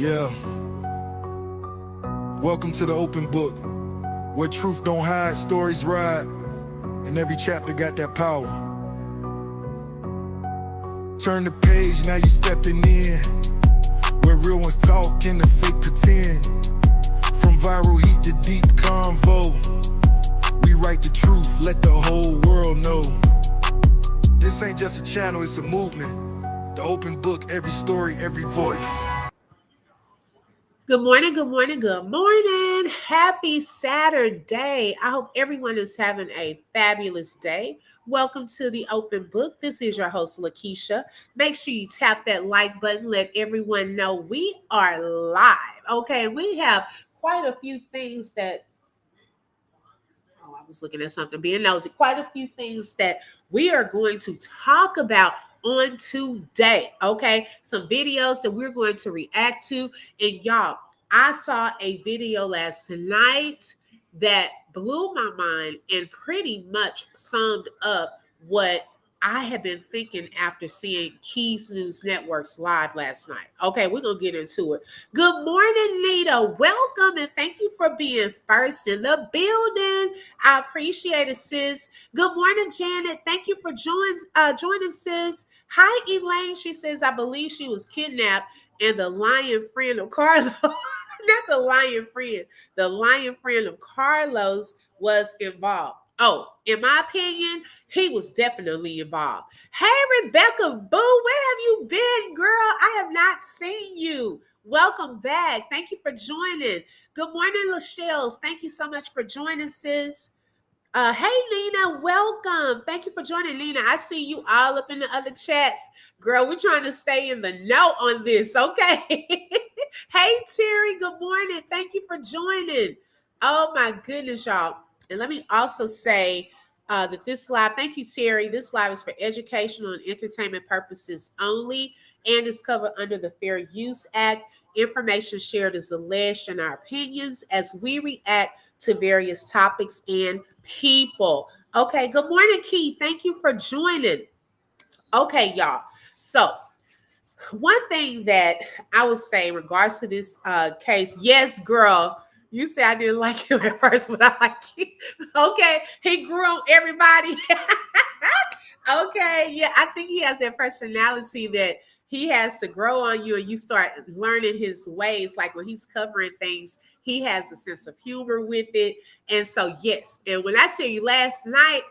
Yeah. Welcome to the open book, where truth don't hide, stories ride, and every chapter got that power. Turn the page, now you stepping in, where real ones talk and the fake pretend. From viral heat to deep convo, we write the truth, let the whole world know. This ain't just a channel, it's a movement. The open book, every story, every voice. Good morning, good morning, good morning. Happy Saturday. I hope everyone is having a fabulous day. Welcome to the Open Book. This is your host, Lakeisha. Make sure you tap that like button. Let everyone know we are live. Okay, we have quite a few things that I was looking at something, being nosy. Quite a few things that we are going to talk about on today. Okay, some videos that we're going to react to. And y'all, I saw a video last night that blew my mind and pretty much summed up what I have been thinking after seeing Keys News Network's live last night. Okay, we're going to get into it. Good morning, Nita. Welcome and thank you for being first in the building. I appreciate it, sis. Good morning, Janet. Thank you for joining, sis. Hi, Elaine. She says, I believe she was kidnapped and the lion friend of Carlos, not the lion friend, the lion friend of Carlos was involved. Oh, in my opinion, he was definitely involved. Hey, Rebecca Boo, where have you been, girl? I have not seen you. Welcome back. Thank you for joining. Good morning, Lachelle. Thank you so much for joining, sis. Hey, Nina, welcome. Thank you for joining, Nina. I see you all up in the other chats. Girl, we're trying to stay in the know on this, okay? Hey, Terry, good morning. Thank you for joining. Oh, my goodness, y'all. And let me also say that this live, thank you, Terry. This live is for educational and entertainment purposes only and is covered under the Fair Use Act. Information shared is alleged in our opinions as we react to various topics and people. Okay, good morning, Key. Thank you for joining. Okay, y'all. So, one thing that I would say in regards to this case, yes, girl, you say I didn't like him at first, but I like him. Okay, he grew on everybody. Okay, yeah, I think he has that personality that he has to grow on you and you start learning his ways. Like when he's covering things, he has a sense of humor with it. And so, yes. And when I tell you last night,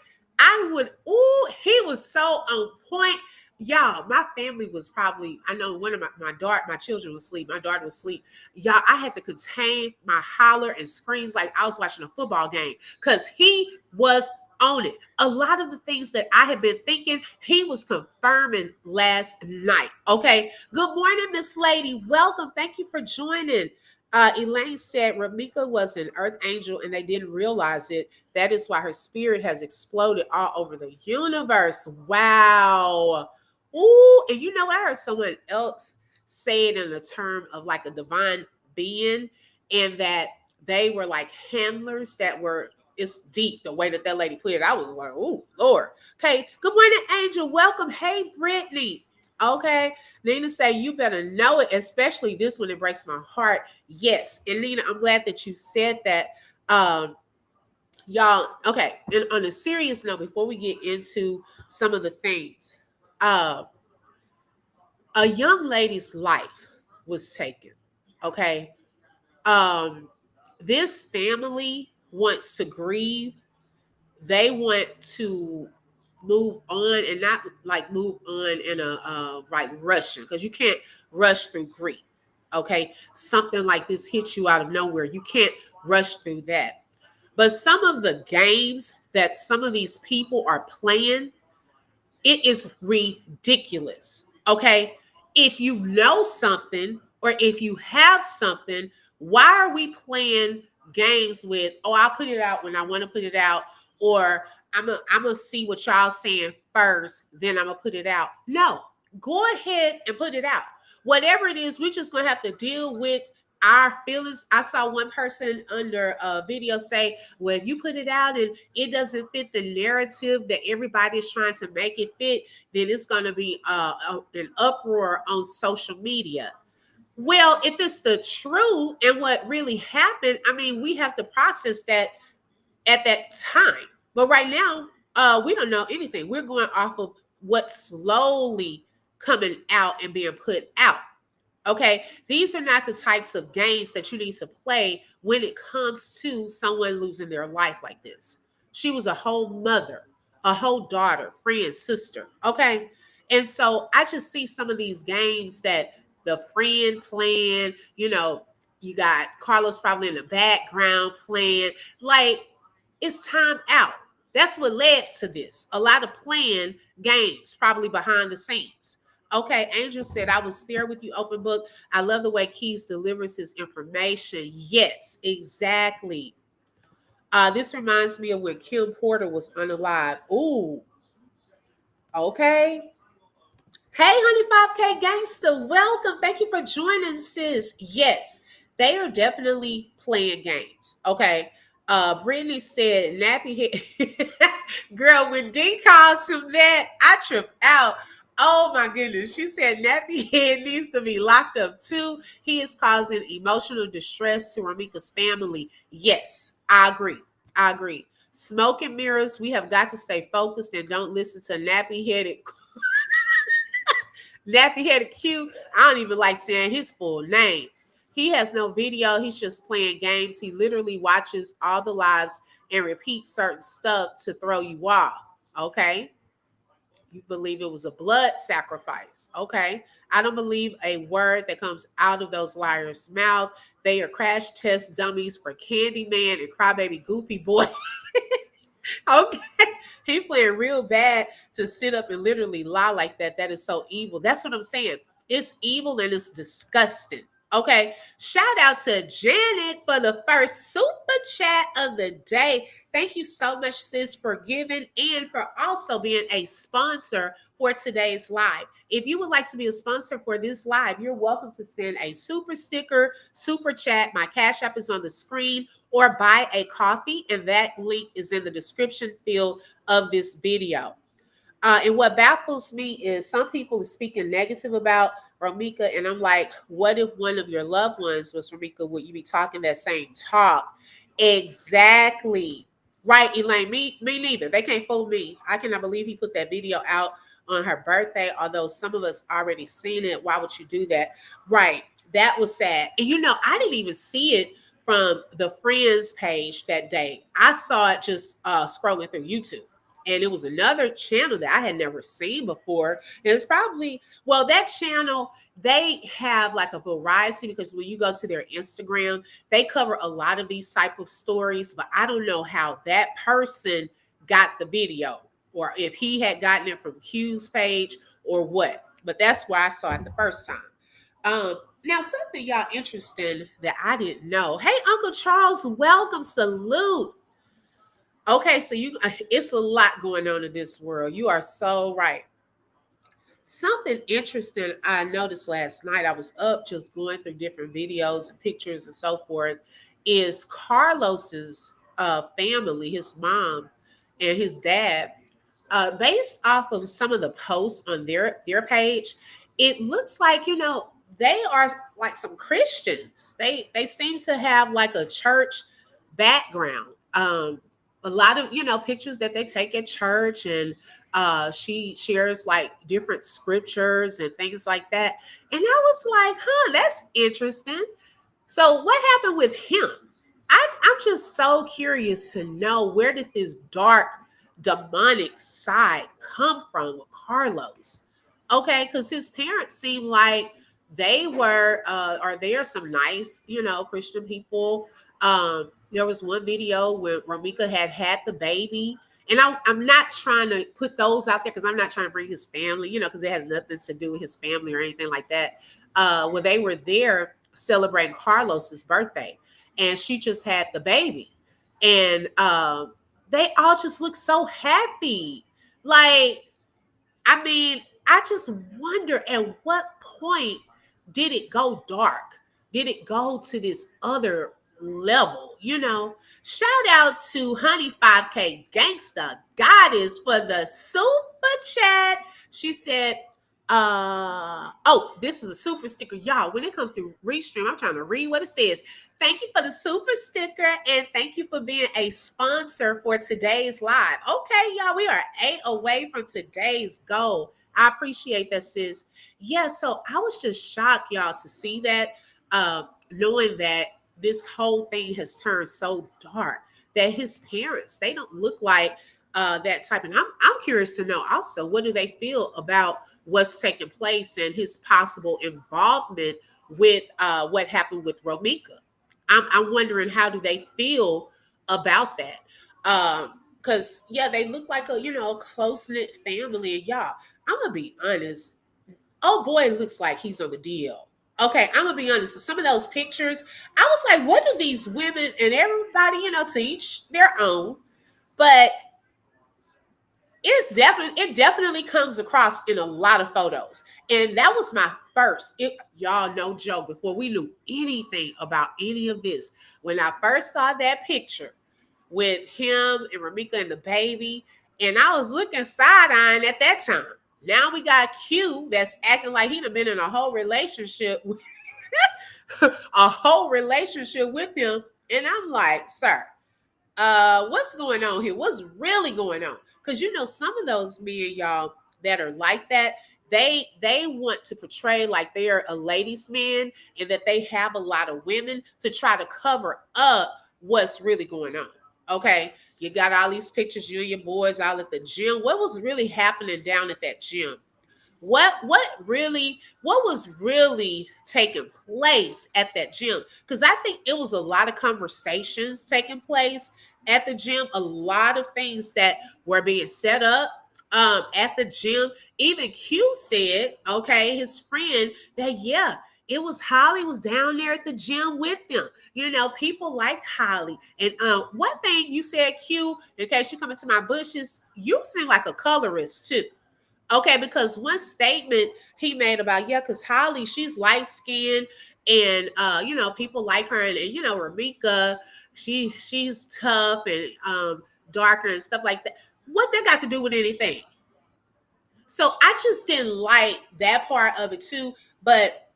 he was so on point. Y'all, my family was probably, I know one of my children was asleep. My daughter was asleep. Y'all, I had to contain my holler and screams like I was watching a football game because he was on it. A lot of the things that I had been thinking, he was confirming last night. Okay. Good morning, Miss Lady. Welcome. Thank you for joining. Elaine said Romeca was an earth angel and they didn't realize it. That is why her spirit has exploded all over the universe. Wow. Ooh, and you know, I heard someone else say it in the term of like a divine being, and that they were like handlers that were, it's deep the way that lady put it. I was like, oh, Lord. Okay. Good morning, Angel. Welcome. Hey, Brittany. Okay. Nina say, you better know it, especially this one. It breaks my heart. Yes. And Nina, I'm glad that you said that. Y'all, okay. And on a serious note, before we get into some of the things, a young lady's life was taken. Okay. This family wants to grieve. They want to move on and not like move on in a like rushing, because you can't rush through grief. Okay, something like this hits you out of nowhere, you can't rush through that. But some of the games that some of these people are playing, it is ridiculous. Okay, if you know something or if you have something, why are we playing games with, oh, I'll put it out when I want to put it out, or I'm gonna see what y'all saying first, then I'm gonna put it out. No, go ahead and put it out. Whatever it is, we're just gonna have to deal with our feelings. I saw one person under a video say, well, if you put it out and it doesn't fit the narrative that everybody is trying to make it fit, then it's going to be an uproar on social media. Well, if it's the truth and what really happened, I mean, we have to process that at that time. But right now, we don't know anything. We're going off of what's slowly coming out and being put out. Okay, these are not the types of games that you need to play when it comes to someone losing their life like this. She was a whole mother, a whole daughter, friend, sister. Okay, and so I just see some of these games that the friend playing. You got Carlos probably in the background playing. Like, it's time out. That's what led to this. A lot of playing games, probably behind the scenes. Okay, Angel said, I was there with you, open book. I love the way Keys delivers his information. Yes, exactly. This reminds me of when Kim Porter was unalive. Ooh, okay. Hey, Honey 5K Gangster, welcome. Thank you for joining, sis. Yes, they are definitely playing games. Okay. Brittany said, nappy head. Girl, when D calls him that, I trip out. Oh my goodness. She said, nappy head needs to be locked up too. He is causing emotional distress to Romeca's family. Yes, I agree. I agree. Smoke and mirrors, we have got to stay focused and don't listen to nappy headed Nappy headed Q. I don't even like saying his full name. He has no video. He's just playing games. He literally watches all the lives and repeats certain stuff to throw you off. Okay. You believe it was a blood sacrifice. Okay. I don't believe a word that comes out of those liars' mouth. They are crash test dummies for Candyman and Crybaby Goofy Boy. Okay. He playing real bad to sit up and literally lie like that. That is so evil. That's what I'm saying. It's evil and it's disgusting. Okay. Shout out to Janet for the first super chat of the day. Thank you so much, sis, for giving and for also being a sponsor for today's live. If you would like to be a sponsor for this live, you're welcome to send a super sticker, super chat. My Cash App is on the screen, or buy a coffee, and that link is in the description field of this video. And what baffles me is some people are speaking negative about Romeca, and I'm like, what if one of your loved ones was Romeca? Would you be talking that same talk? Exactly. Right, Elaine. Me neither. They can't fool me. I cannot believe he put that video out on her birthday, although some of us already seen it. Why would you do that? Right. That was sad. And I didn't even see it from the Friends page that day. I saw it just scrolling through YouTube. And it was another channel that I had never seen before. And it's probably, well, that channel, they have like a variety, because when you go to their Instagram, they cover a lot of these type of stories, but I don't know how that person got the video, or if he had gotten it from Q's page or what. But that's where I saw it the first time. Now, something y'all interesting that I didn't know. Hey, Uncle Charles, welcome, salute. Okay, so it's a lot going on in this world. You are so right. Something interesting I noticed last night, I was up just going through different videos and pictures and so forth, is Carlos's family, his mom and his dad, based off of some of the posts on their page, it looks like they are like some Christians. They seem to have like a church background. A lot of pictures that they take at church, and she shares like different scriptures and things like that. And I was like, that's interesting. So what happened with him? I'm just so curious to know, where did this dark demonic side come from with Carlos? Okay, because his parents seem like they were or they are some nice, Christian people. There was one video where Romeca had the baby. And I'm not trying to put those out there because I'm not trying to bring his family, because it has nothing to do with his family or anything like that. Where they were there celebrating Carlos's birthday, and she just had the baby, and they all just look so happy. Like, I mean, I just wonder, at what point did it go dark? Did it go to this other level? Shout out to Honey 5K Gangsta Goddess for the super chat. She said, Oh, this is a super sticker, y'all. When it comes to Restream, I'm trying to read what it says. Thank you for the super sticker, and thank you for being a sponsor for today's live. Okay, y'all, we are 8 away from today's goal. I appreciate that, sis. Yeah, so I was just shocked, y'all, to see that, knowing that this whole thing has turned so dark, that his parents, they don't look like that type. And I'm curious to know also, what do they feel about what's taking place and his possible involvement with what happened with Romeca. I'm wondering, how do they feel about that? Because yeah, they look like a a close knit family. And y'all, I'm gonna be honest. Oh boy, it looks like he's on the deal. Okay, I'm gonna be honest. Some of those pictures, I was like, what do these women and everybody, to each their own, but it definitely comes across in a lot of photos. And that was my first, y'all, no joke, before we knew anything about any of this, when I first saw that picture with him and Romeca and the baby, and I was looking side-eyeing at that time. Now we got Q that's acting like he'd have been in a whole relationship a whole relationship with him. And I'm like, sir, what's going on here? What's really going on? Because some of those men, y'all, that are like that, they want to portray like they're a ladies' man, and that they have a lot of women to try to cover up what's really going on. Okay, you got all these pictures, you and your boys all at the gym. What was really happening down at that gym? What was really taking place at that gym? Because I think it was a lot of conversations taking place at the gym, a lot of things that were being set up at the gym. Even Q said, okay, his friend, that yeah, it was Holly was down there at the gym with them. People like Holly. And one thing you said, Q, in case you come into my bushes, you seem like a colorist too. Okay, because one statement he made about, yeah, because Holly, she's light skinned, and people like her, and Romeca, she's tough and darker and stuff like that. What that got to do with anything? So I just didn't like that part of it too. But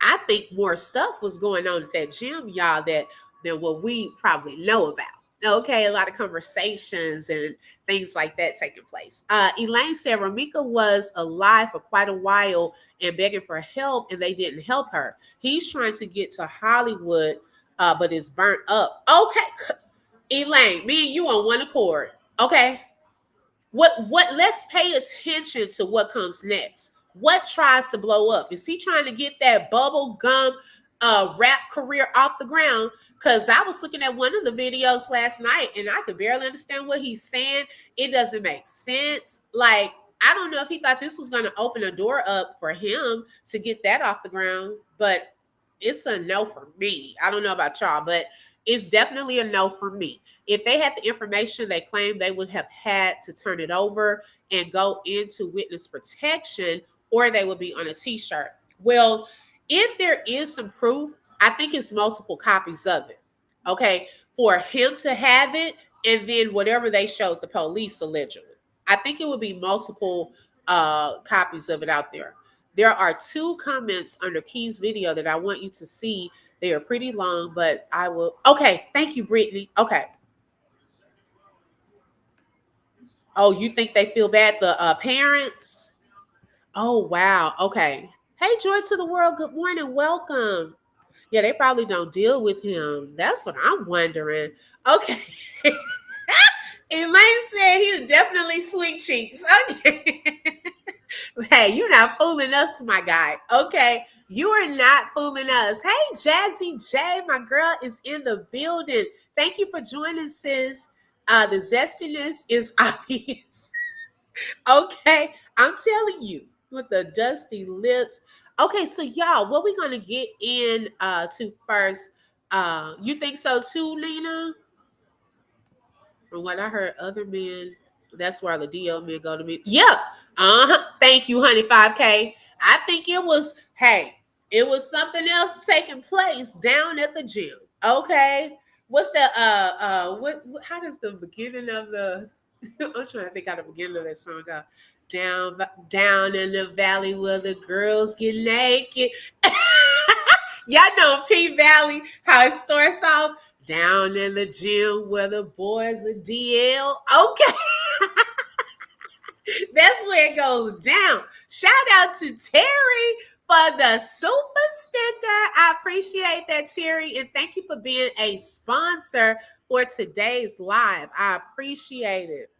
I think more stuff was going on at that gym, y'all, than what we probably know about. Okay, a lot of conversations and things like that taking place. Elaine said Romeca was alive for quite a while and begging for help, and they didn't help her. He's trying to get to Hollywood, but it's burnt up. Okay, Elaine, me and you on one accord. Okay, what let's pay attention to what comes next. What tries to blow up? Is he trying to get that bubble gum rap career off the ground? Because I was looking at one of the videos last night and I could barely understand what he's saying. It doesn't make sense. Like, I don't know if he thought this was going to open a door up for him to get that off the ground, but it's a no for me. I don't know about y'all, but it's definitely a no for me. If they had the information they claimed, they would have had to turn it over and go into witness protection, or they would be on a t-shirt. Well, if there is some proof, I think it's multiple copies of it. Okay. For him to have it, and then whatever they showed the police allegedly. I think it would be multiple copies of it out there. There are 2 comments under Key's video that I want you to see. They are pretty long, but I will. Okay. Thank you, Brittany. Okay. Oh, you think they feel bad, the parents? Oh, wow. Okay. Hey, Joy to the world. Good morning. Welcome. Yeah, they probably don't deal with him. That's what I'm wondering. Okay. Elaine said he's definitely sweet cheeks. Okay. Hey, you're not fooling us, my guy. Okay. You are not fooling us. Hey, Jazzy J, my girl is in the building. Thank you for joining, sis. The zestiness is obvious. Okay. I'm telling you, with the dusty lips. Okay, so y'all, what we gonna get in to first? You think so too, Lena? From what I heard, other men, that's where the DL men go to meet. Yeah. Thank you, honey. 5K. I think it was, hey, it was something else taking place down at the gym. Okay. What's the what how does the beginning of the I'm trying to think how the beginning of that song go. down in the valley where the girls get naked. Y'all know P Valley, how it starts off. Down in the gym where the boys are DL. Okay. That's where it goes down. Shout out to Terry for the super sticker. I appreciate that, Terry. And thank you for being a sponsor for today's live. I appreciate it.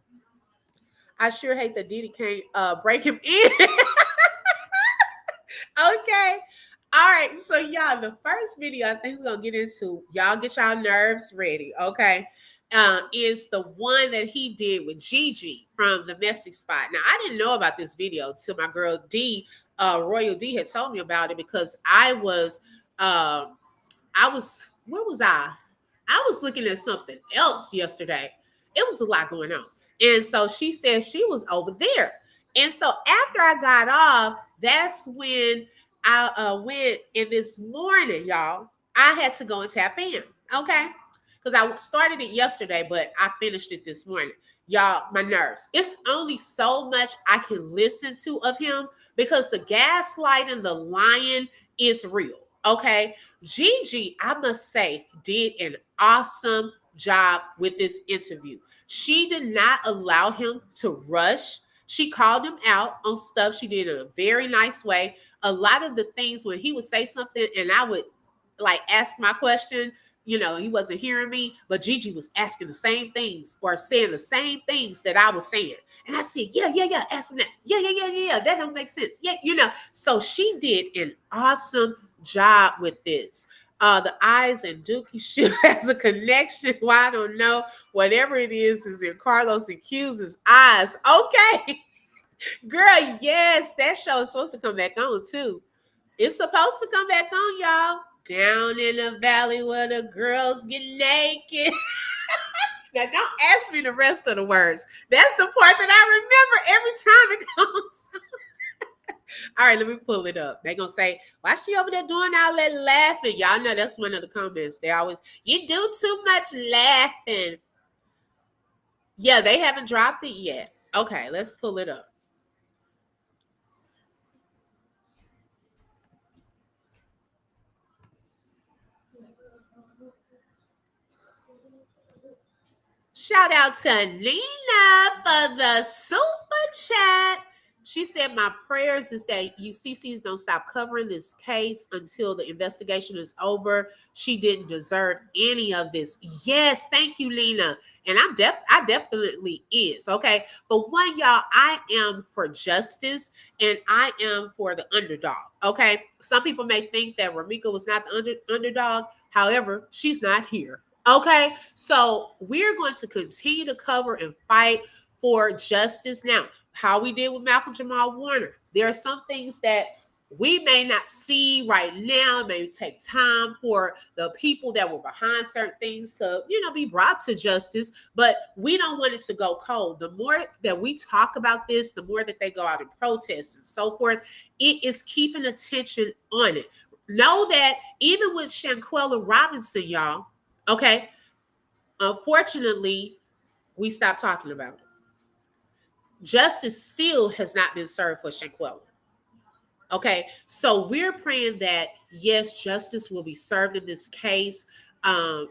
I sure hate that Didi can't break him in. Okay. All right. So, y'all, the first video I think we're going to get into, y'all get y'all nerves ready. Okay. Is the one that he did with Gigi from the Messy Spot. Now, I didn't know about this video till my girl D, Royal D, had told me about it because where was I? I was looking at something else yesterday. It was a lot going on. And so she said she was over there. And so after I got off, that's when I went. And this morning, y'all, I had to go and tap in. Okay. Because I started it yesterday, but I finished it this morning. Y'all, my nerves. It's only so much I can listen to of him because the gaslighting, the lying is real. Okay. Gigi, I must say, did an awesome job with this interview. She did not allow him to rush. She called him out on stuff she did in a very nice way. A lot of the things when he would say something and I would like ask my question, he wasn't hearing me, but Gigi was asking the same things or saying the same things that I was saying. And I said, yeah, ask him that. Yeah, that don't make sense. Yeah, So she did an awesome job with this. The eyes and Dookie shoe has a connection. Well, I don't know. Whatever it is in Carlos and Q's eyes. Okay. Girl, yes, that show is supposed to come back on too. It's supposed to come back on, y'all. Down in the valley where the girls get naked. Now, don't ask me the rest of the words. That's the part that I remember every time it comes. All right, let me pull it up. They're going to say, why she over there doing all that laughing? Y'all know that's one of the comments. They always, you do too much laughing. Yeah, they haven't dropped it yet. Okay, let's pull it up. Shout out to Nina for the super chat. She said, my prayers is that UCCs don't stop covering this case until the investigation is over. She didn't deserve any of this. Yes, thank you, Nina. And I definitely is, okay? But one, y'all, I am for justice and I am for the underdog, okay? Some people may think that Romeca was not the underdog. However, she's not here. Okay, so we're going to continue to cover and fight for justice. Now, how we did with Malcolm Jamal Warner, there are some things that we may not see right now. It may take time for the people that were behind certain things to, be brought to justice, but we don't want it to go cold. The more that we talk about this, the more that they go out and protest and so forth, it is keeping attention on it. Know that even with Shanquella Robinson, y'all, okay, unfortunately, we stopped talking about it. Justice still has not been served for Shanquella. Okay, so we're praying that, yes, justice will be served in this case, and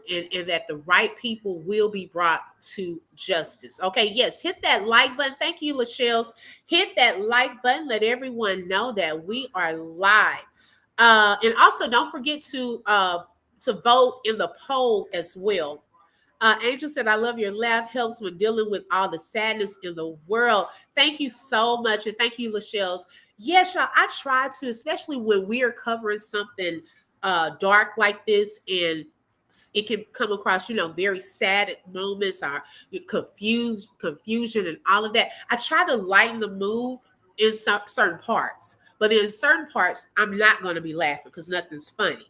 that the right people will be brought to justice. Okay, yes, hit that like button. Thank you, Lachelle's. Hit that like button. Let everyone know that we are live. And also, don't forget to vote in the poll as well. Angel said, I love your laugh. Helps when dealing with all the sadness in the world. Thank you so much. And thank you, Lachelle's. Yes, y'all, I try to, especially when we are covering something dark like this, and it can come across, very sad moments or confusion and all of that. I try to lighten the mood in certain parts. But in certain parts, I'm not going to be laughing because nothing's funny.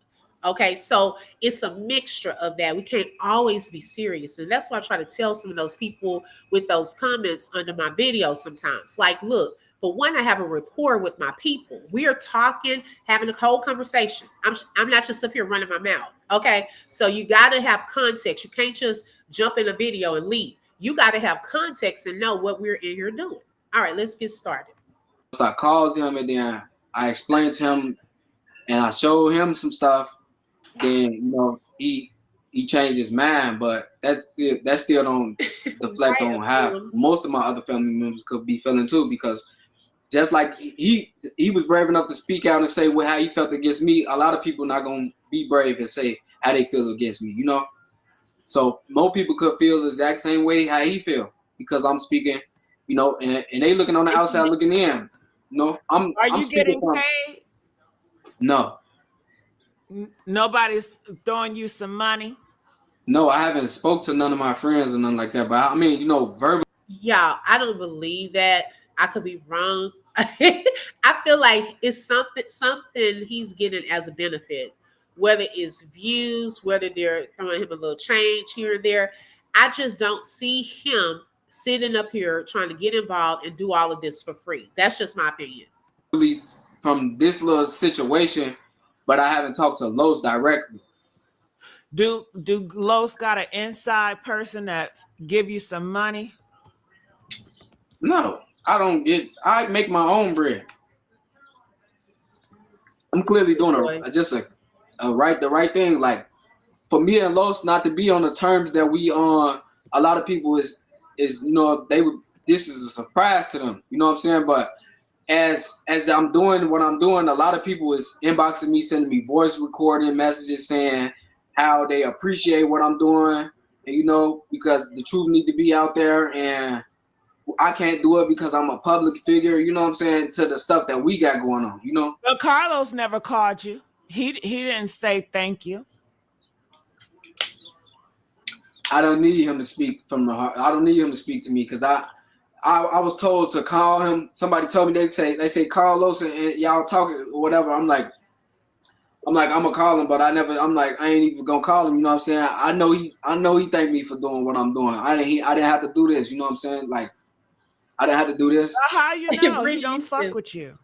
Okay, so it's a mixture of that. We can't always be serious. And that's why I try to tell some of those people with those comments under my videos sometimes. Like, look, for one, I have a rapport with my people. We are talking, having a whole conversation. I'm not just up here running my mouth. Okay, so you got to have context. You can't just jump in a video and leave. You got to have context and know what we're in here doing. All right, let's get started. So I called him and then I explained to him and I showed him some stuff. Then he changed his mind, but that still don't deflect Right, on how most of my other family members could be feeling too. Because just like he was brave enough to speak out and say how he felt against me, a lot of people not gonna be brave and say how they feel against me. So more people could feel the exact same way how he feel because I'm speaking, and they looking on the outside looking in. Are I'm you speaking getting from paid? no. Nobody's throwing you some money? No, I haven't spoke to none of my friends or nothing like that. But I mean, verbally. Y'all, I don't believe that. I could be wrong. I feel like it's something he's getting as a benefit, whether it's views, whether they're throwing him a little change here and there. I just don't see him sitting up here trying to get involved and do all of this for free. That's just my opinion. From this little situation, but I haven't talked to Los directly. Do Los got an inside person that give you some money? No, I don't get. I make my own bread. I'm clearly doing the right thing. Like for me and Los not to be on the terms that we on. A lot of people is they would. This is a surprise to them. You know what I'm saying? But as I'm doing what I'm doing, a lot of people is inboxing me, sending me voice recording messages saying how they appreciate what I'm doing, and because the truth need to be out there, and I can't do it because I'm a public figure. You know what I'm saying? To the stuff that we got going on. Well, Carlos never called you. He didn't say thank you. I don't need him to speak from the heart. I don't need him to speak to me because I was told to call him. Somebody told me they say Carlos and y'all talking or whatever. I'm like I'm gonna call him, but I ain't even gonna call him. You know what I'm saying? I know he thanked me for doing what I'm doing. I didn't have to do this. You know what I'm saying? Like I didn't have to do this. How you know he don't fuck with you?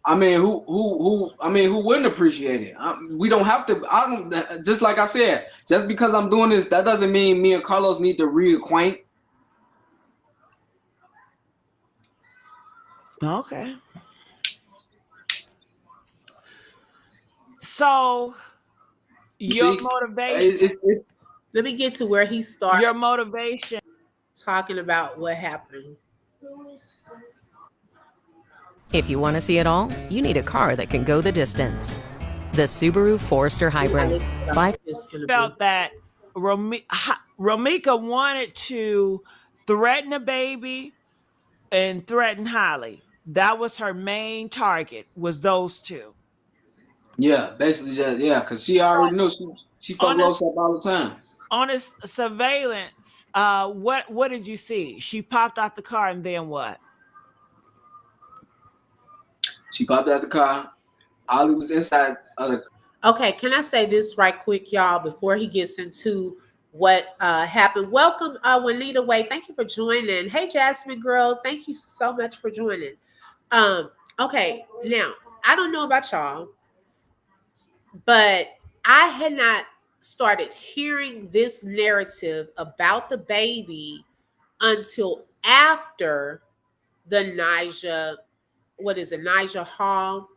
I mean, who wouldn't appreciate it? We don't have to. I don't. Just like I said, just because I'm doing this, that doesn't mean me and Carlos need to reacquaint. Okay. So your motivation. Let me get to where he started. Your motivation. Talking about what happened. If you want to see it all, you need a car that can go the distance. The Subaru Forester Hybrid. Felt that Romeca wanted to threaten a baby and threaten Holly. That was her main target, was those two. Yeah, basically just because she already knew she fucked Los up all the time. On his surveillance, what did you see? She popped out the car and then what? She popped out the car. Holly was inside of the. Okay, can I say this right quick, y'all, before he gets into what happened? Welcome, Juanita Way. Thank you for joining. Hey, Jasmine girl, thank you so much for joining. Okay, now I don't know about y'all, but I had not started hearing this narrative about the baby until after the Nigel Hall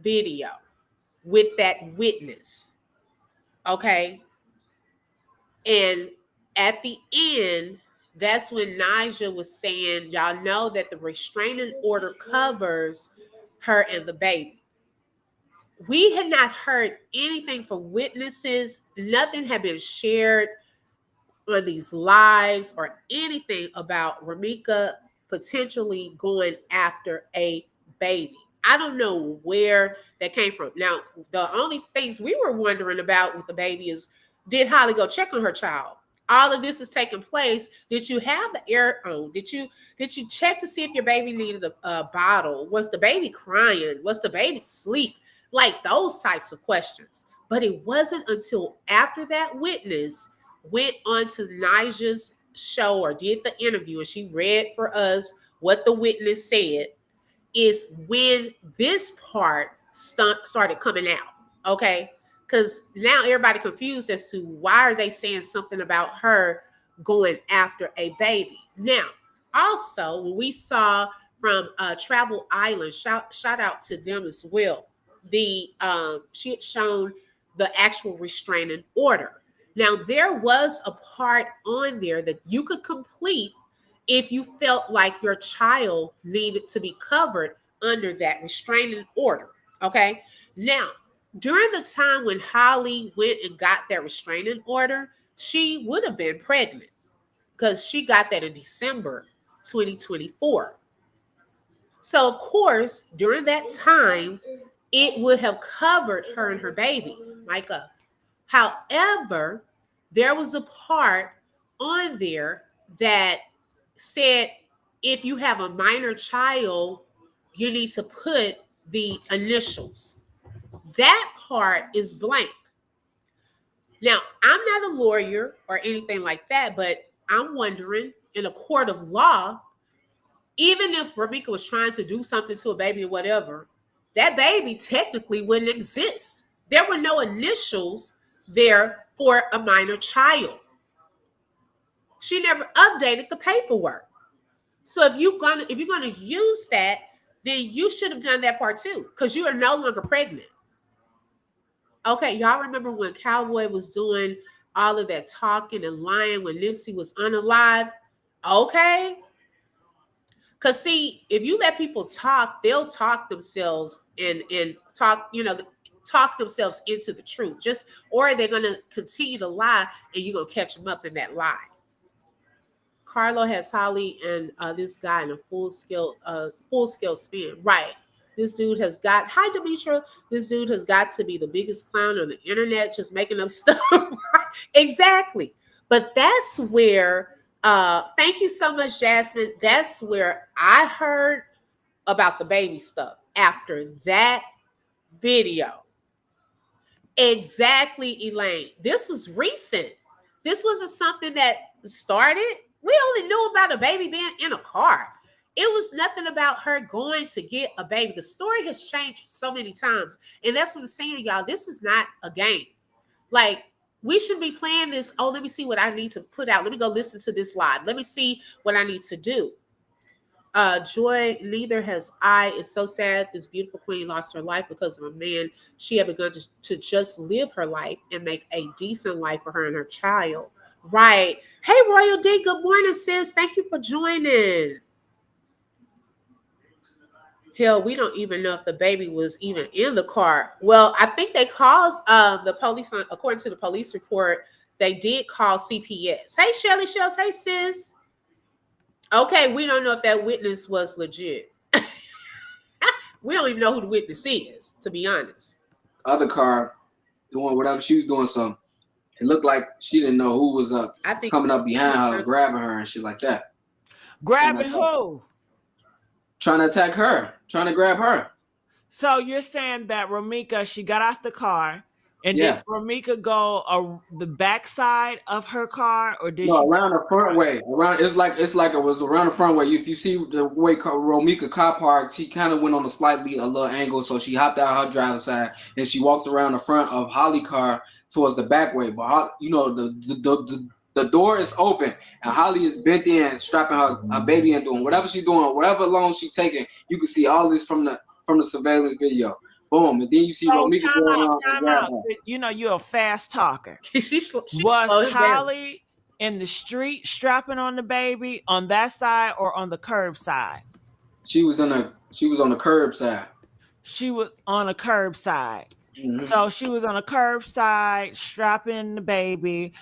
video with that witness. Okay. And at the end, that's when Nigel was saying, y'all know that the restraining order covers her and the baby. We had not heard anything from witnesses. Nothing had been shared on these lives or anything about Romeca potentially going after a baby. I don't know where that came from. Now, the only things we were wondering about with the baby is, did Holly go check on her child? All of this is taking place. Did you have the air on? Did you check to see if your baby needed a bottle? Was the baby crying? Was the baby asleep? Like those types of questions. But it wasn't until after that witness went on to Nigel's show or did the interview and she read for us what the witness said, is when this part started coming out. Okay. Because now everybody confused as to why are they saying something about her going after a baby. Now, also, when we saw from Travel Island, shout out to them as well. She had shown the actual restraining order. Now, there was a part on there that you could complete if you felt like your child needed to be covered under that restraining order. Okay. Now, during the time when Holly went and got that restraining order, she would have been pregnant because she got that in December 2024. So, of course, during that time, it would have covered her and her baby, Micah. However, there was a part on there that said if you have a minor child, you need to put the initials. That part is blank. Now, I'm not a lawyer or anything like that, but I'm wondering in a court of law, even if Romeca was trying to do something to a baby or whatever, that baby technically wouldn't exist. There were no initials there for a minor child. She never updated the paperwork. So if you're gonna use that, then you should have done that part too, because you are no longer pregnant. Okay, y'all remember when Cowboy was doing all of that talking and lying when Nipsey was unalive? Okay. Because see, if you let people talk, they'll talk themselves and talk themselves into the truth. Or they're gonna continue to lie and you're gonna catch them up in that lie. Carlo has Holly and this guy in a full scale spin. Right. This dude has got, hi Demetra, this dude has got to be the biggest clown on the internet, just making up stuff. Exactly. But that's where, thank you so much, Jasmine. That's where I heard about the baby stuff after that video. Exactly, Elaine. This was recent. This wasn't something that started. We only knew about a baby being in a car. It was nothing about her going to get a baby. The story has changed so many times. And that's what I'm saying, y'all. This is not a game. Like, we should be playing this. Oh, let me see what I need to put out. Let me go listen to this live. Let me see what I need to do. Joy, neither has I. It's so sad this beautiful queen lost her life because of a man. She had begun to just live her life and make a decent life for her and her child. Right. Hey, Royal D, good morning, sis. Thank you for joining. Hell, we don't even know if the baby was even in the car. Well, I think they called the police, according to the police report, they did call CPS. Hey, Shelly Shells. Hey, sis. Okay, we don't know if that witness was legit. We don't even know who the witness is, to be honest. Other car doing whatever she was doing, something. It looked like she didn't know who was coming up behind her, grabbing her and shit like that. Grabbing who? Trying to attack her, trying to grab her. So you're saying that Romeca, she got out the car, and did Romeca go the backside of her car, or did she around the front way? Around it's like it was around the front way. If you see the way Romeca car parked, she kind of went on a little angle, so she hopped out her driver's side and she walked around the front of Holly car towards the back way. But the door is open and Holly is bent in, strapping her baby and doing whatever she's doing, whatever loan she's taking. You can see all this from the surveillance video. Boom, and then you see Romeca going on and grab her. You know, you're a fast talker. Was Holly in the street strapping on the baby on that side or on the curb side? She was on the curb side. She was on a curb side. Mm-hmm. So she was on a curb side strapping the baby.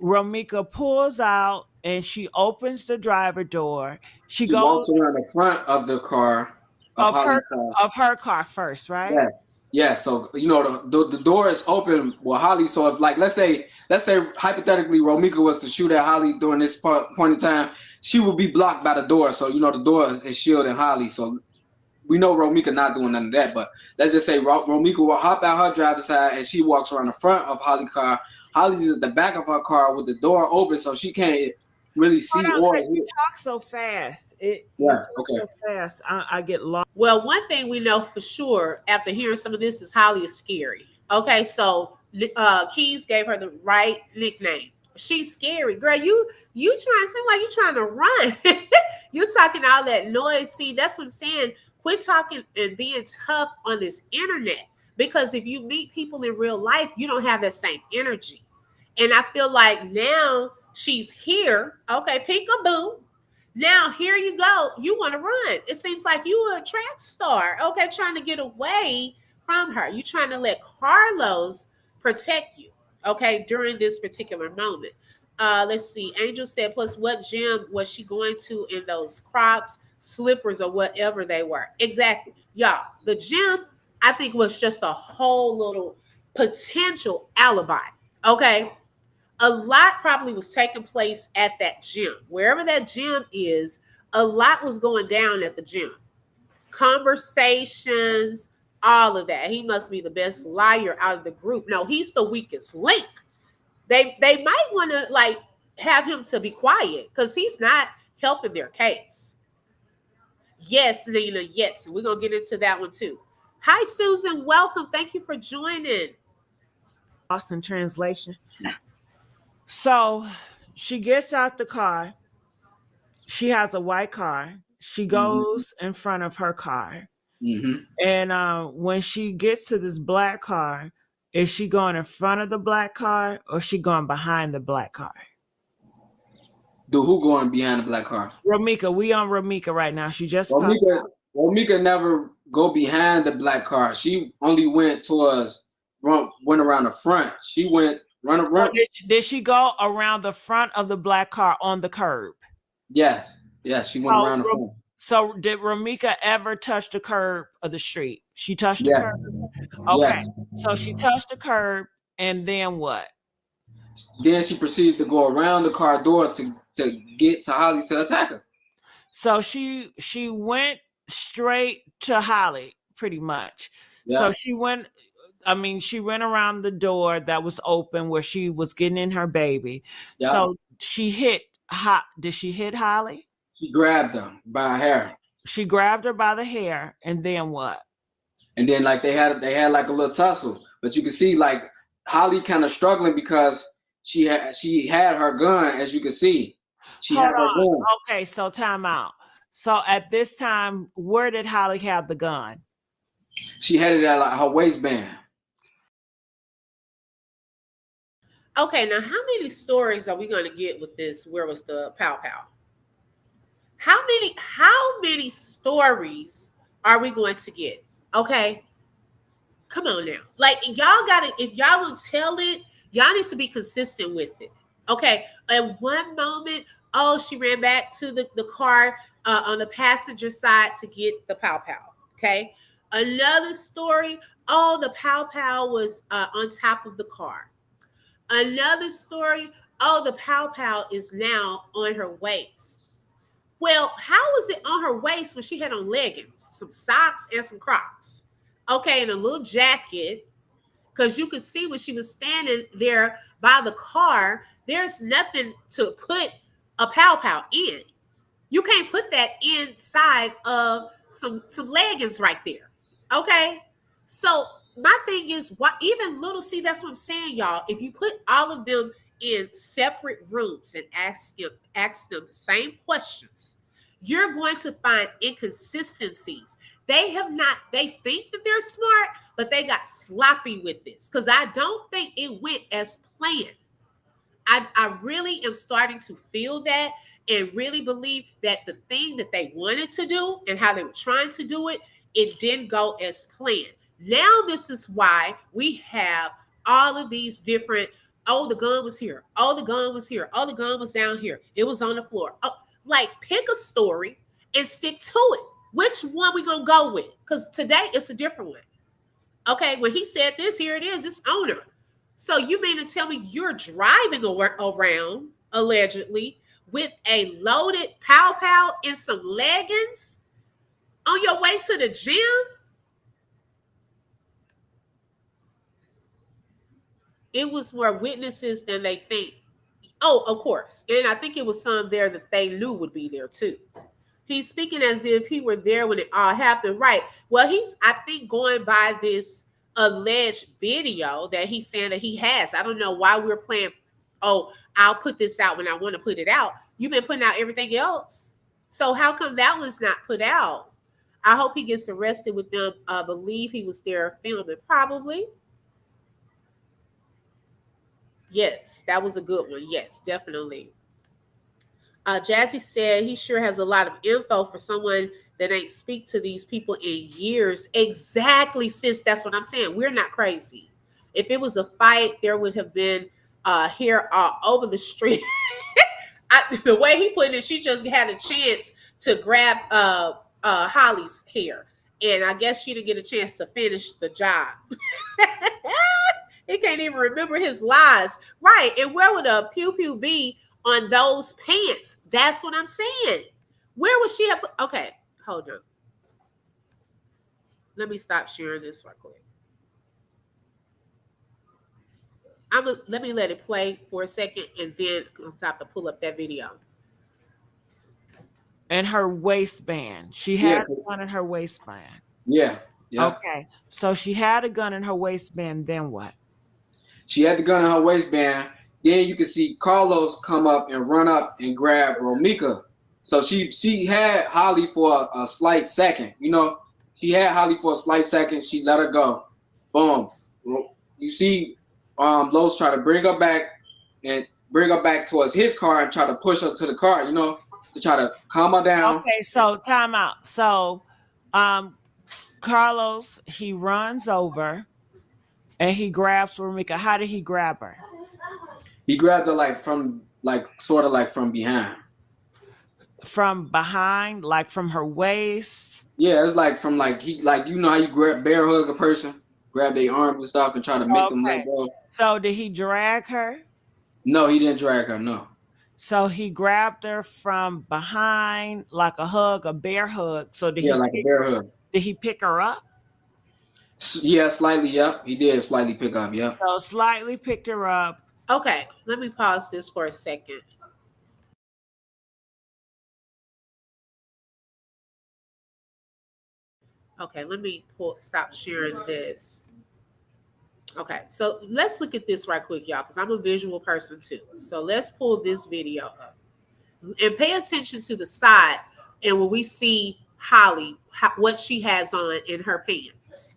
Romeca pulls out and she opens the driver door. She goes walks around the front of the car. Of her car first, right? Yeah. So the door is open with Holly. So if let's say hypothetically Romeca was to shoot at Holly during this point in time, she would be blocked by the door. So the door is shielding Holly. So we know Romeca not doing none of that. But let's just say Romeca will hop out her driver's side and she walks around the front of Holly's car. Holly's at the back of her car with the door open, so she can't really see or hear. You talk so fast. Okay. So fast, I get lost. Well, one thing we know for sure after hearing some of this is Holly is scary. Okay, so Keys gave her the right nickname. She's scary, girl. You trying to seem like you trying to run. You're talking all that noise. See, that's what I'm saying. Quit talking and being tough on this internet, because if you meet people in real life, you don't have that same energy. And I feel like now she's here. Okay, peekaboo. Now here you go. You want to run. It seems like you are a track star. Okay, trying to get away from her. You're trying to let Carlos protect you. Okay, during this particular moment. Let's see. Angel said, plus what gym was she going to in those Crocs, slippers, or whatever they were? Exactly. Y'all, the gym, I think, was just a whole little potential alibi. Okay. A lot probably was taking place at that gym. Wherever that gym is, a lot was going down at the gym. Conversations, all of that. He must be the best liar out of the group. No, he's the weakest link. They might want to like have him to be quiet because he's not helping their case. Yes, Nina. Yes, we're gonna get into that one too. Hi, Susan. Welcome. Thank you for joining. Awesome translation. So she gets out the car. She has a white car. She goes in front of her car. And when she gets to this black car, is she going in front of the black car or is she going behind the black car? Who going behind the black car? Romeca. We on Romeca right now. She just Romeca never go behind the black car. She only went around the front. She went run. Did she go around the front of the black car on the curb? Yes, she went around the front. So did Romeca ever touch the curb of the street? She touched the curb? Okay. Yes. So she touched the curb, and then what? Then she proceeded to go around the car door to get to Holly to attack her. So she went straight to Holly, pretty much. Yeah. So she went around the door that was open where she was getting in her baby. Yeah. So she did she hit Holly? She grabbed her by her hair. She grabbed her by the hair, and then what? And then like they had like a little tussle, but you can see like Holly kind of struggling because she had her gun, as you can see. She had her gun. Okay, so time out. So at this time, where did Holly have the gun? She had it at like her waistband. Okay, now how many stories are we going to get with this? Where was the pow pow? How many stories are we going to get? Okay, come on now. Like y'all gotta, if y'all gonna tell it, y'all need to be consistent with it. Okay, at one moment, she ran back to the car on the passenger side to get the pow pow. Okay, another story, the pow pow was on top of the car. Another story, the pow pow is now on her waist. Well, how was it on her waist when she had on leggings, some socks, and some Crocs? Okay, and a little jacket, because you could see when she was standing there by the car, there's nothing to put a pow pow in. You can't put that inside of some leggings right there. Okay, so my thing is, even little, see, that's what I'm saying, y'all. If you put all of them in separate rooms and ask them the same questions, you're going to find inconsistencies. They think that they're smart, but they got sloppy with this because I don't think it went as planned. I really am starting to feel that and really believe that the thing that they wanted to do and how they were trying to do it, it didn't go as planned. Now this is why we have all of these different, the gun was here. The gun was here. The gun was down here. It was on the floor. Like pick a story and stick to it. Which one we going to go with? Because today it's a different one. Okay, when he said this, here it is, it's owner. So you mean to tell me you're driving around, allegedly, with a loaded pow pow and some leggings on your way to the gym? It was more witnesses than they think. Oh, of course. And I think it was some there that they knew would be there too. He's speaking as if he were there when it all happened. Right. Well, he's, I think, going by this alleged video that he's saying that he has. I don't know why we're playing, I'll put this out when I want to put it out. You've been putting out everything else. So how come that one's not put out? I hope he gets arrested with them. Believe he was there filming. Probably. Yes, that was a good one. Yes, definitely. Jazzy said he sure has a lot of info for someone that ain't speak to these people in years. Exactly, sis. That's what I'm saying. We're not crazy. If it was a fight, there would have been hair all over the street. The way he put it, she just had a chance to grab Holly's hair, and I guess she didn't get a chance to finish the job. He can't even remember his lies, right? And where would a pew pew be on those pants? That's what I'm saying. Where would she have? Okay, hold on. Let me stop sharing this right quick. Let me let it play for a second, and then I'll stop to pull up that video. In her waistband. She had a gun in her waistband. Yeah. Okay. So she had a gun in her waistband. Then what? She had the gun in her waistband. Then you can see Carlos come up and run up and grab Romeca. So she had Holly for a slight second. You know, she had Holly for a slight second. She let her go. Boom. You see Los try to bring her back towards his car and try to push her to the car, you know, to try to calm her down. Okay, so time out. So Carlos, he runs over and he grabs Romeca. How did he grab her? He grabbed her from behind. From behind, like from her waist? Yeah, it's like from you know how you bear hug a person, grab their arms and stuff and try to make them let go. So did he drag her? No, he didn't drag her, no. So he grabbed her from behind like a hug, a bear hug. So did like a bear hug. Did he pick her up? Yeah, slightly, yep. He did slightly pick up, yep. So slightly picked her up. Okay, let me pause this for a second. Okay, let me stop sharing this. Okay, so let's look at this right quick, y'all, because I'm a visual person too. So let's pull this video up and pay attention to the side. And when we see Holly, what she has on in her pants.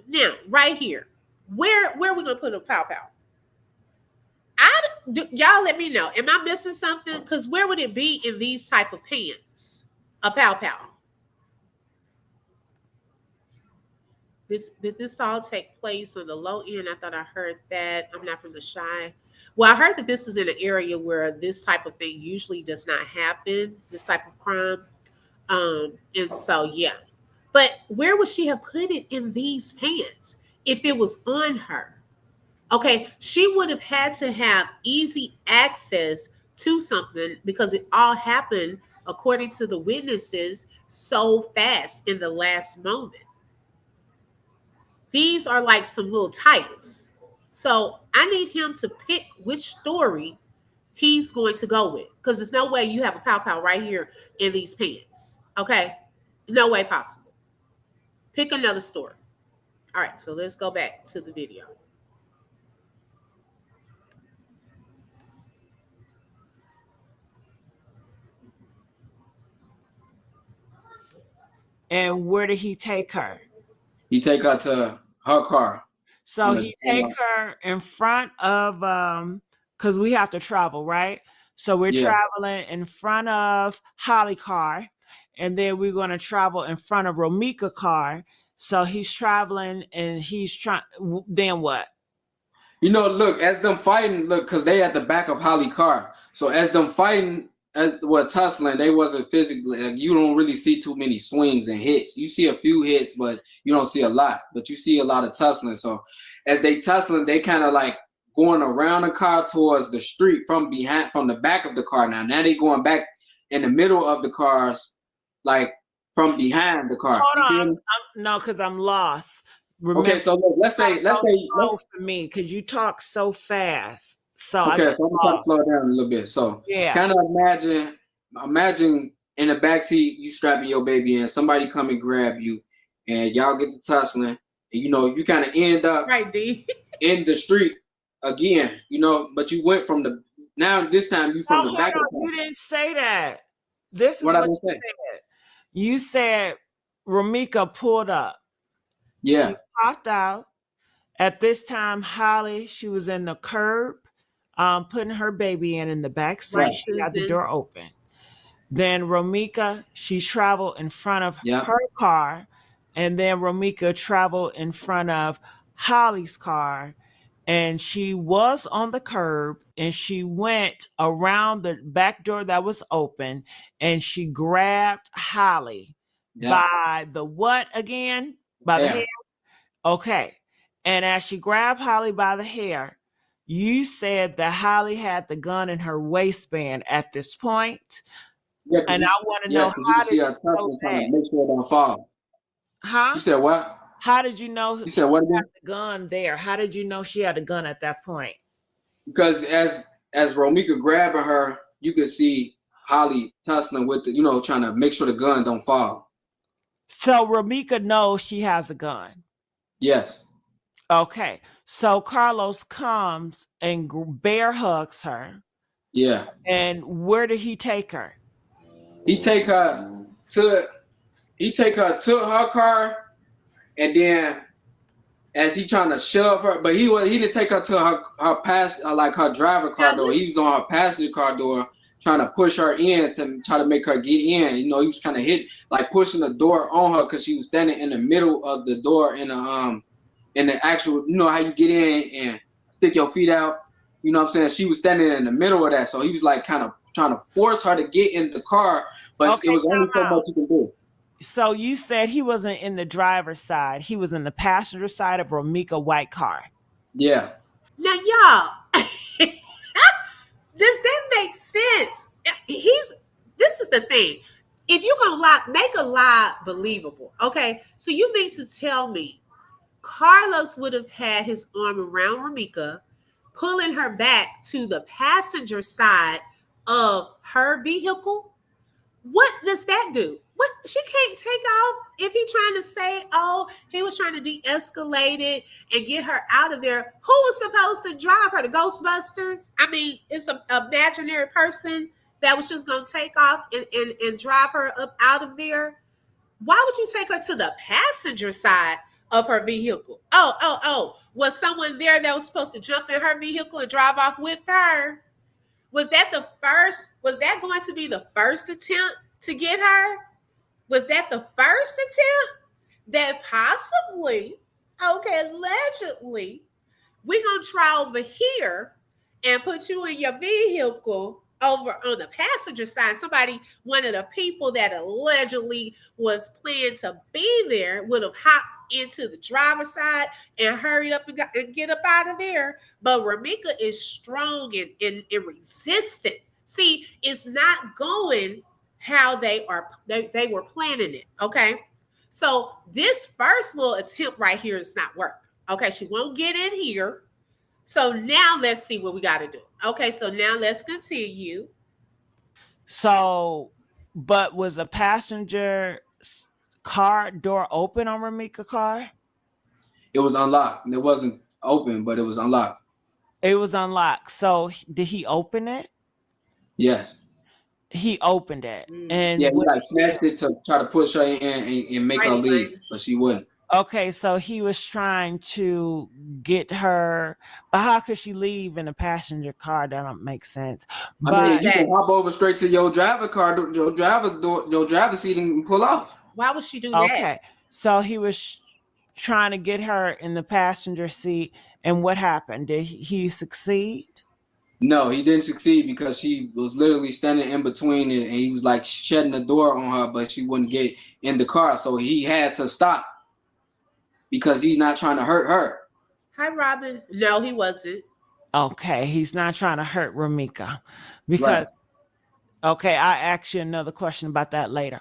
Now, right here, where are we gonna put a pow pow? Y'all let me know. Am I missing something? Because where would it be in these type of pants? A pow pow. Did this all take place on the low end? I thought I heard that. I'm not from the Shy. Well, I heard that this is in an area where this type of thing usually does not happen, this type of crime. And so, yeah. But where would she have put it in these pants if it was on her? Okay, she would have had to have easy access to something because it all happened, according to the witnesses, so fast in the last moment. These are like some little titles. So I need him to pick which story he's going to go with, because there's no way you have a pow pow right here in these pants. Okay, no way possible. Pick another story. All right, so let's go back to the video. And where did he take her? He take her to her car. So he take her in front of because we have to travel, right? So we're traveling in front of Holly car, and then we're going to travel in front of Romeca car. So he's traveling and he's trying. Then what? You know, look, as them fighting, look, because they at the back of Holly car. So as them fighting, tussling, they wasn't physically, you don't really see too many swings and hits. You see a few hits, but you don't see a lot. But you see a lot of tussling. So as they tussling, they kind of like going around the car towards the street from behind, from the back of the car. Now they going back in the middle of the cars, like from behind the car. Hold on, no, because I'm lost. Remember, okay, so look, let's say slow for me because you talk so fast. So okay, I so I'm gonna try to slow it down a little bit. So kind of imagine in the backseat you strapping your baby in, somebody come and grab you, and y'all get to tussling, and you kind of end up right, D. in the street again, but you went from this time you from the back of the car. You didn't say that. This is What what I you said. said. You said Romeca pulled up. Yeah. She popped out. At this time, Holly, she was in the curb, putting her baby in the back seat. Right, She had the door open. Then Romeca, she traveled in front of her car, and then Romeca traveled in front of Holly's car, and she was on the curb, and she went around the back door that was open, and she grabbed Holly by the what again? By the hair. Okay. And as she grabbed Holly by the hair, you said that Holly had the gun in her waistband at this point. Yeah, and I want to know how did you know that? Make sure it don't fall. Huh? You said what? How did you know you said what again? Had the gun there? How did you know she had a gun at that point? Because as Romeca grabbing her, you could see Holly tussling with trying to make sure the gun don't fall. So Romeca knows she has a gun. Yes. Okay. So Carlos comes and bear hugs her. Yeah. And where did he take her? He take her to her car, and then as he trying to shove her, but he didn't take her to her driver car door. He was on her passenger car door trying to push her in to try to make her get in. He was kind of pushing the door on her because she was standing in the middle of the door in the actual, how you get in and stick your feet out. You know what I'm saying? She was standing in the middle of that, so he was kind of trying to force her to get in the car, but it was only so much you can do. So you said he wasn't in the driver's side. He was in the passenger side of Romeca white car. Yeah. Now, y'all, does that make sense? This is the thing. If you're going to lie, make a lie believable. Okay. So you mean to tell me Carlos would have had his arm around Romeca, pulling her back to the passenger side of her vehicle? What does that do? What, she can't take off if he's trying to say, oh, he was trying to de-escalate it and get her out of there. Who was supposed to drive her? The Ghostbusters? I mean, it's an imaginary person that was just going to take off and drive her up out of there. Why would you take her to the passenger side of her vehicle? Oh, was someone there that was supposed to jump in her vehicle and drive off with her? Was that going to be the first attempt to get her? Was that the first attempt? That possibly, allegedly, we're going to try over here and put you in your vehicle over on the passenger side. One of the people that allegedly was planning to be there would have hopped into the driver's side and hurried up and get up out of there. But Romeca is strong and resistant. See, it's not going how they were planning it. Okay. So this first little attempt right here is not working. Okay. She won't get in here. So now let's see what we got to do. Okay. So now let's continue. So, but was a passenger car door open on Romeca car? It was unlocked. It wasn't open, but it was unlocked. It was unlocked. So did he open it? Yes. He opened it. And yeah, he snatched it to try to push her in and make her leave, but she wouldn't. Okay, so he was trying to get her, but how could she leave in a passenger car? That don't make sense. I mean, you can hop over straight to your driver car, your driver seat, and pull off. Why would she do that? Okay, so he was trying to get her in the passenger seat, and what happened? Did he succeed? No, he didn't succeed because she was literally standing in between it, and he was shutting the door on her, but she wouldn't get in the car, so he had to stop because he's not trying to hurt her. Hi, Robin. No, he wasn't. Okay, he's not trying to hurt Romeca because Okay, I ask you another question about that later.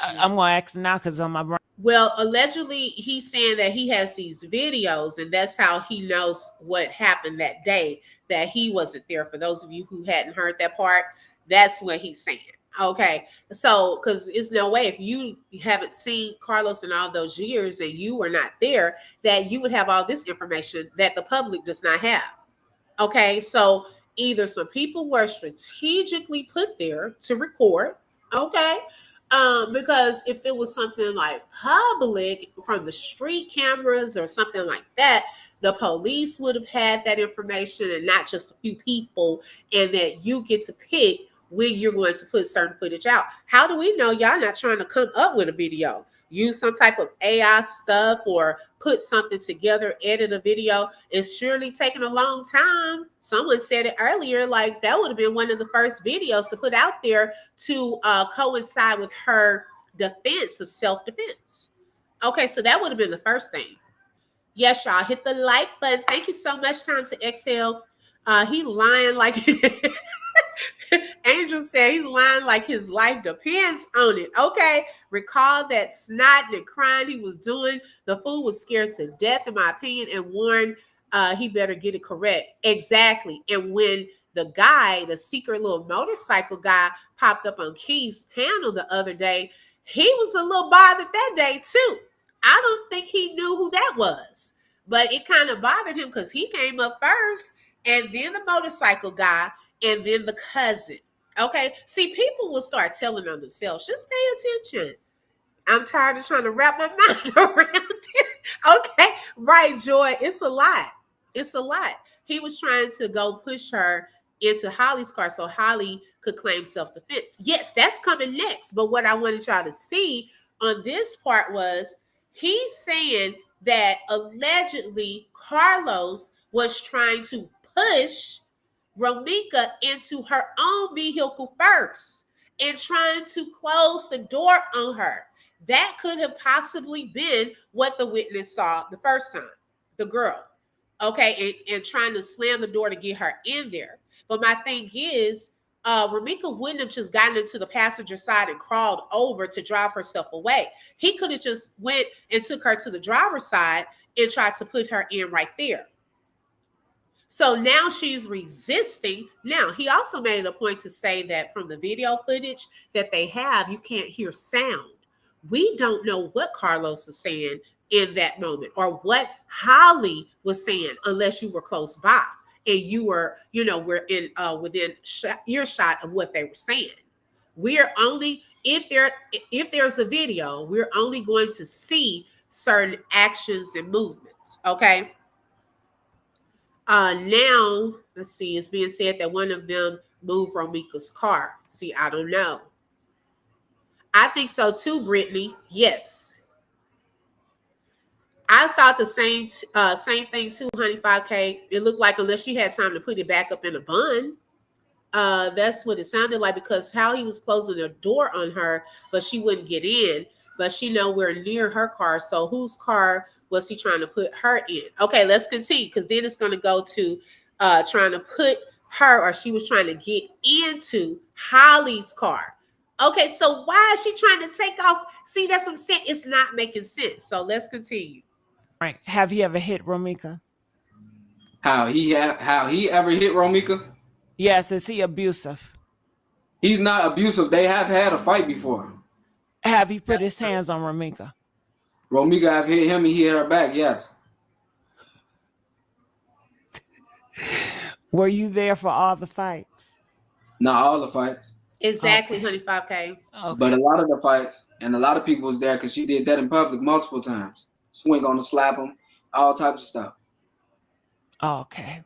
I'm gonna ask now because on my brain. Well, allegedly, he's saying that he has these videos, and that's how he knows what happened that day, that he wasn't there. For those of you who hadn't heard that part, that's what he's saying. Okay. So, because it's no way if you haven't seen Carlos in all those years and you were not there, that you would have all this information that the public does not have. Okay. So, either some people were strategically put there to record. Okay. Because if it was something like public from the street cameras or something like that, the police would have had that information and not just a few people, and that you get to pick when you're going to put certain footage out. How do we know y'all not trying to come up with a video? Use some type of AI stuff or put something together, edit a video. It's surely taking a long time. Someone said it earlier, like that would have been one of the first videos to put out there to coincide with her defense of self-defense. Okay, so that would have been the first thing. Yes, y'all hit the like button. Thank you so much, Time to Exhale. He lying like Angel said he's lying like his life depends on it. Okay. Recall that snotting and crying he was doing. The fool was scared to death, in my opinion, and warned he better get it correct. Exactly. And when the guy, the secret little motorcycle guy, popped up on Key's panel the other day, he was a little bothered that day too. I don't think he knew who that was, but it kind of bothered him because he came up first, and then the motorcycle guy, and then the cousin. Okay. See, people will start telling on themselves. Just pay attention. I'm tired of trying to wrap my mind around it. Okay. Right, Joy. It's a lot. It's a lot. He was trying to go push her into Holly's car so Holly could claim self-defense. Yes, that's coming next. But what I wanted y'all to see on this part was he's saying that allegedly Carlos was trying to push Romeca into her own vehicle first and trying to close the door on her. That could have possibly been what the witness saw the first time, the girl. Okay, and trying to slam the door to get her in there. But my thing is, Romeca wouldn't have just gotten into the passenger side and crawled over to drive herself away. He could have just went and took her to the driver's side and tried to put her in right there. So now she's resisting. Now, he also made it a point to say that from the video footage that they have, you can't hear sound. We don't know what Carlos is saying in that moment or what Holly was saying unless you were close by and you were, we're in within earshot of what they were saying. We're only, if there's a video, we're only going to see certain actions and movements. Okay. Now, let's see, it's being said that one of them moved Romeca's car. See, I don't know. I think so too, Brittany. Yes. I thought the same thing too, honey. 5K. It looked like unless she had time to put it back up in a bun. That's what it sounded like because how he was closing the door on her, but she wouldn't get in. But she nowhere near her car. So whose car was he trying to put her in? Okay, let's continue because then it's going to go to trying to put her, or she was trying to get into Holly's car. Okay, so why is she trying to take off? See, that's what I'm saying. It's not making sense. So let's continue. Right. Have you ever hit Romeca? How he ever hit Romeca? Yes. Is he abusive? He's not abusive. They have had a fight before. Have he put his hands on Romeca? Romeca have hit him and he hit her back, yes. Were you there for all the fights? Not all the fights. Exactly, Okay. honey. 5K. Okay. But a lot of the fights, and a lot of people was there because she did that in public multiple times. Swing on the slap him, all types of stuff. Okay.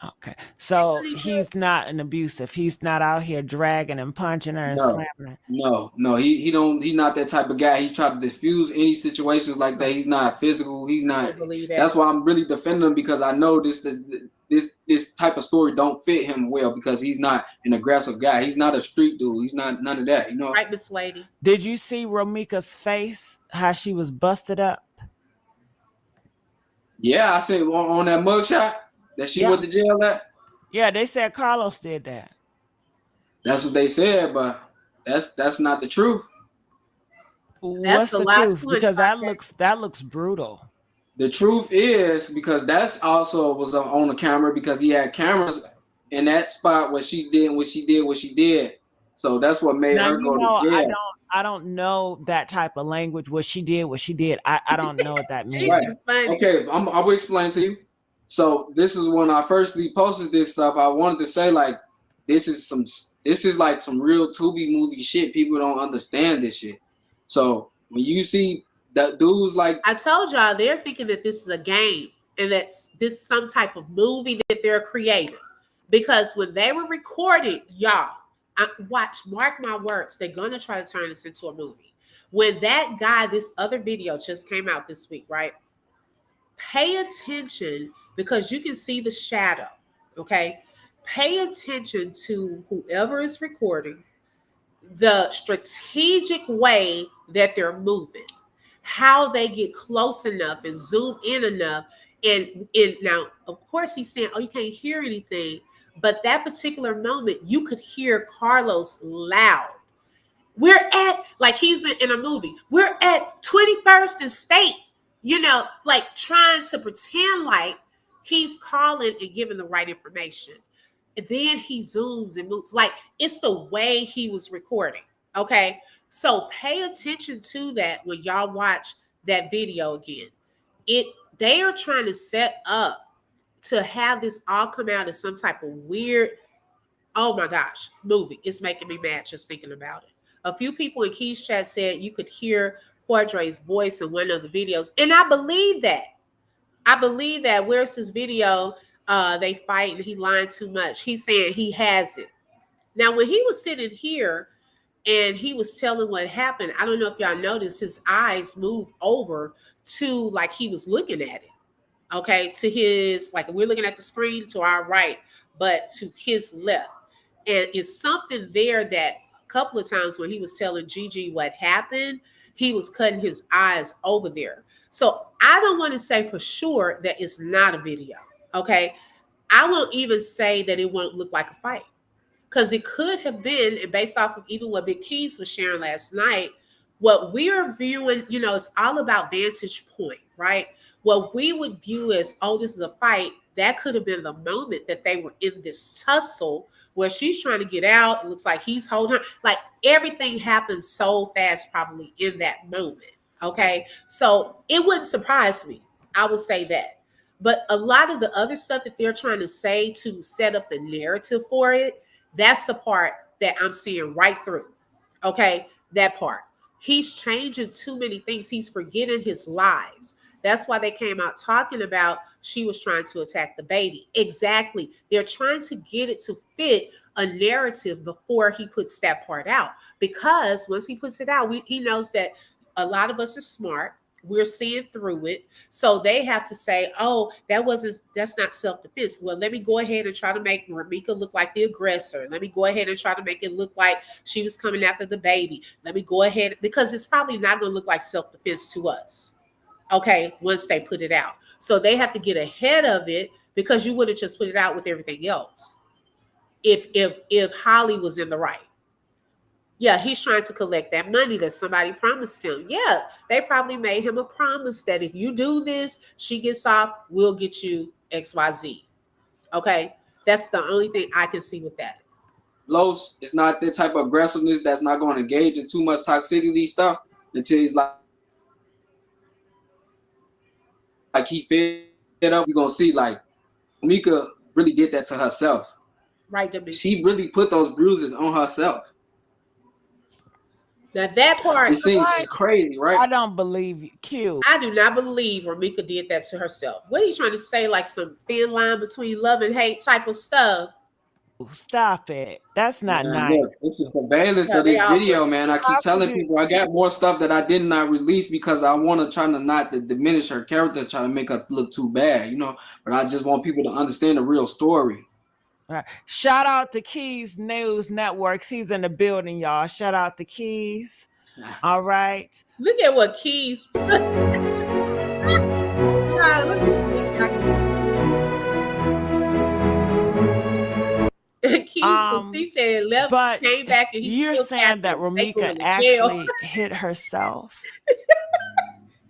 Okay. So he's not an abusive. He's not out here dragging and punching her and slamming her. No. He's not that type of guy. He's trying to diffuse any situations like that. He's not physical. He's not. I believe that. That's why I'm really defending him because I know this type of story don't fit him well because he's not an aggressive guy. He's not a street dude. He's not none of that. Right, Miss Lady. Did you see Romeca's face? How she was busted up? Yeah, I said on that mugshot that she went to jail at. Yeah, they said Carlos did that. That's what they said, but that's not the truth. That's What's a the lot truth? to Because unpack. that looks brutal. The truth is because that's also was on the camera because he had cameras in that spot where she did what she did. So that's what made Now her you go to know jail. I don't know that type of language. What she did. I don't know what that She Right. means. funny. Okay, I will explain to you. So this is when I firstly posted this stuff. I wanted to say like this is like some real Tubi movie shit. People don't understand this shit. So when you see that dudes like I told y'all they're thinking that this is a game and that this is some type of movie that they're creating. Because when they were recording, y'all, mark my words, they're gonna try to turn this into a movie. When that guy, this other video just came out this week, right? Pay attention because you can see the shadow. Okay. Pay attention to whoever is recording, the strategic way that they're moving, how they get close enough and zoom in enough. And now, of course, he's saying, "Oh, you can't hear anything," but that particular moment, you could hear Carlos loud. We're at like he's in a movie. We're at 21st and State, like trying to pretend like he's calling and giving the right information. And then he zooms and moves. Like it's the way he was recording. Okay. So pay attention to that when y'all watch that video again. They are trying to set up to have this all come out as some type of weird, oh my gosh, movie. It's making me mad just thinking about it. A few people in Key's chat said you could hear Quadre's voice in one of the videos. And I believe that. I believe that. Where's this video? They fight and he lying too much. He's saying he has it. Now, when he was sitting here and he was telling what happened, I don't know if y'all noticed his eyes moved over to like he was looking at it. Okay. To his, like we're looking at the screen to our right, but to his left. And it's something there that a couple of times when he was telling Gigi what happened, he was cutting his eyes over there. So I don't want to say for sure that it's not a video. Okay. I won't even say that it won't look like a fight because it could have been, and based off of even what Big Keys was sharing last night, what we're viewing, it's all about vantage point, right? What we would view as, oh, this is a fight, that could have been the moment that they were in this tussle where she's trying to get out. It looks like he's holding her. Like everything happens so fast, probably in that moment. Okay. So it wouldn't surprise me. I would say that. But a lot of the other stuff that they're trying to say to set up the narrative for it, that's the part that I'm seeing right through. Okay. That part. He's changing too many things. He's forgetting his lies. That's why they came out talking about she was trying to attack the baby. Exactly. They're trying to get it to fit a narrative before he puts that part out. Because once he puts it out, he knows that a lot of us are smart. We're seeing through it. So they have to say, oh, that's not self-defense. Well, let me go ahead and try to make Romeca look like the aggressor. Let me go ahead and try to make it look like she was coming after the baby. Let me go ahead, because it's probably not going to look like self-defense to us. Okay, once they put it out. So they have to get ahead of it because you would have just put it out with everything else. If Holly was in the right. Yeah, he's trying to collect that money that somebody promised him. Yeah, they probably made him a promise that if you do this, she gets off, we'll get you XYZ. Okay, that's the only thing I can see with that. Los is not that type of aggressiveness that's not going to engage in too much toxicity stuff until he's like he fed up. You're going to see like Mika really did that to herself. Right, Debbie. She really put those bruises on herself. Now that part, it seems crazy, right? I don't believe you. Q. I do not believe Romeca did that to herself. What are you trying to say? Like some thin line between love and hate type of stuff? Stop it. That's not nice. Look, it's a surveillance of this video, man. I keep telling people I got more stuff that I did not release because I want to try to not to diminish her character, try to make her look too bad, But I just want people to understand the real story. All right. Shout out to Keys News Networks. He's in the building, y'all. Shout out to Keys. All right. Look at what Keys. Let me see. Keys was She said left, but came back, and he you're still saying that they Romeca going to jail. actually hit herself.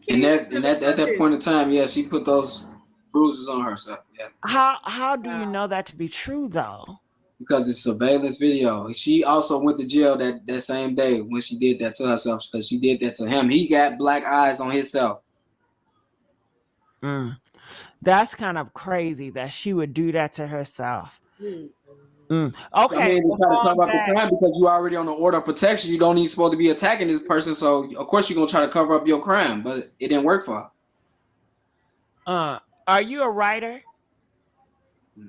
And at that point in time, yeah, she put those bruises on herself. Yeah. How do you know that to be true though? Because it's surveillance video. She also went to jail that same day when she did that to herself because she did that to him. He got black eyes on himself. That's kind of crazy that she would do that to herself. Okay. I mean, to try to cover up the crime because you already on the order of protection. You don't even supposed to be attacking this person, so of course you're gonna try to cover up your crime, but it didn't work for her. Are you a writer?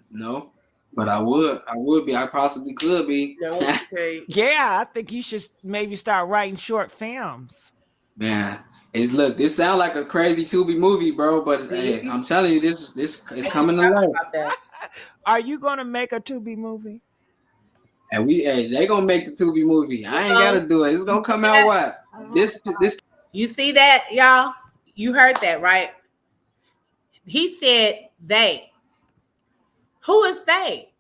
No, but I would be. I possibly could be. No, yeah, I think you should maybe start writing short films. Man, this sounds like a crazy Tubi movie, bro. But hey, I'm telling you, this is coming to life. Are you gonna make a Tubi movie? And they gonna make the Tubi movie. I ain't gotta do it. It's gonna come out what? This. You see that, y'all? You heard that, right? He said they. Who is they?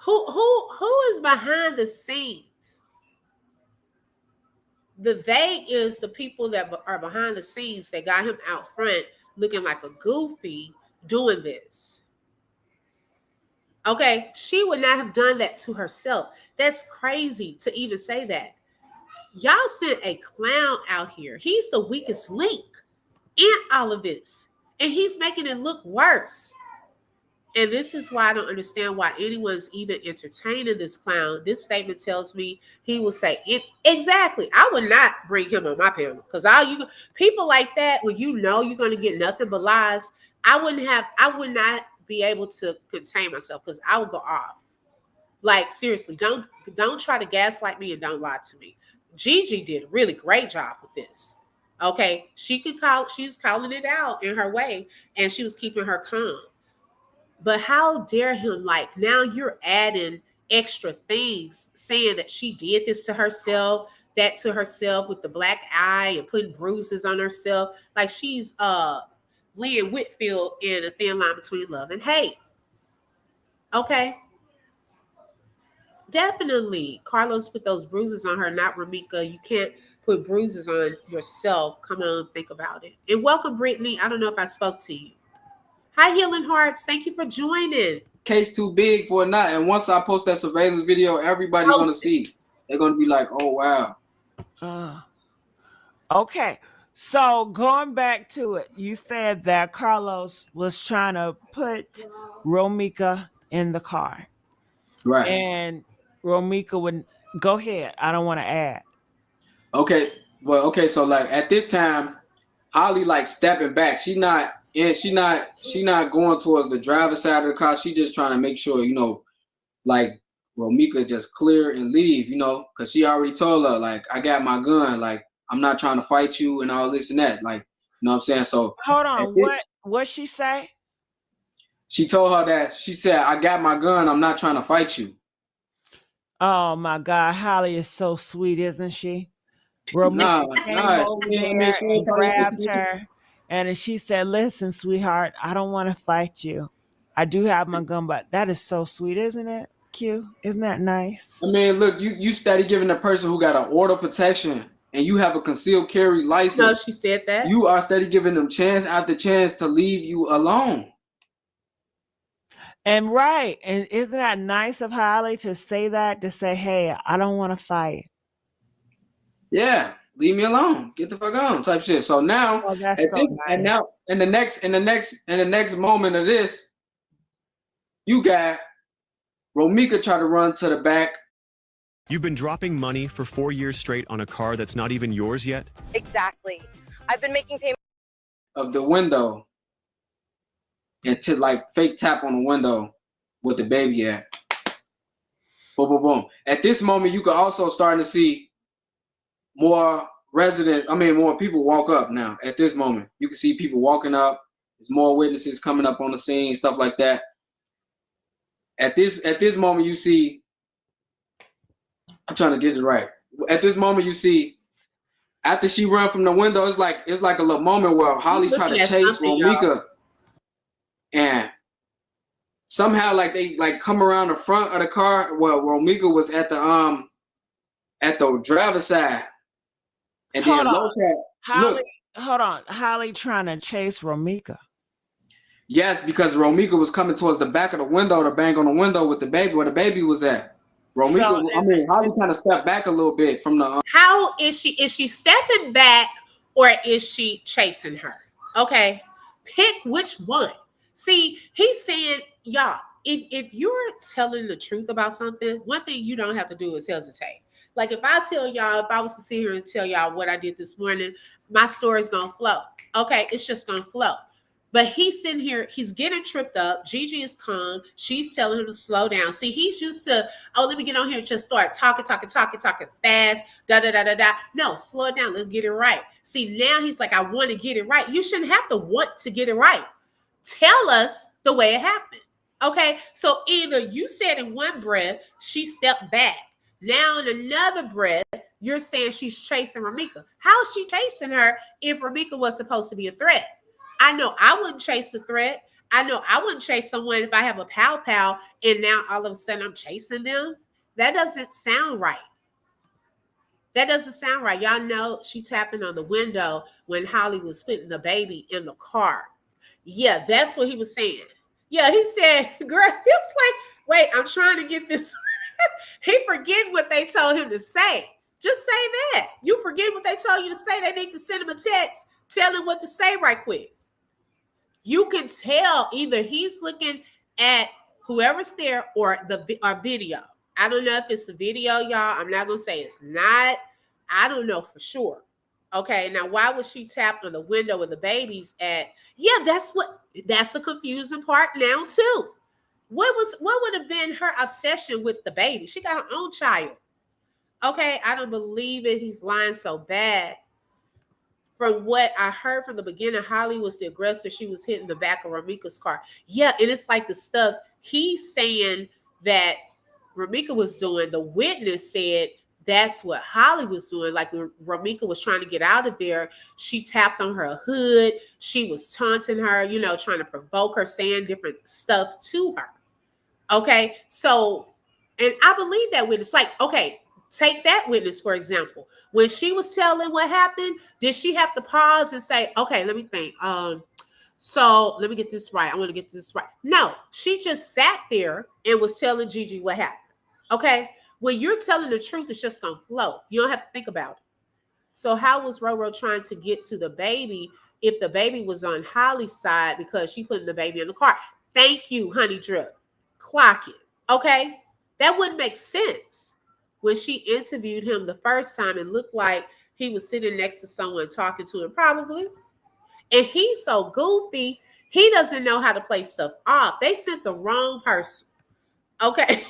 Who is behind the scenes? The they is the people that are behind the scenes that got him out front looking like a goofy doing this. Okay, she would not have done that to herself. That's crazy to even say that. Y'all sent a clown out here. He's the weakest link in all of this. And he's making it look worse. And this is why I don't understand why anyone's even entertaining this clown. This statement tells me he will say it exactly. I would not bring him on my panel because people like that, when you know you're going to get nothing but lies, I would not be able to contain myself because I would go off. Like seriously, don't try to gaslight me and don't lie to me. Gigi did a really great job with this. Okay, she was calling it out in her way, and she was keeping her calm. But how dare him? Like now you're adding extra things, saying that she did this to herself, that to herself with the black eye and putting bruises on herself, like she's Lynn Whitfield in A Thin Line Between Love and Hate. Okay. Definitely. Carlos put those bruises on her, not Romeca. You can't put bruises on yourself. Come on, think about it. And welcome, Brittany. I don't know if I spoke to you. Hi, Healing Hearts. Thank you for joining. Case too big for it not. And once I post that surveillance video, everybody's going to see. They're going to be like, oh, wow. Okay. So going back to it, you said that Carlos was trying to put Romeca in the car. Right. And Romeca would go ahead. I don't want to add. Okay. Well, okay. So like at this time, Holly like stepping back. She not going towards the driver's side of the car. She just trying to make sure, like Romeca just clear and leave, because she already told her, like, I got my gun, like, I'm not trying to fight you and all this and that. Like, you know what I'm saying? So hold on, what she say? She told her that, she said, I got my gun, I'm not trying to fight you. Oh my God, Holly is so sweet, isn't she? Romeca came over there and grabbed her. And she said, listen, sweetheart, I don't want to fight you. I do have my gun, but that is so sweet, isn't it? Q, isn't that nice? I mean, look, you steady giving a person who got an order of protection and you have a concealed carry license. No, she said that. You are steady giving them chance after chance to leave you alone. And right. And isn't that nice of Holly to say that, to say, hey, I don't want to fight. Yeah. Leave me alone. Get the fuck on, type shit. So now, and now in the next moment of this, you got Romeca try to run to the back. You've been dropping money for 4 years straight on a car that's not even yours yet? Exactly. I've been making payments of the window and to like fake tap on the window with the baby at. Boom, boom, boom. At this moment, you can also start to see more people walk up now. At this moment, you can see people walking up. There's more witnesses coming up on the scene, stuff like that. At this moment, you see. I'm trying to get it right. At this moment, you see. After she run from the window, it's like a little moment where Holly tried to chase Romeca, and somehow like they like come around the front of the car. Well, Romeca was at the driver's side, and Hold then on. Los had Holly, look. hold on. Holly trying to chase Romeca. Yes, because Romeca was coming towards the back of the window to bang on the window with the baby where the baby was at. Romeca, Holly kind of stepped back a little bit from the. How is she? Is she stepping back or is she chasing her? Okay, pick which one. See, he's saying, y'all, if you're telling the truth about something, one thing you don't have to do is hesitate. Like if I tell y'all, if I was to sit here and tell y'all what I did this morning, my story's gonna flow. Okay, it's just gonna flow. But he's sitting here, he's getting tripped up. Gigi is calm. She's telling him to slow down. See, he's used to, oh, let me get on here and just start talking fast, da da da da da. No, slow it down. Let's get it right. See, now he's like, I want to get it right. You shouldn't have to want to get it right. Tell us the way it happened. Okay, so either you said in one breath, she stepped back. Now in another breath, you're saying she's chasing Romeca. How is she chasing her if Romeca was supposed to be a threat? I know I wouldn't chase a threat. I know I wouldn't chase someone if I have a pow and now all of a sudden I'm chasing them. That doesn't sound right. That doesn't sound right. Y'all know she tapping on the window when Holly was putting the baby in the car. Yeah, that's what he was saying. Yeah, he said, girl, he was like, wait, I'm trying to get this. He forget what they told him to say. Just say that. You forget what they told you to say. They need to send him a text. Tell him what to say right quick. You can tell either he's looking at whoever's there or our video. I don't know if it's the video, y'all. I'm not going to say it's not. I don't know for sure. Okay, now why would she tap on the window where the baby's at? Yeah, that's the confusing part now too. What would have been her obsession with the baby? She got her own child. Okay, I don't believe it. He's lying so bad. From what I heard from the beginning, Holly was the aggressor. She was hitting the back of Romeca's car. Yeah, and it's like the stuff he's saying that Romeca was doing. The witness said that's what Holly was doing. Like when Romeca was trying to get out of there, she tapped on her hood. She was taunting her, trying to provoke her, saying different stuff to her. Okay, so, and I believe that witness. Like, okay, take that witness, for example. When she was telling what happened, did she have to pause and say, okay, let me think. So let me get this right. I want to get this right. No, she just sat there and was telling Gigi what happened. Okay, when you're telling the truth, it's just going to flow. You don't have to think about it. So how was Roro trying to get to the baby if the baby was on Holly's side because she put the baby in the car? Thank you, Honey Drip. Clock it. Okay, that wouldn't make sense. When she interviewed him the first time, it looked like he was sitting next to someone talking to him, probably. And he's so goofy, he doesn't know how to play stuff off. They sent the wrong person. Okay.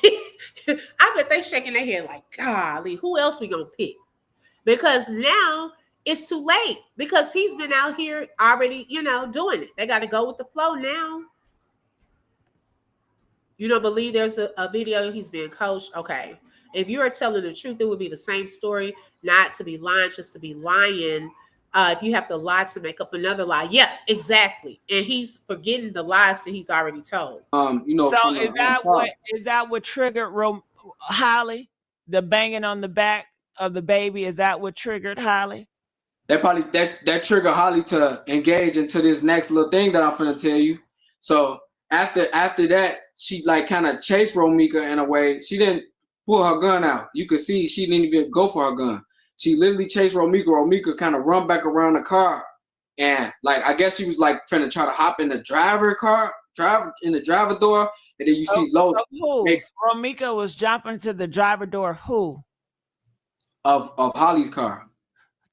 I bet they shaking their head like, golly, who else we gonna pick? Because now it's too late because he's been out here already, doing it. They got to go with the flow now. You don't believe there's a video he's being coached? Okay. If you are telling the truth, it would be the same story, not to be lying, just to be lying. If you have to lie to make up another lie. Yeah, exactly. And he's forgetting the lies that he's already told. So is that what triggered Holly? The banging on the back of the baby, is that what triggered Holly? That triggered Holly to engage into this next little thing that I'm finna tell you. So after that, she like kind of chased Romeca in a way. She didn't pull her gun out. You could see she didn't even go for her gun. She literally chased Romeca. Romeca kind of run back around the car, and like I guess she was like trying to hop in the driver door, and then you see Lola. Romeca was jumping to the driver door of who? Of Holly's car.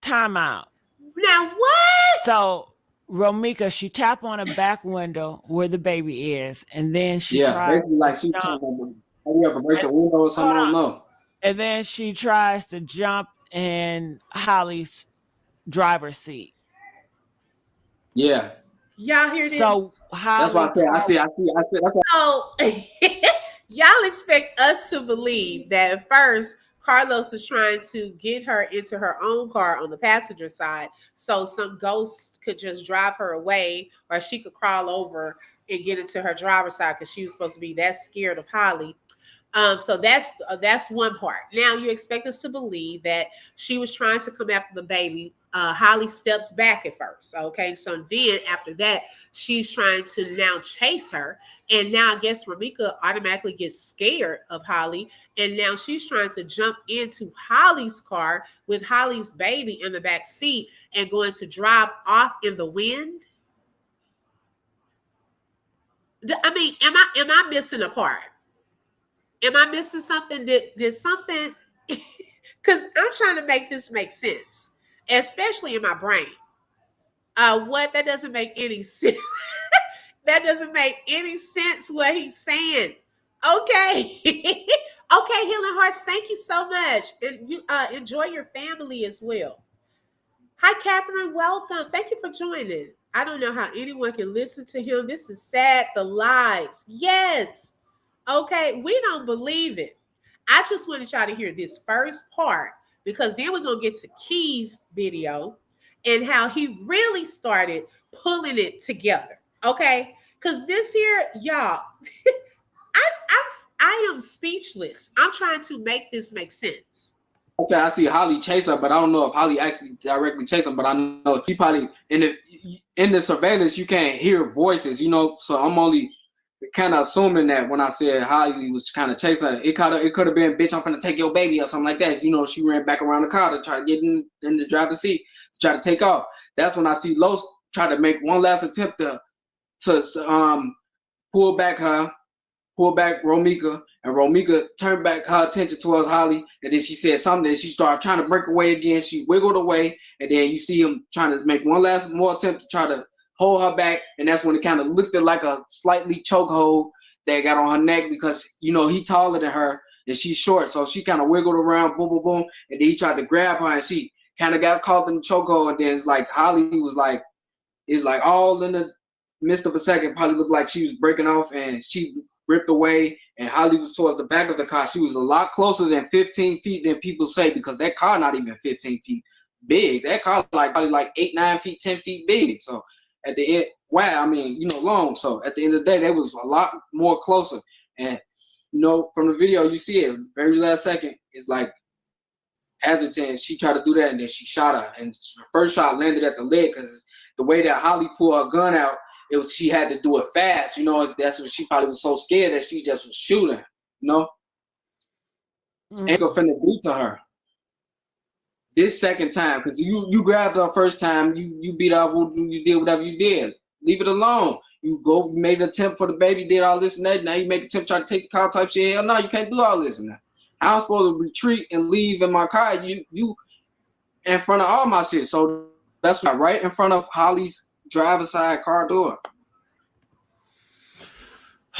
Time out. Now what? So Romeca, she tapped on a back window where the baby is, and then she tries basically like she trying to hurry up and break the window or something. I don't know. And then she tries to jump in Holly's driver's seat. Yeah. Y'all hear this? So that's why I said. So y'all expect us to believe that at first Carlos was trying to get her into her own car on the passenger side so some ghost could just drive her away or she could crawl over and get into her driver's side because she was supposed to be that scared of Holly. So that's one part. Now you expect us to believe that she was trying to come after the baby. Holly steps back at first. Okay, so then after that, she's trying to now chase her, and now I guess Romeca automatically gets scared of Holly, and now she's trying to jump into Holly's car with Holly's baby in the back seat and going to drive off in the wind. I mean, am I missing a part? Am I missing something? Did something? Because I'm trying to make this make sense, especially in my brain. What? That doesn't make any sense. That doesn't make any sense what he's saying. Okay. Okay, Healing Hearts, thank you so much. And you enjoy your family as well. Hi, Catherine. Welcome. Thank you for joining. I don't know how anyone can listen to him. This is sad. The lies. Yes. Okay, we don't believe it. I just wanted y'all to hear this first part because then we're going to get to Key's video and how he really started pulling it together. Okay, because this here, y'all, I am speechless. I'm trying to make this make sense. Okay, I see Holly chase her, but I don't know if Holly actually directly chased her. But I know she probably in the surveillance you can't hear voices, you know. So I'm only kind of assuming that when I said Holly was kind of chasing her, it could have been, bitch, I'm finna take your baby or something like that. You know, she ran back around the car to try to get in the driver's seat to try to take off. That's when I see Los try to make one last attempt to pull back Romeca, and Romeca turned back her attention towards Holly, and then she said something, and she started trying to break away again. She wiggled away, and then you see him trying to make one last more attempt to try to hold her back, and that's when it kind of looked like a slightly chokehold that got on her neck because, you know, he taller than her and she's short, so she kind of wiggled around, boom, boom, boom, and then he tried to grab her, and she kind of got caught in the chokehold, and then it's like Holly was like, it's like all in the midst of a second, probably looked like she was breaking off, and she ripped away, and Holly was towards the back of the car. She was a lot closer than 15 feet than people say, because that car not even 15 feet big. That car probably like 8, 9 feet, 10 feet big. So at the end, wow, I mean, you know, long. So at the end of the day, that was a lot more closer. And, you know, from the video, you see it, very last second, it's like hesitant. She tried to do that, and then she shot her. And the first shot landed at the leg, because the way that Holly pulled her gun out, she had to do it fast, you know. That's what she probably was so scared that she just was shooting, you know. Ain't gonna finna do to her this second time, because you grabbed her first time, you beat her, you did whatever you did. Leave it alone. You made an attempt for the baby, did all this and that. Now you make an attempt try to take the car type shit. Hell no, you can't do all this and that. I'm supposed to retreat and leave in my car. You in front of all my shit. So that's right in front of Holly's driver's side car door.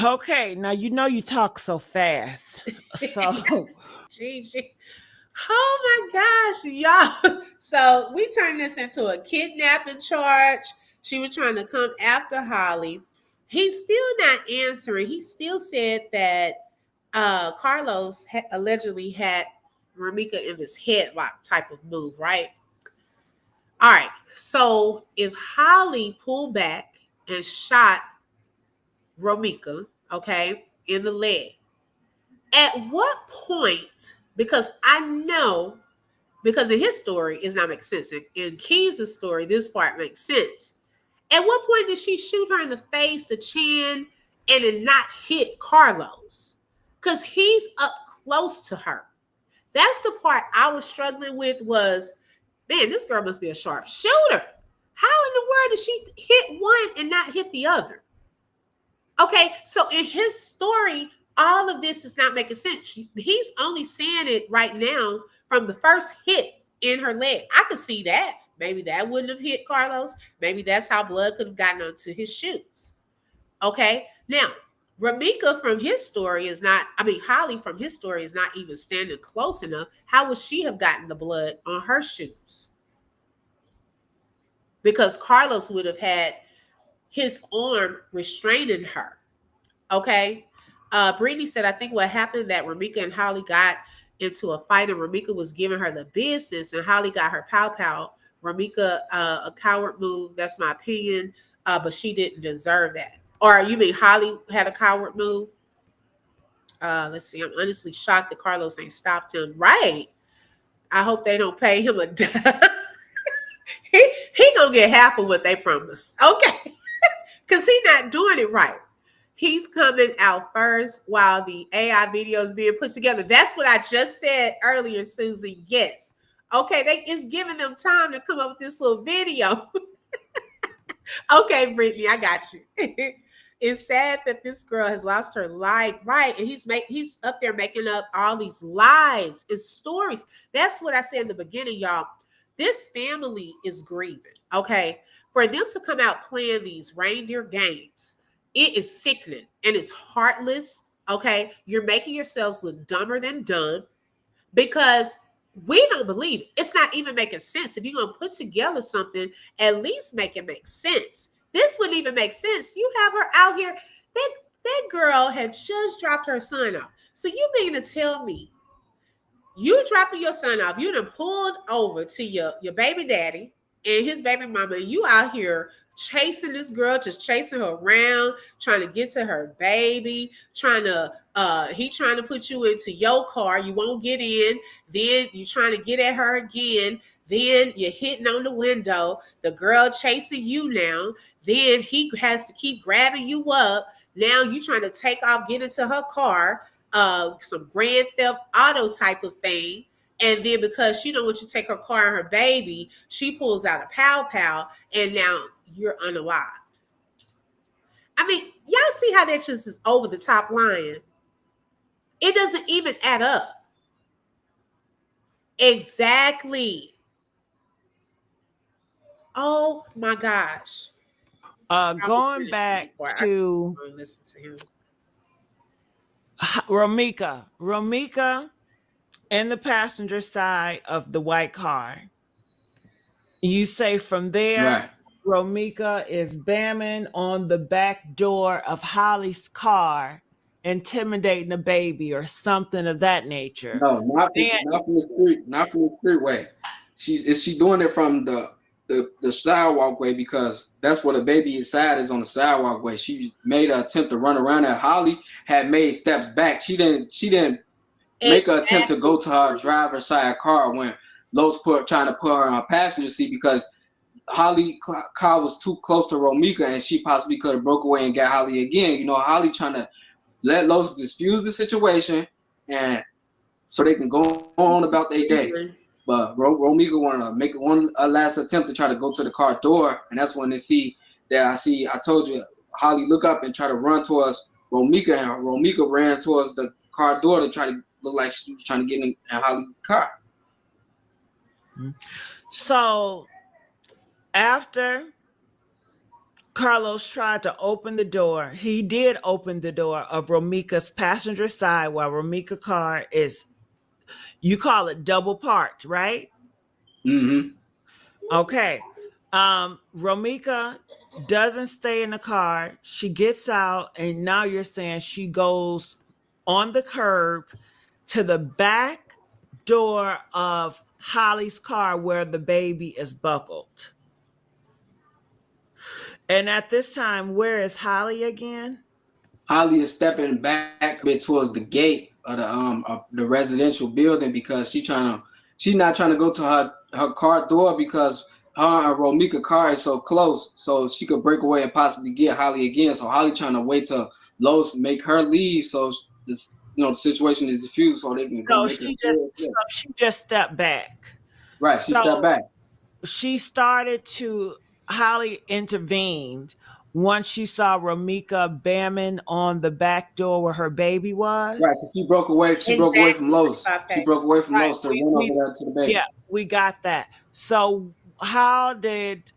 Okay, now you know you talk so fast. So Gigi. Oh my gosh, y'all. So we turned this into a kidnapping charge. She was trying to come after Holly. He's still not answering. He still said that Carlos allegedly had Romeca in this headlock type of move, right? All right. So if Holly pulled back and shot Romeca, okay, in the leg, at what point, because I know, because in his story, it's not making sense. In Key's story, this part makes sense. At what point did she shoot her in the face, the chin, and then not hit Carlos? Because he's up close to her. That's the part I was struggling with was, man, this girl must be a sharp shooter. How in the world did she hit one and not hit the other? Okay, so in his story, all of this is not making sense. He's only saying it right now from the first hit in her leg. I could see that. Maybe that wouldn't have hit Carlos. Maybe that's how blood could have gotten onto his shoes. Okay, now, Romeca from his story is not, Holly from his story is not even standing close enough. How would she have gotten the blood on her shoes? Because Carlos would have had his arm restraining her. Okay. Brittany said, I think what happened that Romeca and Holly got into a fight and Romeca was giving her the business and Holly got her pow. Romeca, a coward move. That's my opinion. But she didn't deserve that. Or you mean Holly had a coward move? Let's see. I'm honestly shocked that Carlos ain't stopped him. Right. I hope they don't pay him a he gonna get half of what they promised. Okay. Because he's not doing it right. He's coming out first while the AI video is being put together. That's what I just said earlier, Susie. Yes. Okay, it's giving them time to come up with this little video. Okay, Brittany, I got you. It's sad that this girl has lost her life, right? And he's up there making up all these lies and stories. That's what I said in the beginning, y'all. This family is grieving, okay? For them to come out playing these reindeer games, it is sickening and it's heartless, okay? You're making yourselves look dumber than dumb because we don't believe it. It's not even making sense. If you're going to put together something, at least make it make sense. This wouldn't even make sense. You have her out here. That girl had just dropped her son off. So you mean to tell me you dropping your son off, you done pulled over to your baby daddy and his baby mama, and you out here chasing this girl, just chasing her around, trying to get to her baby, he trying to put you into your car, you won't get in, then you trying to get at her again, then you're hitting on the window, the girl chasing you now, then he has to keep grabbing you up, now you trying to take off, get into her car, some Grand Theft Auto type of thing. And then because she don't want you to take her car and her baby, she pulls out a pow, and now you're unalived. I mean, y'all see how that just is over the top lying? It doesn't even add up. Exactly. Oh my gosh. Going back to listen to him. Romeca in the passenger side of the white car. You say from there, right. Romeca is bamming on the back door of Holly's car, intimidating the baby or something of that nature. No, not from the street, not from the streetway. Is she doing it from the sidewalk way, because that's where the baby inside is, on the sidewalk way. She made an attempt to run around that. Holly had made steps back. She didn't make an attempt to go to her driver's side car when Los trying to put her on a passenger seat, because Holly car was too close to Romeca and she possibly could have broke away and got Holly again. You know, Holly trying to let Los diffuse the situation and so they can go on about their day. But Romeca wanted to make a last attempt to try to go to the car door, and that's when they see that I told you, Holly look up and try to run towards Romeca, and Romeca ran towards the car door to try to look like she was trying to get in Holly's car. So after Carlos tried to open the door, he did open the door of Romeca's passenger side while Romeca's car is, you call it double parked, right? Mm-hmm. Okay. Romeca doesn't stay in the car. She gets out, and now you're saying she goes on the curb to the back door of Holly's car where the baby is buckled. And at this time, where is Holly again? Holly is stepping back a bit towards the gate of the residential building, because she's not trying to go to her car door, because her and Romeca car is so close, so she could break away and possibly get Holly again. So Holly trying to wait till Los make her leave, so this, the situation is diffused, so they can go. So she just stepped back. Right, she stepped back. She started to, Holly intervened once she saw Romeca bamming on the back door where her baby was. Right, she broke away. She broke away from Los. She broke away from Los to run over there to the baby. Yeah, we got that. So what did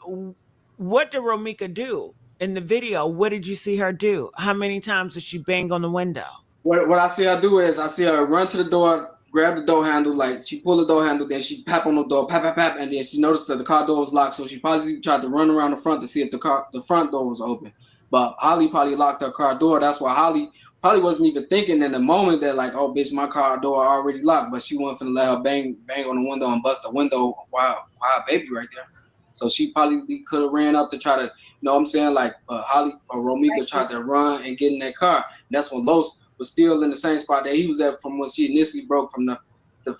Romeca do in the video? What did you see her do? How many times did she bang on the window? What I see her do is I see her run to the door, grab the door handle, like she pulled the door handle, then she pap on the door, pap, and then she noticed that the car door was locked, so she probably tried to run around the front to see if the front door was open. But Holly probably locked her car door. That's why Holly probably wasn't even thinking in the moment that, like, oh bitch, my car door already locked, but she wasn't finna let her bang on the window and bust the window while baby right there. So she probably could have ran up to try to, you know what I'm saying, like Holly or Romeca tried to run and get in that car. And that's when Los was still in the same spot that he was at from when she initially broke from the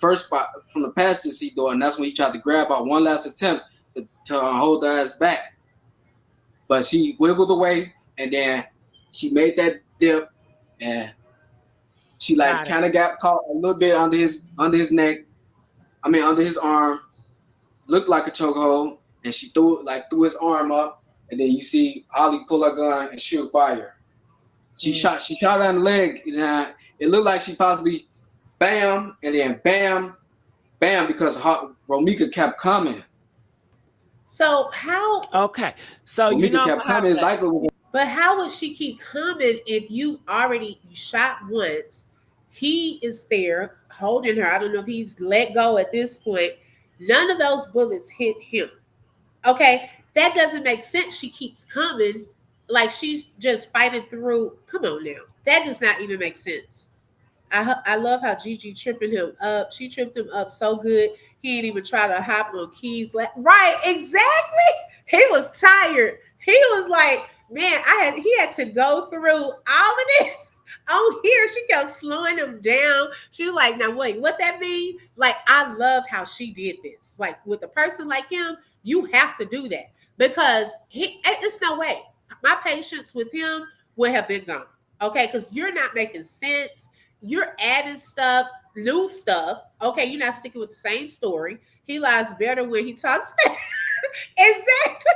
first spot, from the passenger seat door. And that's when he tried to grab her one last attempt to hold her ass back. But she wiggled away, and then she made that dip, and she like kind of got caught a little bit under his neck. I mean, under his arm. Looked like a chokehold, and she threw his arm up, and then you see Holly pull her gun and shoot fire. She shot her in the leg, and it looked like she possibly bam, and then bam, bam, because Romeca kept coming. So how? Okay, so Romeca you know kept coming. It's like, but how would she keep coming if you already shot once? He is there holding her. I don't know if he's let go at this point. None of those bullets hit him. Okay, that doesn't make sense. She keeps coming like she's just fighting through. Come on now. That does not even make sense. I love how Gigi tripping him up. She tripped him up so good. He didn't even try to hop on keys. Right, exactly. He was tired. He was like, man, he had to go through all of this. On here, she kept slowing him down. She was like, now wait, what that mean? Like, I love how she did this. Like, with a person like him, you have to do that because it's no way. My patience with him would have been gone. Okay, because you're not making sense. You're adding stuff, new stuff. Okay, you're not sticking with the same story. He lies better when he talks fast. Exactly.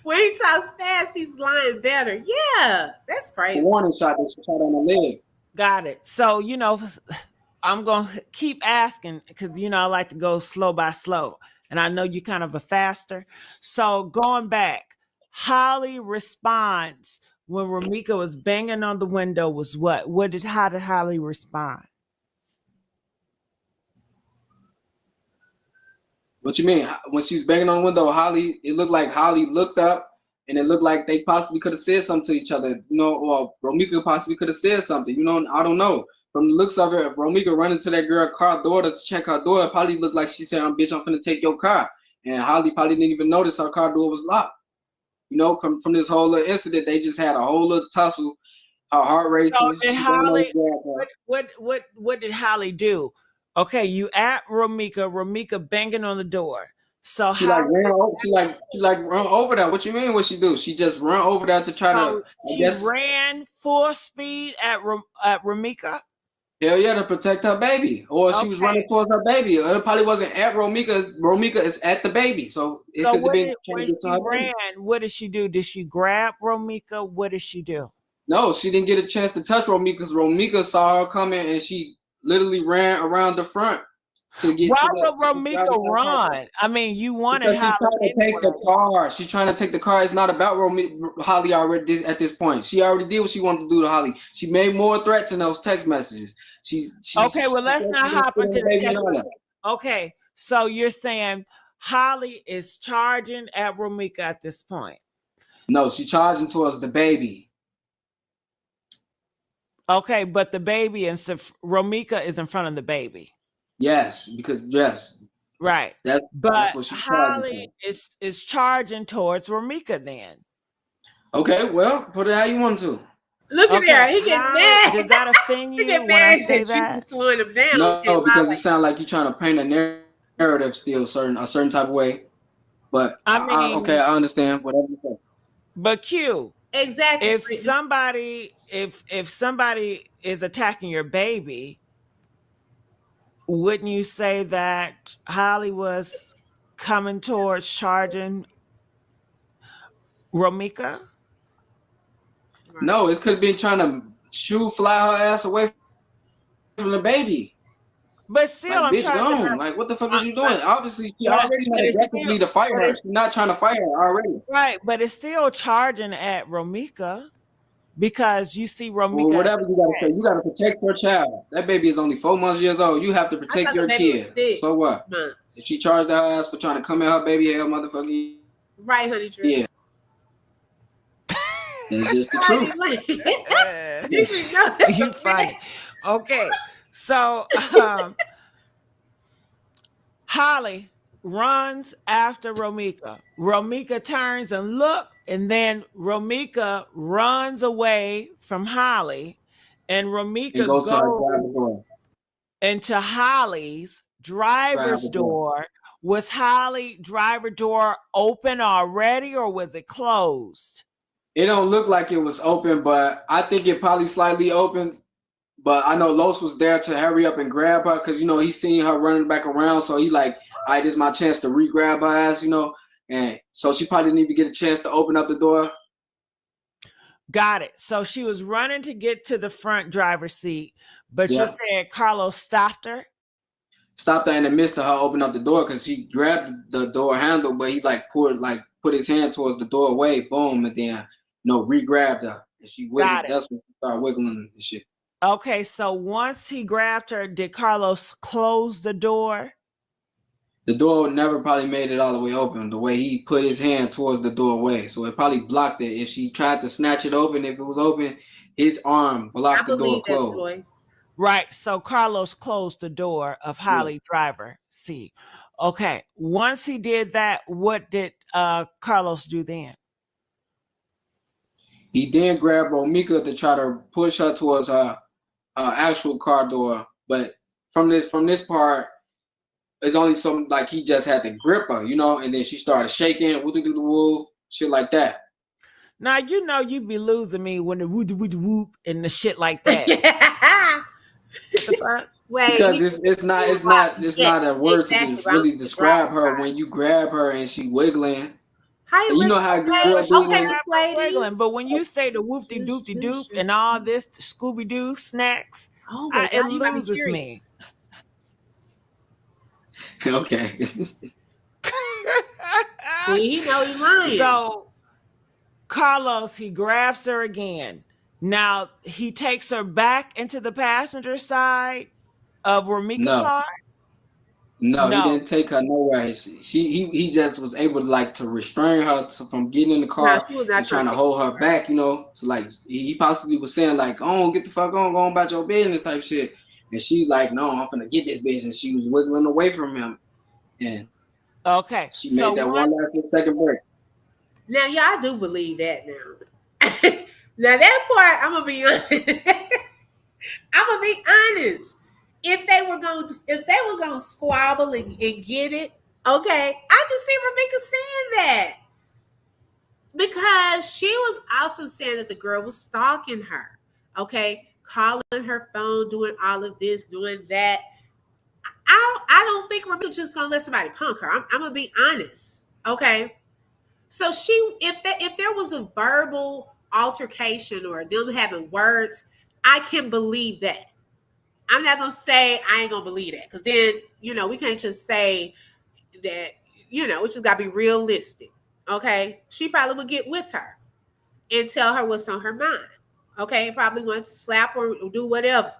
When he talks fast, he's lying better. Yeah, that's crazy. Warning shot that she shot on the leg. Got it. So, you know, I'm going to keep asking because, you know, I like to go slow by slow. And I know you're kind of a faster. So going back, Holly responds when Romeca was banging on the window was what? How did Holly respond? What you mean? When she was banging on the window, it looked like Holly looked up, and it looked like they possibly could have said something to each other. You know, or Romeca possibly could have said something. You know, I don't know. From the looks of it, if Romeca running to that girl's car door to check her door, it probably looked like she said, I'm finna take your car. And Holly probably didn't even notice her car door was locked. You know, from this whole little incident, they just had a whole little tussle. Her heart rate. So did Holly, what did Holly do? Okay, you at Romeca banging on the door. So she ran over there. What you mean? What she do? She just run over there to try to. She ran full speed at Romeca. Hell yeah, to protect her baby, or she was running towards her baby. It probably wasn't at Romeca. Romeca is at the baby, so it could have been. When she ran, what did she do? Did she grab Romeca? What did she do? No, she didn't get a chance to touch Romeca because Romeca saw her coming and she literally ran around the front to get. Why would Romeca run? I mean, you wanted Holly to take the car. She's trying to take the car. It's not about Holly already at this point. She already did what she wanted to do to Holly. She made more threats in those text messages. She's okay. Well, let's not hop into the okay. So you're saying Holly is charging at Romeca at this point? No, she's charging towards the baby. Okay, but the baby and Romeca is in front of the baby. Yes, because right. That's what she's Holly is charging towards Romeca then. Okay, well, put it how you want to. Look at there, he get mad. Does that offend you when I say that? Slowing him down. No, because it sounds like you're trying to paint a narrative still a certain type of way. But I mean, okay, I understand whatever you say. But Q. Exactly. If somebody is attacking your baby, wouldn't you say that Holly was coming towards charging Romeca? No, it could have been trying to fly her ass away from the baby. But still, like, I'm trying to. Like, what the fuck is you doing? Obviously, she already had aggressively to fight her. She's not trying to fight her already. Right, but it's still charging at Romeca because you see Romeca. Well, whatever you gotta say, you gotta protect your child. That baby is only 4 years old. You have to protect your kid. So what? If she charged her ass for trying to come at her baby, hell, motherfucker. Right, honey. Drew. Yeah. It's just the truth. You funny. Okay. So, Holly, runs after Romeca. Romeca turns and look, and then Romeca runs away from Holly, and and Romeca goes to her goes driver's door. into Holly's driver's Driver's door. door. Was Holly driver door open already, or was it closed? It don't look like it was open, but I think it probably slightly open. But I know Los was there to hurry up and grab her because he seen her running back around, so he like, all right, this is my chance to re-grab her ass, and so she probably didn't even get a chance to open up the door. Got it. So she was running to get to the front driver's seat, but Yeah. you said Carlos stopped her? Stopped her in the midst of her opening up the door because she grabbed the door handle, but he put his hand towards the doorway, boom, and then re-grabbed her. And she wiggled. That's when she started wiggling and shit. Okay, so once he grabbed her, did Carlos close the door? The door never probably made it all the way open the way he put his hand towards the doorway. So it probably blocked it. If she tried to snatch it open, if it was open, his arm blocked the door closed. Right. So Carlos closed the door of Holly driver seat. Okay. Once he did that, what did Carlos do then? He then grabbed Romeca to try to push her towards her actual car door. But from this part, it's only something like he just had to grip her, and then she started shaking, woo, shit like that. Now you be losing me when the whoop and the shit like that. What the fuck? Wait, because it's not a word to really describe her when you grab her and she wiggling. You know how girls wiggling, but when you say the whoopty doopty doop and all this Scooby Doo snacks, it loses me. Okay. He know he lying. So Carlos, he grabs her again. Now he takes her back into the passenger side of Romeca's car. No, he didn't take her nowhere. He just was able to restrain her from getting in the car and trying to hold her back, so he possibly was saying oh, get the fuck on, go on about your business type shit. And she no, I'm finna get this business. She was wiggling away from him. And she made that one last second break. Now, y'all do believe that now. Now that part, I'm gonna be honest. I'm gonna be honest. If they were gonna squabble and get it, okay, I can see Romeca saying that. Because she was also saying that the girl was stalking her. Okay, calling her phone, doing all of this, doing that. I don't think Romeca's just gonna let somebody punk her. I'm gonna be honest. Okay. So if there was a verbal altercation or them having words, I can believe that. I'm not gonna say I ain't gonna believe that, because then we can't just say that. We just gotta be realistic. Okay, she probably would get with her and tell her what's on her mind. Okay, probably want to slap her or do whatever.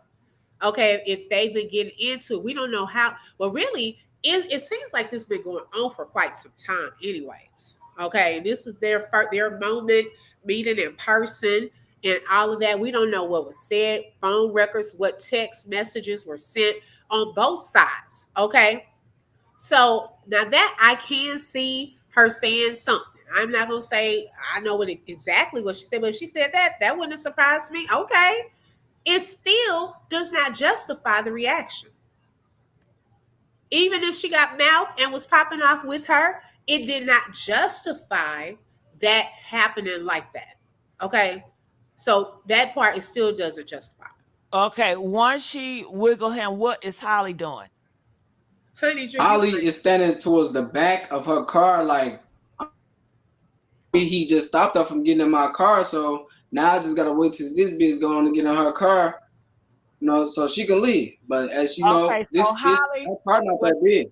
Okay, if they've been getting into it, we don't know how. Well, really, it seems like this has been going on for quite some time, anyways. Okay, this is their moment meeting in person and all of that. We don't know what was said, phone records, what text messages were sent on both sides. Okay, so now that I can see her saying something. I'm not gonna say I know exactly what she said, but if she said that wouldn't have surprised me. Okay, it still does not justify the reaction. Even if she got mouth and was popping off with her, it did not justify that happening like that. Okay. So that part, it still doesn't justify. Okay. Once she wiggled him, what is Holly doing? Holly is standing towards the back of her car, he just stopped her from getting in my car. So now I just gotta wait till this bitch go on to get in her car, so she can leave. But as you know, this car not that big.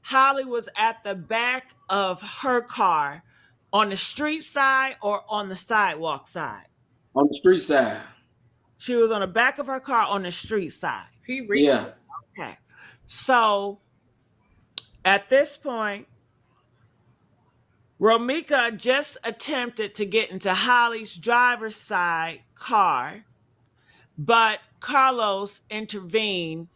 Holly was at the back of her car on the street side or on the sidewalk side? On the street side. She was on the back of her car on the street side. Yeah. Okay. So at this point, Romeca just attempted to get into Holly's driver's side car, but Carlos intervened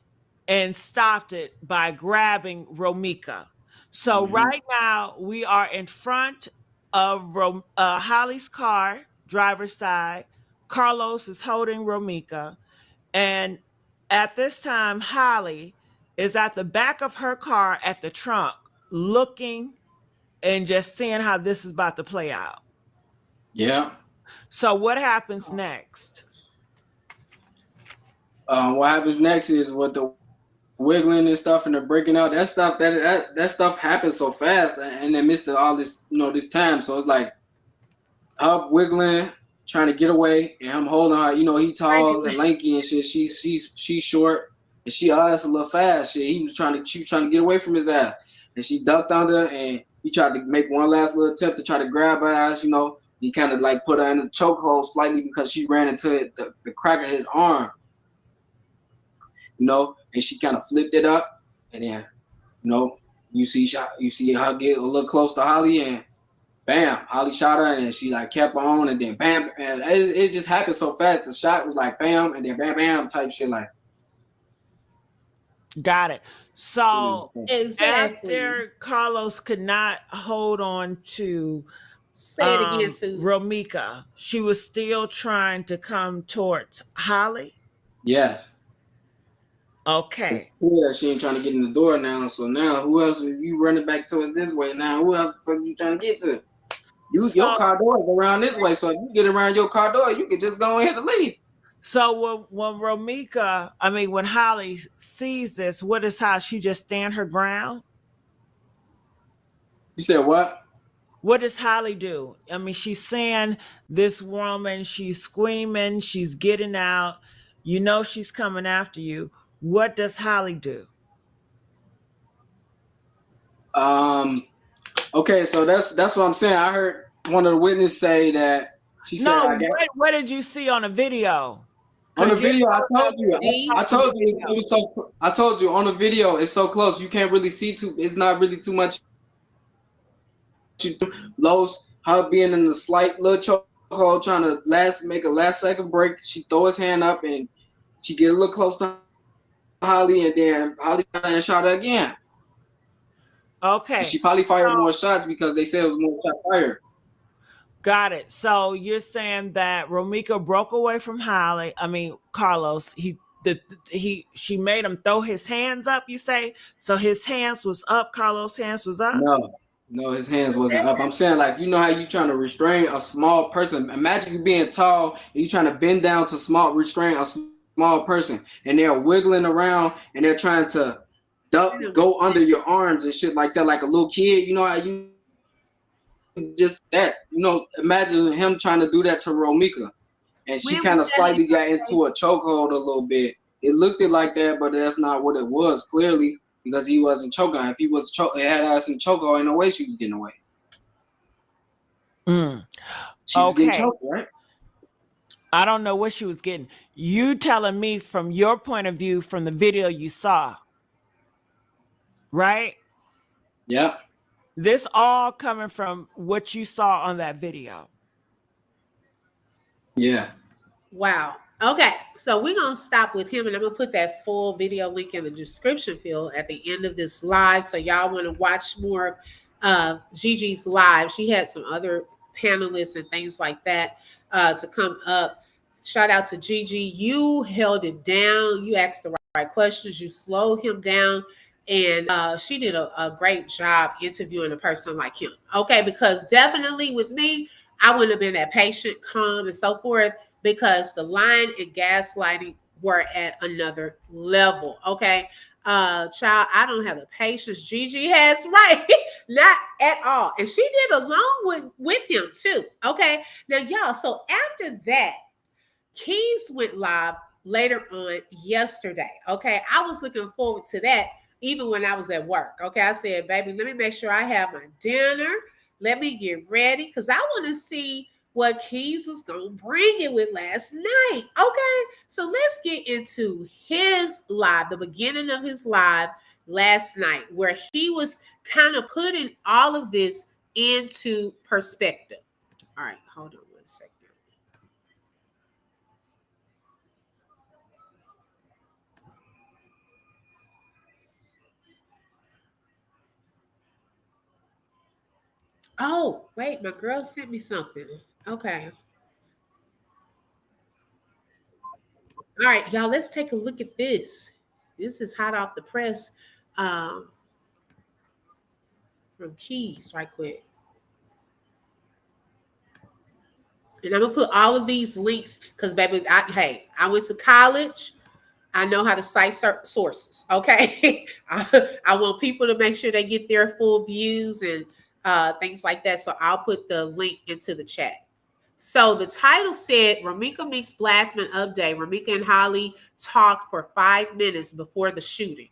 and stopped it by grabbing Romeca. So right now we are in front of Holly's car, driver's side. Carlos is holding Romeca, and at this time, Holly is at the back of her car at the trunk, looking and just seeing how this is about to play out. Yeah. So what happens next? What happens next is with the wiggling and stuff and the breaking out. That stuff happens so fast and in the midst of all this, this time. So it's like her wiggling, trying to get away, and I'm holding her. He tall and lanky and shit. She's short and she ass a little fast. Shit, she was trying to get away from his ass, and she ducked under, and he tried to make one last little attempt to try to grab her ass. He kind of like put her in the chokehold slightly because she ran into the crack of his arm. And she kind of flipped it up, and then, you see her get a little close to Holly, and bam, Holly shot her, and she like kept on, and then bam, and it just happened so fast. The shot was like bam, and then bam, bam type shit like. Got it. So Exactly. after Carlos could not hold on to Say it again, Susan. Romeca, she was still trying to come towards Holly. Yes. Okay. Yeah, she ain't trying to get in the door now. So now, who else? If you running back towards this way now, who else the fuck you trying to get to? Your car door is around this way, so if you get around your car door, you can just go ahead and leave. So when Holly sees this, what is how she just stand her ground? You said what? What does Holly do? I mean, she's seeing this woman, she's screaming, she's getting out. She's coming after you. What does Holly do? Okay, so that's what I'm saying. I heard one of the witnesses say that she said. What did you see on the video? On the video, I told you it was so. I told you on the video, it's so close you can't really see too. It's not really too much. Los, her being in the slight little chokehold, trying to make a last second break. She throw his hand up and she get a little close to Holly, and then Holly shot her again. Okay. And she probably fired more shots because they said it was more shot fired. Got it. So you're saying that Romeca broke away from Carlos. She made him throw his hands up, you say? So his hands was up, Carlos' hands was up? No, his hands wasn't up. I'm saying, like, how you trying to restrain a small person. Imagine you being tall and you trying to bend down to restrain a small person, and they're wiggling around and they're trying to go under your arms and shit like that, like a little kid. You know how you just that. Imagine him trying to do that to Romeca, and she kind of slightly got into a chokehold a little bit. It looked like that, but that's not what it was, clearly, because he wasn't choking. If he was had us in chokehold, ain't no way she was getting away. She was getting choked, right? I don't know what she was getting. You telling me from your point of view from the video you saw, right? Yeah. This all coming from what you saw on that video. Yeah. Wow. Okay, so we're going to stop with him, and I'm going to put that full video link in the description field at the end of this live. So y'all want to watch more of Gigi's live. She had some other panelists and things like that to come up. Shout out to Gigi. You held it down. You asked the right questions. You slowed him down. And she did a great job interviewing a person like him. Okay, because definitely with me, I wouldn't have been that patient, calm, and so forth, because the lying and gaslighting were at another level. Okay. Child, I don't have the patience Gigi has, right? Not at all. And she did along with him too. Okay. Now, y'all, so after that, Keys went live later on yesterday. Okay. I was looking forward to that even when I was at work. Okay. I said, baby, let me make sure I have my dinner. Let me get ready because I want to see what Keys was going to bring it with last night. Okay. So let's get into his live, the beginning of his live last night, where he was kind of putting all of this into perspective. All right. Hold on one second. Oh, wait, my girl sent me something. Okay. All right, y'all, let's take a look at this. This is hot off the press um, from Keys right quick. And I'm going to put all of these links because, baby, I went to college. I know how to cite sources, okay? I want people to make sure they get their full views and things like that. So I'll put the link into the chat. So the title said, Romeca Meeks Blackman update. Romeca and Holly talked for 5 minutes before the shooting.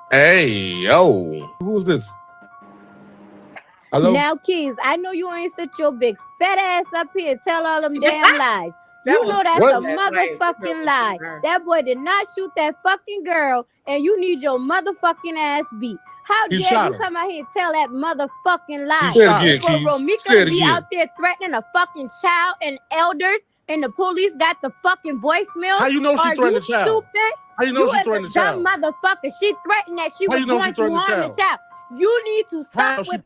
Hey, yo. Who's this? Hello? Now, Keys, I know you ain't sit your big fat ass up here and tell all them damn lies. You know that's a motherfucking lie. That boy did not shoot that fucking girl, and you need your motherfucking ass beat. How dare you come out here and tell that motherfucking lie? Say it again, For Keys. Romeca to be out there threatening a fucking child and elders, and the police got the fucking voicemail. How you know she threatened the child? Stupid? How you know she threatened the child? Dumb motherfucker. She threatened that she was going to harm the child. You need to stop with.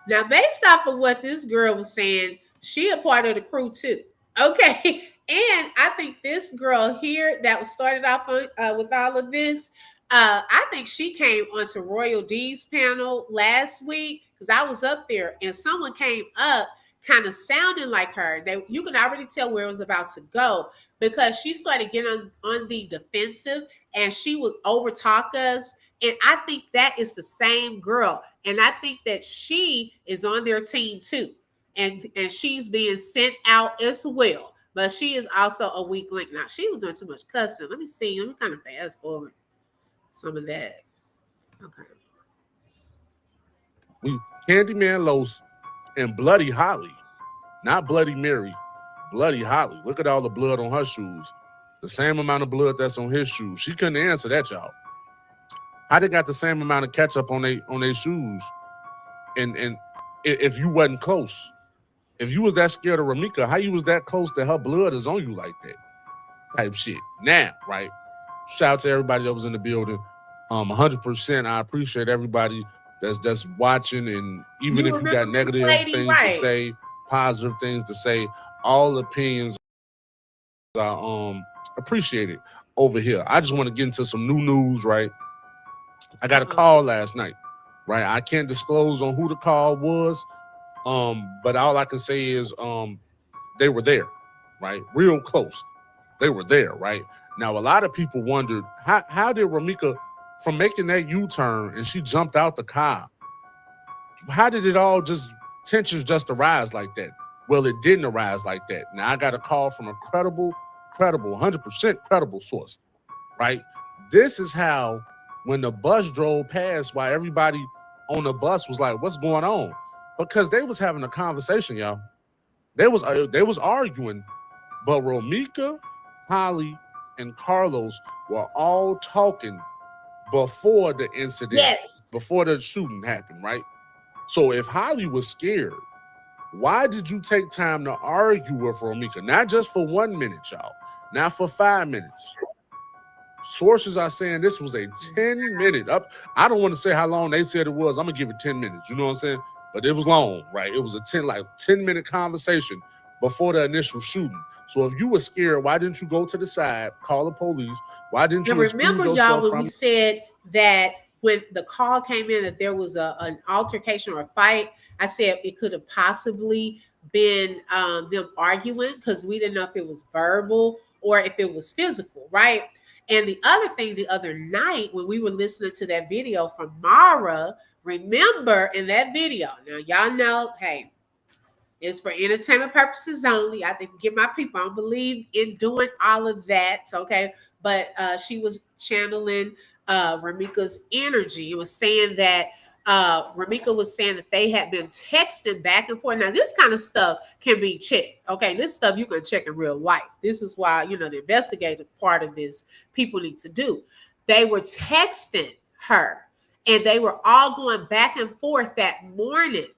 Now, based off of what this girl was saying, she a part of the crew too. Okay. And I think this girl here that was started off on, with all of this, I think she came onto Royal D's panel last week because I was up there and someone came up kind of sounding like her. You can already tell where it was about to go because she started getting on the defensive and she would overtalk us. And I think that is the same girl. And I think that she is on their team too. And she's being sent out as well. But she is also a weak link. Now, she was doing too much cussing. Let me see. Let me kind of fast forward some of that. Okay. Candyman Los and Bloody Holly. Not Bloody Mary. Bloody Holly. Look at all the blood on her shoes. The same amount of blood that's on his shoes. She couldn't answer that, y'all. How they got the same amount of ketchup on their shoes? And if you wasn't close. If you was that scared of Romeca, how you was that close that her blood is on you like that? Type shit. Now, right? Shout out to everybody that was in the building. 100%. I appreciate everybody that's watching, and even if you got negative things to say, positive things to say, all opinions are appreciated over here. I just want to get into some new news, right? I got a call last night, right? I can't disclose on who the call was. But all I can say is they were there, right? Real close. They were there, right? Now, a lot of people wondered, how did Romeca, from making that U-turn and she jumped out the car, how did it all tensions just arise like that? Well, it didn't arise like that. Now, I got a call from a credible, 100% credible source, right? This is how, when the bus drove past, why everybody on the bus was like, what's going on? Because they was having a conversation, y'all. They was arguing, but Romeca, Holly, and Carlos were all talking before the incident, before the shooting happened, right? So if Holly was scared, why did you take time to argue with Romeca? Not just for 1 minute, y'all. Not for 5 minutes. Sources are saying this was a 10-minute up. I don't want to say how long they said it was. I'm gonna give it 10 minutes. You know what I'm saying? But it was long, right? It was a 10-minute conversation before the initial shooting. So if you were scared, why didn't you go to the side, call the police? Why didn't you remember, y'all, when we said that when the call came in that there was an altercation or a fight, I said it could have possibly been them arguing because we didn't know if it was verbal or if it was physical, right? And the other thing, the other night when we were listening to that video from Mara, remember in that video, now y'all know, hey, it's for entertainment purposes only. I think get my people. I don't believe in doing all of that, okay? But she was channeling Romeca's energy. It was saying that Romeca was saying that they had been texting back and forth. Now, this kind of stuff can be checked, okay? This stuff you can check in real life. This is why, the investigative part of this people need to do. They were texting her, and they were all going back and forth that morning,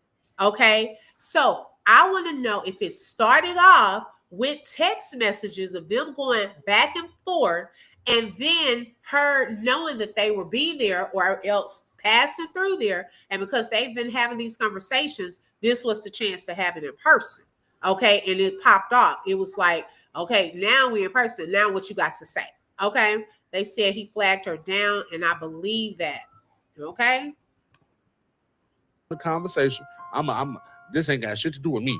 okay? So I want to know if it started off with text messages of them going back and forth, and then her knowing that they would be there, or else passing through there. And because they've been having these conversations, this was the chance to have it in person. Okay. And it popped off. It was like, okay, now we're in person. Now what you got to say? Okay. They said he flagged her down, and I believe that. Okay. The conversation. I'm this ain't got shit to do with me.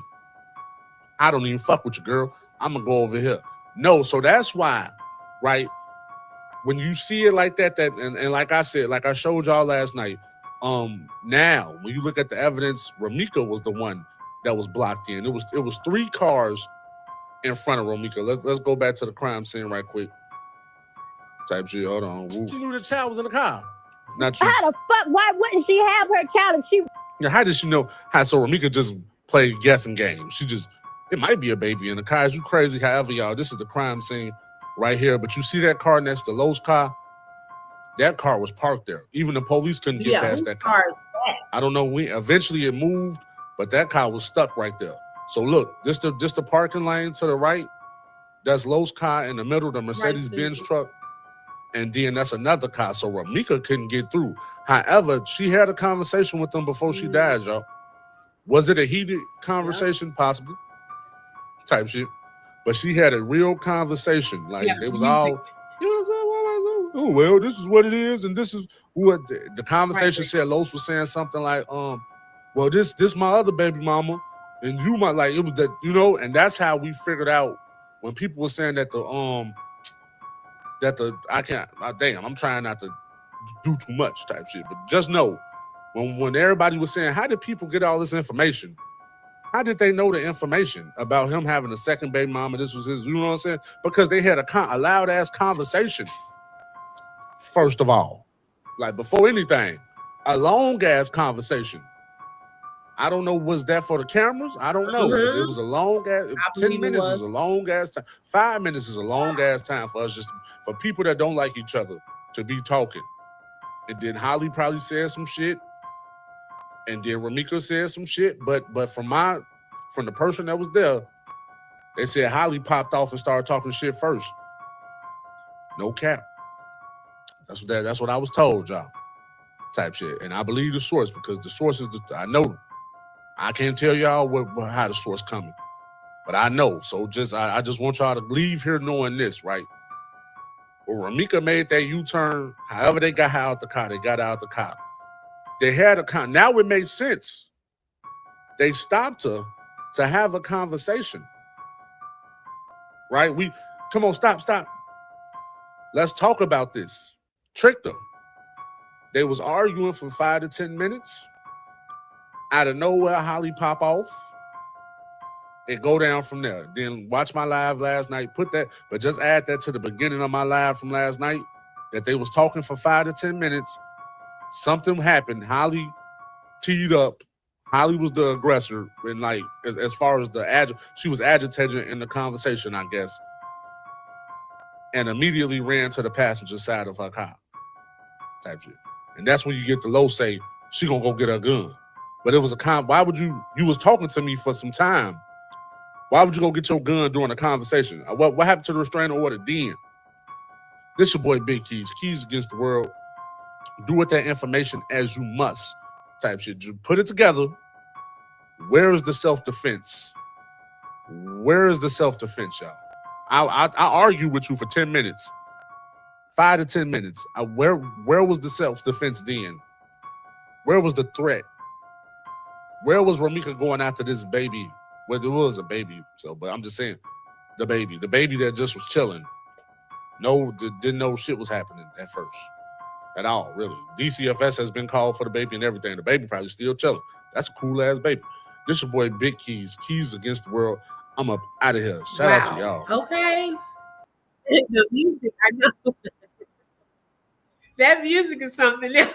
I don't even fuck with you, girl. I'm gonna go over here. No, so that's why, right? When you see it like that, and like I said, like I showed y'all last night, now when you look at the evidence, Romeca was the one that was blocked in. It was 3 cars in front of Romeca. Let's go back to the crime scene right quick. Type shit. Hold on. Woo. She knew the child was in the car. Not you. How the fuck? Why wouldn't she have her child if she? Yeah, how did she know? How so Romeca just played guessing games? She just, it might be a baby in the car. Is you crazy? However, y'all, this is the crime scene right here. But you see that car next to Lowe's car? That car was parked there. Even the police couldn't get past that car. I don't know. Eventually it moved, but that car was stuck right there. So look, this the parking lane to the right. That's Lowe's car in the middle, the Mercedes-Benz truck. And then that's another car. So Romeca couldn't get through. However, she had a conversation with them before she died, y'all. Was it a heated conversation? Possibly. Type shit. But she had a real conversation. Like, it was all, oh, well, this is what it is. And this is what the conversation said. Los was saying something like, well, this my other baby mama. And you might, like, it was that, you know, and that's how we figured out when people were saying that I'm trying not to do too much type shit. But just know, when everybody was saying, how did people get all this information? How did they know the information about him having a second baby mama? This was his, you know what I'm saying? Because they had a loud ass conversation. First of all, like before anything, a long ass conversation. I don't know, was that for the cameras? I don't know. It was a long ass, 10 minutes is a long ass time. 5 minutes is a long ass time for us, just for people that don't like each other to be talking. And then Holly probably said some shit. And then Romeca said some shit. But from the person that was there, they said Holly popped off and started talking shit first. No cap. That's what I was told, y'all. Type shit. And I believe the source, because the source is I know them. I can't tell y'all how the source coming, but I know. So I just want y'all to leave here knowing this, right? Well, Romeca made that U-turn. However they got out the car, they got out the car. They had a con. Now it made sense. They stopped her to have a conversation, right? Come on, stop. Let's talk about this. Tricked her. They was arguing for 5 to 10 minutes. Out of nowhere, Holly pop off and go down from there. Then watch my live last night. Put that, but just add that to the beginning of my live from last night, that they was talking for 5 to 10 minutes. Something happened. Holly teed up. Holly was the aggressor, and like as far as she was agitated in the conversation, I guess, and immediately ran to the passenger side of her car. Type shit. And that's when you get the low say she gonna go get her gun. But it was why would you was talking to me for some time. Why would you go get your gun during a conversation? What happened to the restraining order then? This your boy Big Keys. Keys against the world. Do with that information as you must. Type shit. Just put it together. Where is the self-defense? Where is the self-defense, y'all? I argue with you for 10 minutes. 5 to 10 minutes. Where was the self-defense then? Where was the threat? Where was Romeca going after this baby? Well, there was a baby, but I'm just saying, the baby that just was chilling. No, didn't know shit was happening at first, at all, really. DCFS has been called for the baby and everything. The baby probably still chilling. That's a cool ass baby. This your boy Big Keys. Keys against the world. I'm up out of here. Shout out to y'all. Okay. The music, I know. That music is something else.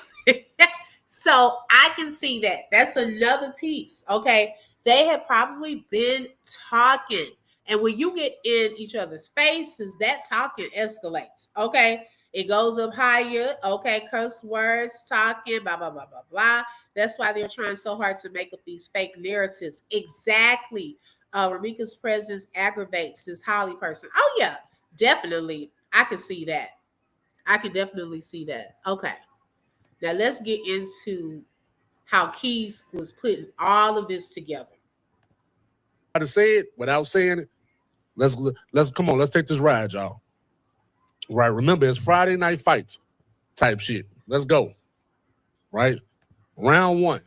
So I can see that. That's another piece. Okay. They had probably been talking. And when you get in each other's faces, that talking escalates. Okay. It goes up higher. Okay. Curse words, talking, blah, blah, blah, blah, blah. That's why they're trying so hard to make up these fake narratives. Exactly. Romeca's presence aggravates this Holly person. Oh, yeah. Definitely. I can see that. I can definitely see that. Okay. Now let's get into how Keys was putting all of this together. How to say it without saying it? Let's come on. Let's take this ride, y'all. Right. Remember, it's Friday night fights type shit. Let's go. Right. Round one.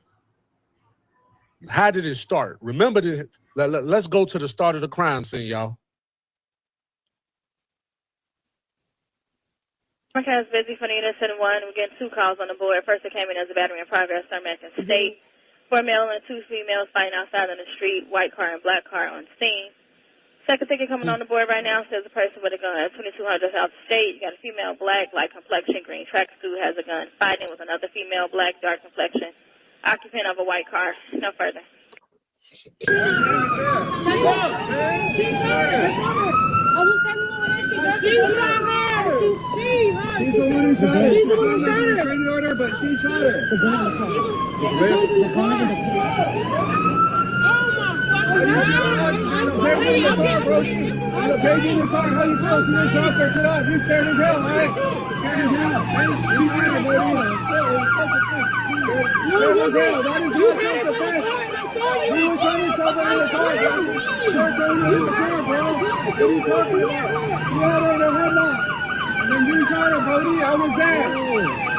How did it start? Remember, let's go to the start of the crime scene, y'all. Broadcast busy for the innocent one. We're getting 2 calls on the board. First, it came in as a battery in progress, Sir Matching State. 4 male and 2 females fighting outside on the street. White car and black car on scene. Second ticket coming on the board right now says a person with a gun at 2200 South State. You got a female black, light complexion, green tracksuit, has a gun, fighting with another female black, dark complexion, occupant of a white car. No further. When you shot him, Bodie, I was there.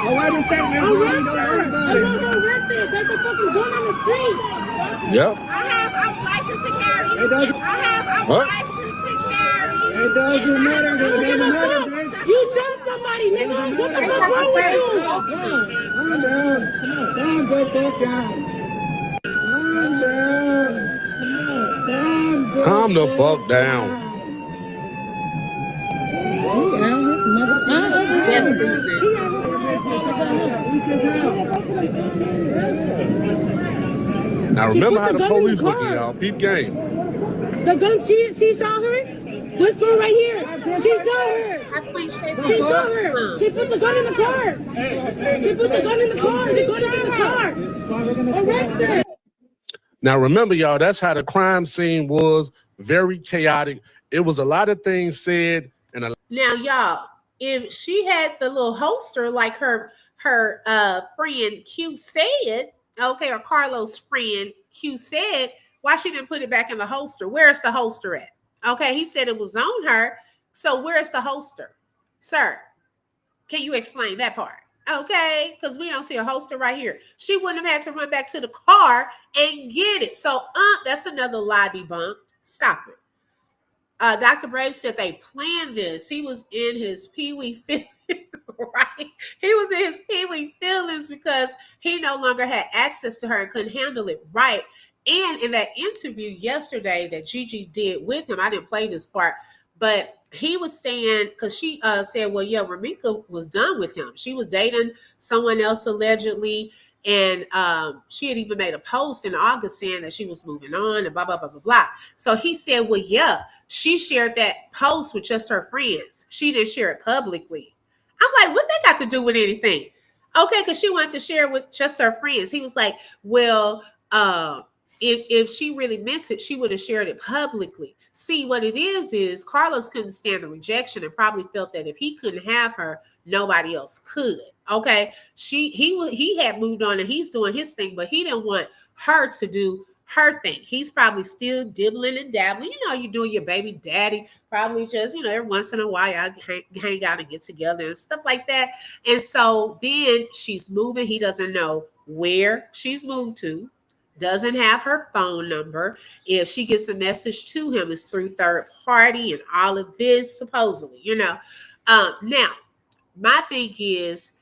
Oh, I just said, man, don't worry about it. I'm arrested. There's a fucking gun on the street. Yep. I'm licensed to carry. I'm licensed to carry. It doesn't matter. It doesn't matter, bitch. You shot somebody, nigga. What the fuck wrong with you? Calm down. Calm the fuck down. Calm down. Calm the fuck down. Yes, Susan. Now remember how the police looking, y'all. Peep game. The gun, she shot her? This one right here. She shot her. She shot her. She put the gun in the car. She put the gun in the car. The gun is in the car. Arrest her. Now remember, y'all, that's how the crime scene was. Very chaotic. It was a lot of things said. Now, y'all, if she had the little holster like her friend Q said, okay, or Carlos' friend Q said, why she didn't put it back in the holster? Where's the holster at? Okay, he said it was on her. So where's the holster? Sir, can you explain that part? Okay, because we don't see a holster right here. She wouldn't have had to run back to the car and get it. So that's another lie debunked. Stop it. Dr. Brave said they planned this. He was in his pee-wee feelings, right? He was in his pee-wee feelings because he no longer had access to her and couldn't handle it, right? And in that interview yesterday that Gigi did with him, I didn't play this part, but he was saying, because she said, well, yeah, Romeca was done with him. She was dating someone else allegedly. And she had even made a post in August saying that she was moving on and blah, blah, blah, blah, blah. So he said, well, yeah, she shared that post with just her friends. She didn't share it publicly. I'm like, what they got to do with anything? Okay, because she wanted to share it with just her friends. He was like, well, if she really meant it, she would have shared it publicly. See, what it is Carlos couldn't stand the rejection and probably felt that if he couldn't have her, nobody else could. Okay, he had moved on and he's doing his thing, but he didn't want her to do her thing. He's probably still dibbling and dabbling. You know, you doing your baby daddy, probably just, every once in a while y'all hang out and get together and stuff like that. And so then she's moving. He doesn't know where she's moved to, doesn't have her phone number. If she gets a message to him, it's through third party and all of this, supposedly, Now, my thing is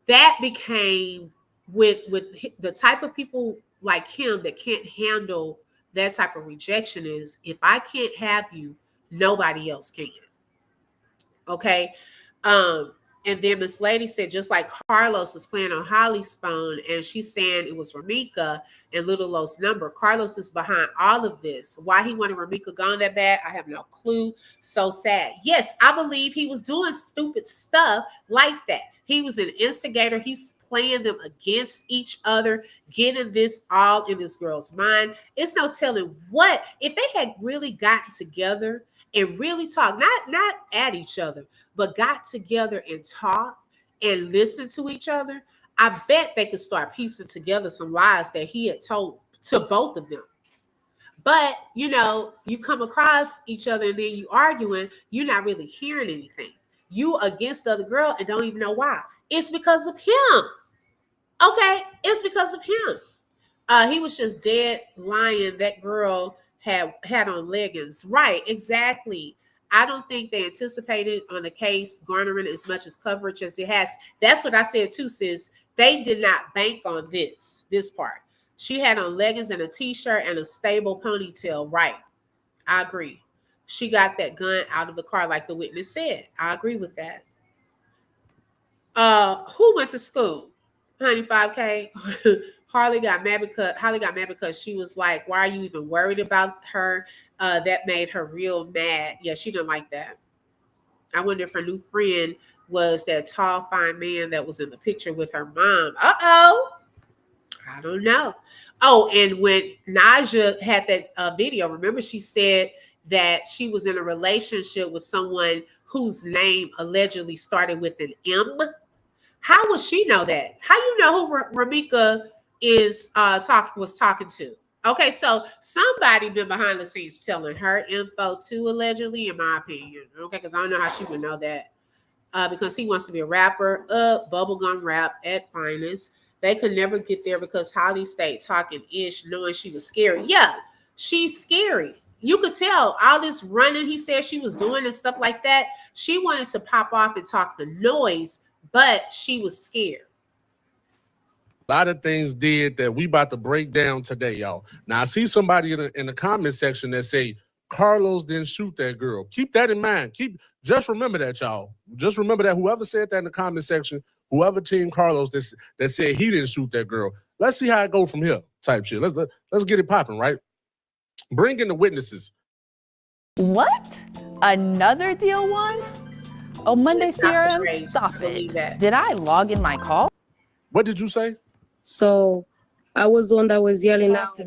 that became with the type of people like him that can't handle that type of rejection is, if I can't have you, nobody else can. Okay. And then this lady said, just like Carlos was playing on Holly's phone and she's saying it was Romeca and Little Lo's number. Carlos is behind all of this. Why he wanted Romeca gone that bad, I have no clue. So sad. Yes, I believe he was doing stupid stuff like that. He was an instigator. He's playing them against each other, getting this all in this girl's mind. It's no telling what, if they had really gotten together and really talk, not at each other, but got together and talk and listen to each other, I bet they could start piecing together some lies that he had told to both of them. But, you know, you come across each other and then you arguing, you're not really hearing anything. You against the other girl and don't even know why. It's because of him. Okay, it's because of him. He was just dead lying. That girl had on leggings. Right, exactly. I don't think they anticipated on the case garnering as much as coverage as it has. That's what I said too, sis. They did not bank on this part. She had on leggings and a t-shirt and a stable ponytail. Right. I agree. She got that gun out of the car like the witness said. I agree with that. Who went to school? Honey, 5K. Holly got mad because she was like, why are you even worried about her? That made her real mad. Yeah, she didn't like that. I wonder if her new friend was that tall, fine man that was in the picture with her mom. Uh-oh. I don't know. Oh, and when Naja had that video, remember she said that she was in a relationship with someone whose name allegedly started with an M. How would she know that? How you know who Romeca is was talking to? Okay, so somebody been behind the scenes telling her info too, allegedly, in my opinion. Okay, because I don't know how she would know that. Because he wants to be a rapper, bubblegum rap at finest. They could never get there because Holly stayed talking ish, knowing she was scary. Yeah, she's scary. You could tell all this running he said she was doing and stuff like that. She wanted to pop off and talk the noise, but she was scared. A lot of things did that we about to break down today, y'all. Now, I see somebody in the comment section that say, Carlos didn't shoot that girl. Keep that in mind. Just remember that, y'all. Just remember that whoever said that in the comment section, whoever team Carlos that said he didn't shoot that girl, let's see how it go from here type shit. Let's get it popping, right? Bring in the witnesses. What? Another deal one? Oh, Monday theorem? Stop it. Did I log in my call? What did you say? So I was the one that was yelling out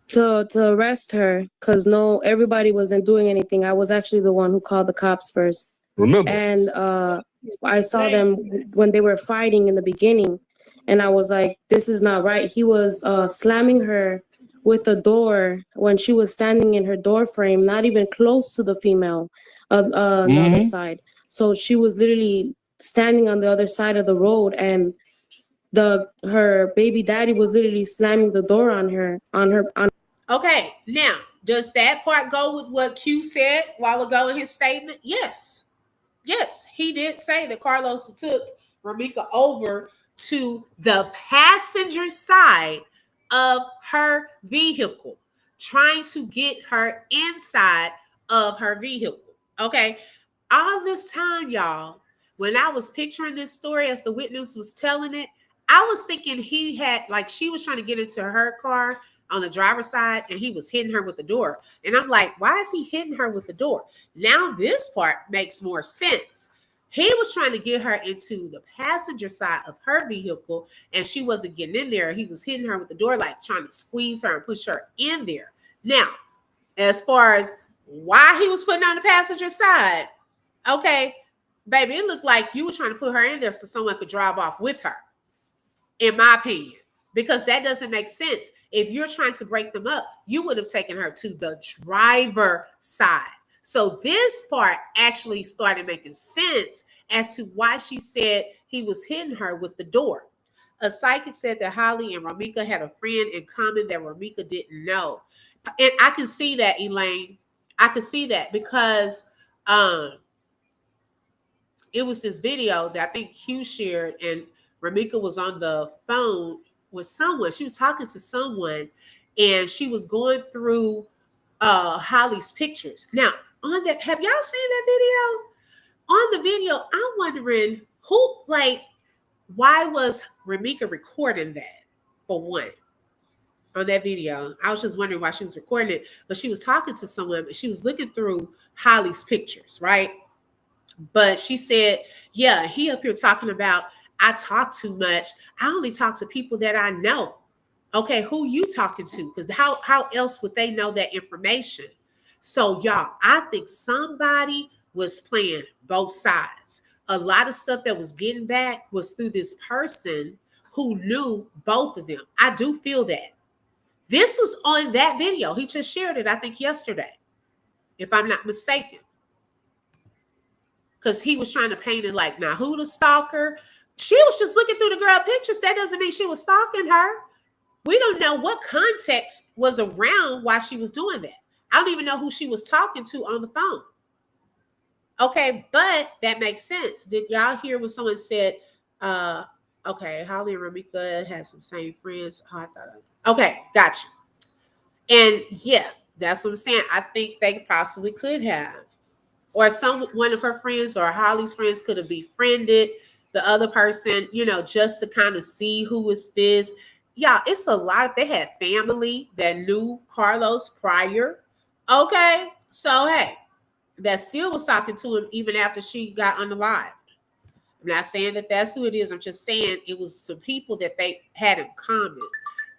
to arrest her because everybody wasn't doing anything. I was actually the one who called the cops first. Remember? And I saw them when they were fighting in the beginning. And I was like, this is not right. He was slamming her with the door when she was standing in her door frame, not even close to the female on the other side. So she was literally standing on the other side of the road, and her baby daddy was literally slamming the door on her. Okay, now does that part go with what Q said a while ago in his statement? Yes, he did say that Carlos took Romeca over to the passenger side of her vehicle, trying to get her inside of her vehicle. Okay, all this time, y'all, when I was picturing this story as the witness was telling it, I was thinking he had, like, she was trying to get into her car on the driver's side and he was hitting her with the door. And I'm like, why is he hitting her with the door? Now this part makes more sense. He was trying to get her into the passenger side of her vehicle and she wasn't getting in there. He was hitting her with the door, like trying to squeeze her and push her in there. Now, as far as why he was putting on the passenger side, okay, baby, it looked like you were trying to put her in there so someone could drive off with her, in my opinion, because that doesn't make sense. If you're trying to break them up, you would have taken her to the driver side. So this part actually started making sense as to why she said he was hitting her with the door. A psychic said that Holly and Romeca had a friend in common that Romeca didn't know. And I can see that, Elaine. I can see that because it was this video that I think Q shared, and Romeca was on the phone with someone. She was talking to someone, and she was going through Holly's pictures. Now, on that, have y'all seen that video? On the video, I'm wondering why was Romeca recording that, for one? On that video, I was just wondering why she was recording it, but she was talking to someone, but she was looking through Holly's pictures, right? But she said, yeah, he up here talking about, I talk too much. I only talk to people that I know. Okay, who you talking to? Because how else would they know that information? So, y'all, I think somebody was playing both sides a lot of stuff that was getting back was through this person who knew both of them. I do feel that. This was on that video. He just shared it, I think, yesterday, if I'm not mistaken. Because he was trying to paint it like, now who the stalker? She was just looking through the girl pictures. That doesn't mean she was stalking her. We don't know what context was around while she was doing that. I don't even know who she was talking to on the phone. Okay, but that makes sense. Did y'all hear when someone said, okay, Holly and Romeca has some same friends? Oh, I thought okay, gotcha. And yeah, that's what I'm saying. I think they possibly could have. Or one of her friends or Holly's friends could have befriended the other person, you know, just to kind of see who is this. Yeah, it's a lot. They had family that knew Carlos prior. Okay, so hey, that still was talking to him even after she got unalived. I'm not saying that that's who it is. I'm just saying it was some people that they had in common.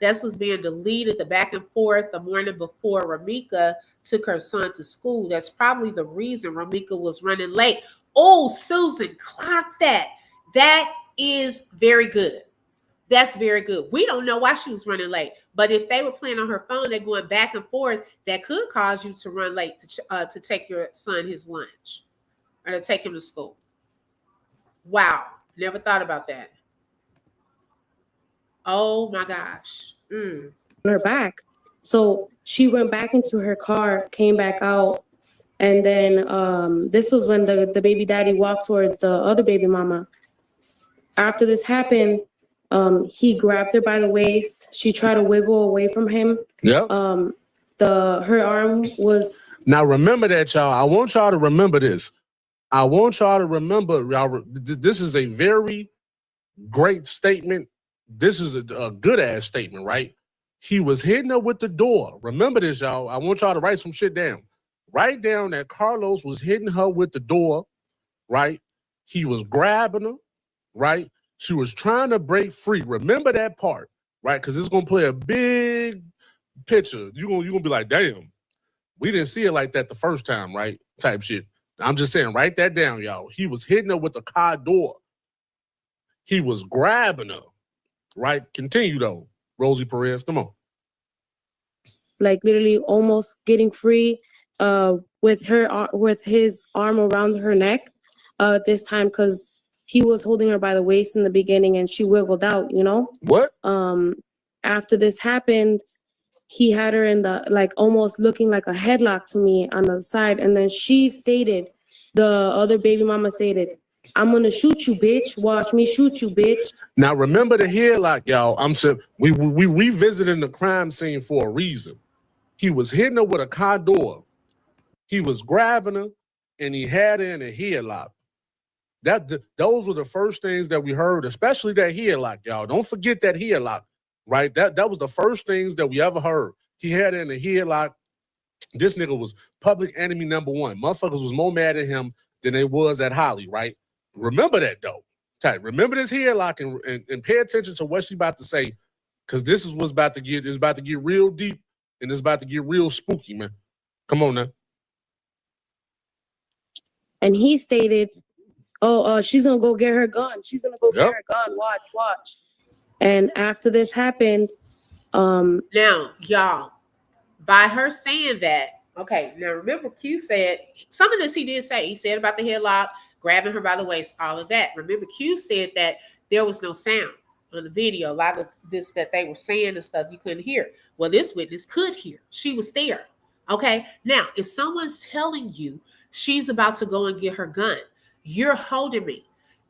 That's what's being deleted, the back and forth the morning before Romeca took her son to school. That's probably the reason Romeca was running late. Oh, Susan, clock that. That is very good. That's very good. We don't know why she was running late. But if they were playing on her phone, they're going back and forth, that could cause you to run late to take your son his lunch or to take him to school. Wow. Never thought about that. Oh my gosh. Her back. So she went back into her car, came back out, and then this was when the baby daddy walked towards the other baby mama. After this happened, he grabbed her by the waist. She tried to wiggle away from him. Yep. Her arm was. Now remember that, y'all. I want y'all to remember this. I want y'all to remember, y'all. This is a very great statement. This is a good ass statement, right? He was hitting her with the door. Remember this, y'all. I want y'all to write some shit down. Write down that Carlos was hitting her with the door, right? He was grabbing her, right? She was trying to break free. Remember that part, right? Because it's gonna play a big picture. You're gonna be like, damn, we didn't see it like that the first time, right? Type shit. I'm just saying, write that down, y'all. He was hitting her with the car door. He was grabbing her, right? Continue though, Rosie Perez. Come on. Like literally almost getting free with his arm around her neck this time, because he was holding her by the waist in the beginning and she wiggled out, you know? What? After this happened, he had her in the, like, almost looking like a headlock to me on the side. And then she stated, the other baby mama stated, I'm going to shoot you, bitch. Watch me shoot you, bitch. Now, remember the headlock, y'all. I'm saying we revisiting the crime scene for a reason. He was hitting her with a car door. He was grabbing her, and he had her in a headlock. Those were the first things that we heard, especially that headlock, y'all. Don't forget that headlock, right? That was the first things that we ever heard. He had her in a headlock. This nigga was public enemy number one. Motherfuckers was more mad at him than they was at Holly, right? Remember that, though. Tight. Remember this headlock and pay attention to what she about to say, because this is what's about to get. It's about to get real deep and it's about to get real spooky, man. Come on now. And he stated, she's gonna go get her gun. She's gonna go get her gun. Watch. And after this happened, now, y'all, by her saying that, okay, now remember Q said, some of this he did say. He said about the headlock, grabbing her by the waist, all of that. Remember Q said that there was no sound on the video. A lot of this that they were saying and stuff you couldn't hear. Well, this witness could hear. She was there. Okay, now, if someone's telling you she's about to go and get her gun, you're holding me.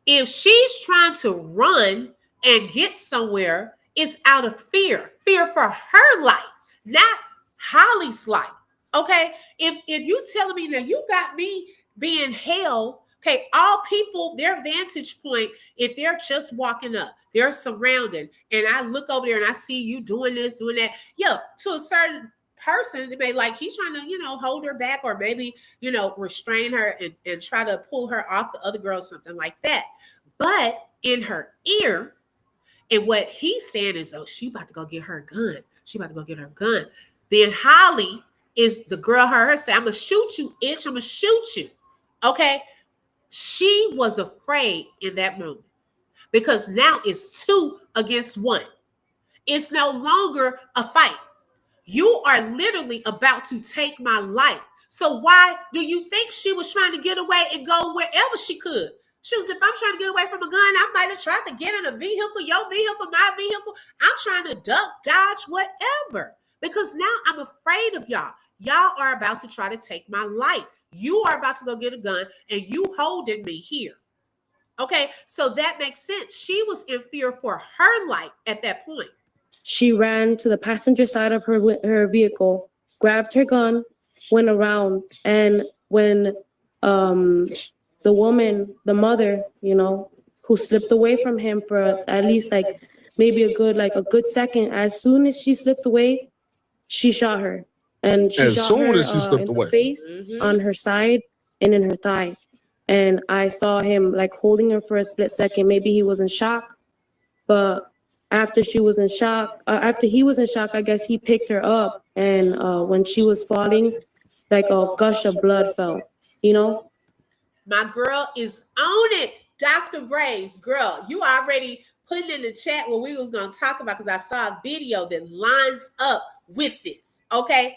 If she's trying to run and get somewhere, it's out of fear for her life, not Holly's life. Okay, if you telling me that you got me being held, okay, all people, their vantage point, if they're just walking up, they're surrounding, and I look over there and I see you doing this, doing that, yeah, to a certain person, they may like he's trying to, hold her back or maybe, restrain her and try to pull her off the other girl, something like that. But in her ear, and what he's saying is, oh, she about to go get her gun. She about to go get her gun. Then Holly is the girl, her say, I'm going to shoot you, itch. I'm going to shoot you. Okay. She was afraid in that moment because now it's 2 against 1. It's no longer a fight. You are literally about to take my life. So why do you think she was trying to get away and go wherever she could? She was, if I'm trying to get away from a gun, I might have tried to get in a vehicle, your vehicle, my vehicle. I'm trying to duck, dodge, whatever. Because now I'm afraid of y'all. Y'all are about to try to take my life. You are about to go get a gun and you holding me here. Okay, so that makes sense. She was in fear for her life at that point. She ran to the passenger side of her vehicle, grabbed her gun, went around, and when the woman, the mother, you know, who slipped away from him for at least like maybe a good second, as soon as she slipped away, she shot her. And she shot her in the face, on her side, and in her thigh. And I saw him like holding her for a split second. Maybe he was in shock, but after he was in shock, I guess he picked her up, and when she was falling, like a gush of blood fell, you know? My girl is on it. Dr. Braves, girl, you already putting in the chat what we was going to talk about because I saw a video that lines up with this, okay?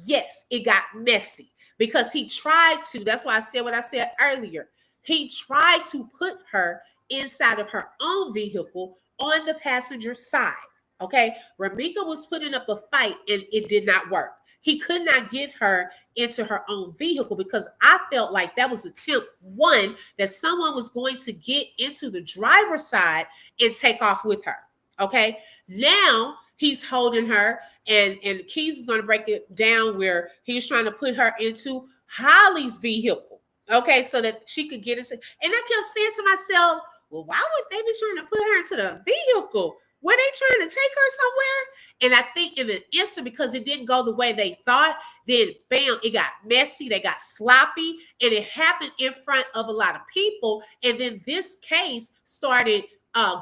Yes, it got messy because he tried to, that's why I said what I said earlier. He tried to put her inside of her own vehicle on the passenger side, okay? Romeca was putting up a fight and it did not work. He could not get her into her own vehicle because I felt like that was attempt 1 that someone was going to get into the driver's side and take off with her, okay? Now he's holding her and Keys is going to break it down where he's trying to put her into Holly's vehicle, okay, so that she could get into. And I kept saying to myself, well, why would they be trying to put her into the vehicle? Were they trying to take her somewhere? And I think in the instant, because it didn't go the way they thought, then bam, it got messy, they got sloppy, and it happened in front of a lot of people. And then this case started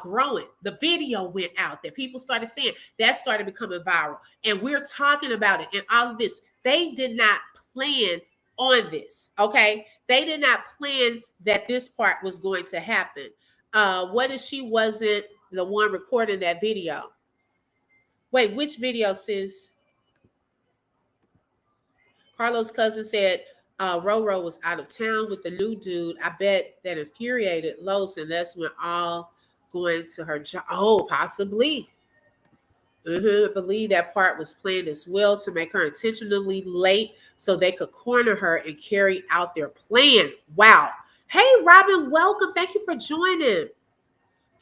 growing. The video went out that people started seeing. That started becoming viral. And we're talking about it and all of this. They did not plan on this, okay? They did not plan that this part was going to happen. What if she wasn't the one recording that video? Wait, which video, sis? Carlos' cousin said Roro was out of town with the new dude. I bet that infuriated Los, and that's when all going to her job. Oh, possibly. I believe that part was planned as well to make her intentionally late so they could corner her and carry out their plan. Wow. Hey, Robin, welcome. Thank you for joining.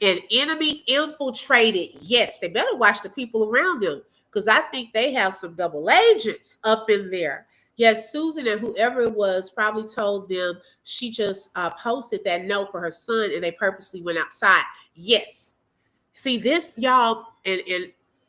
An enemy infiltrated. Yes, they better watch the people around them because I think they have some double agents up in there. Yes, Susan and whoever it was probably told them she just posted that note for her son and they purposely went outside. Yes. See this, y'all, and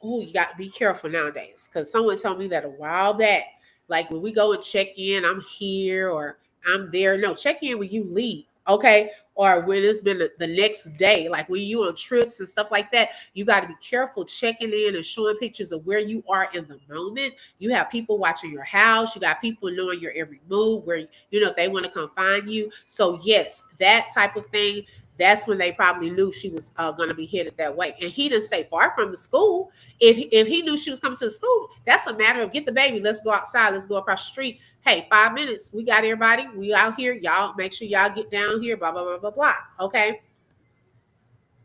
oh, you got to be careful nowadays because someone told me that a while back. Like when we go and check in, I'm here or I'm there. No, check in when you leave, okay? Or when it's been the next day, like when you on trips and stuff like that, you got to be careful checking in and showing pictures of where you are in the moment. You have people watching your house. You got people knowing your every move where, you know, if they want to come find you. So yes, that type of thing. That's when they probably knew she was going to be headed that way. And he didn't stay far from the school. If he knew she was coming to the school, that's a matter of get the baby. Let's go outside. Let's go across the street. Hey, 5 minutes. We got everybody. We out here. Y'all make sure y'all get down here. Blah, blah, blah, blah, blah. Okay.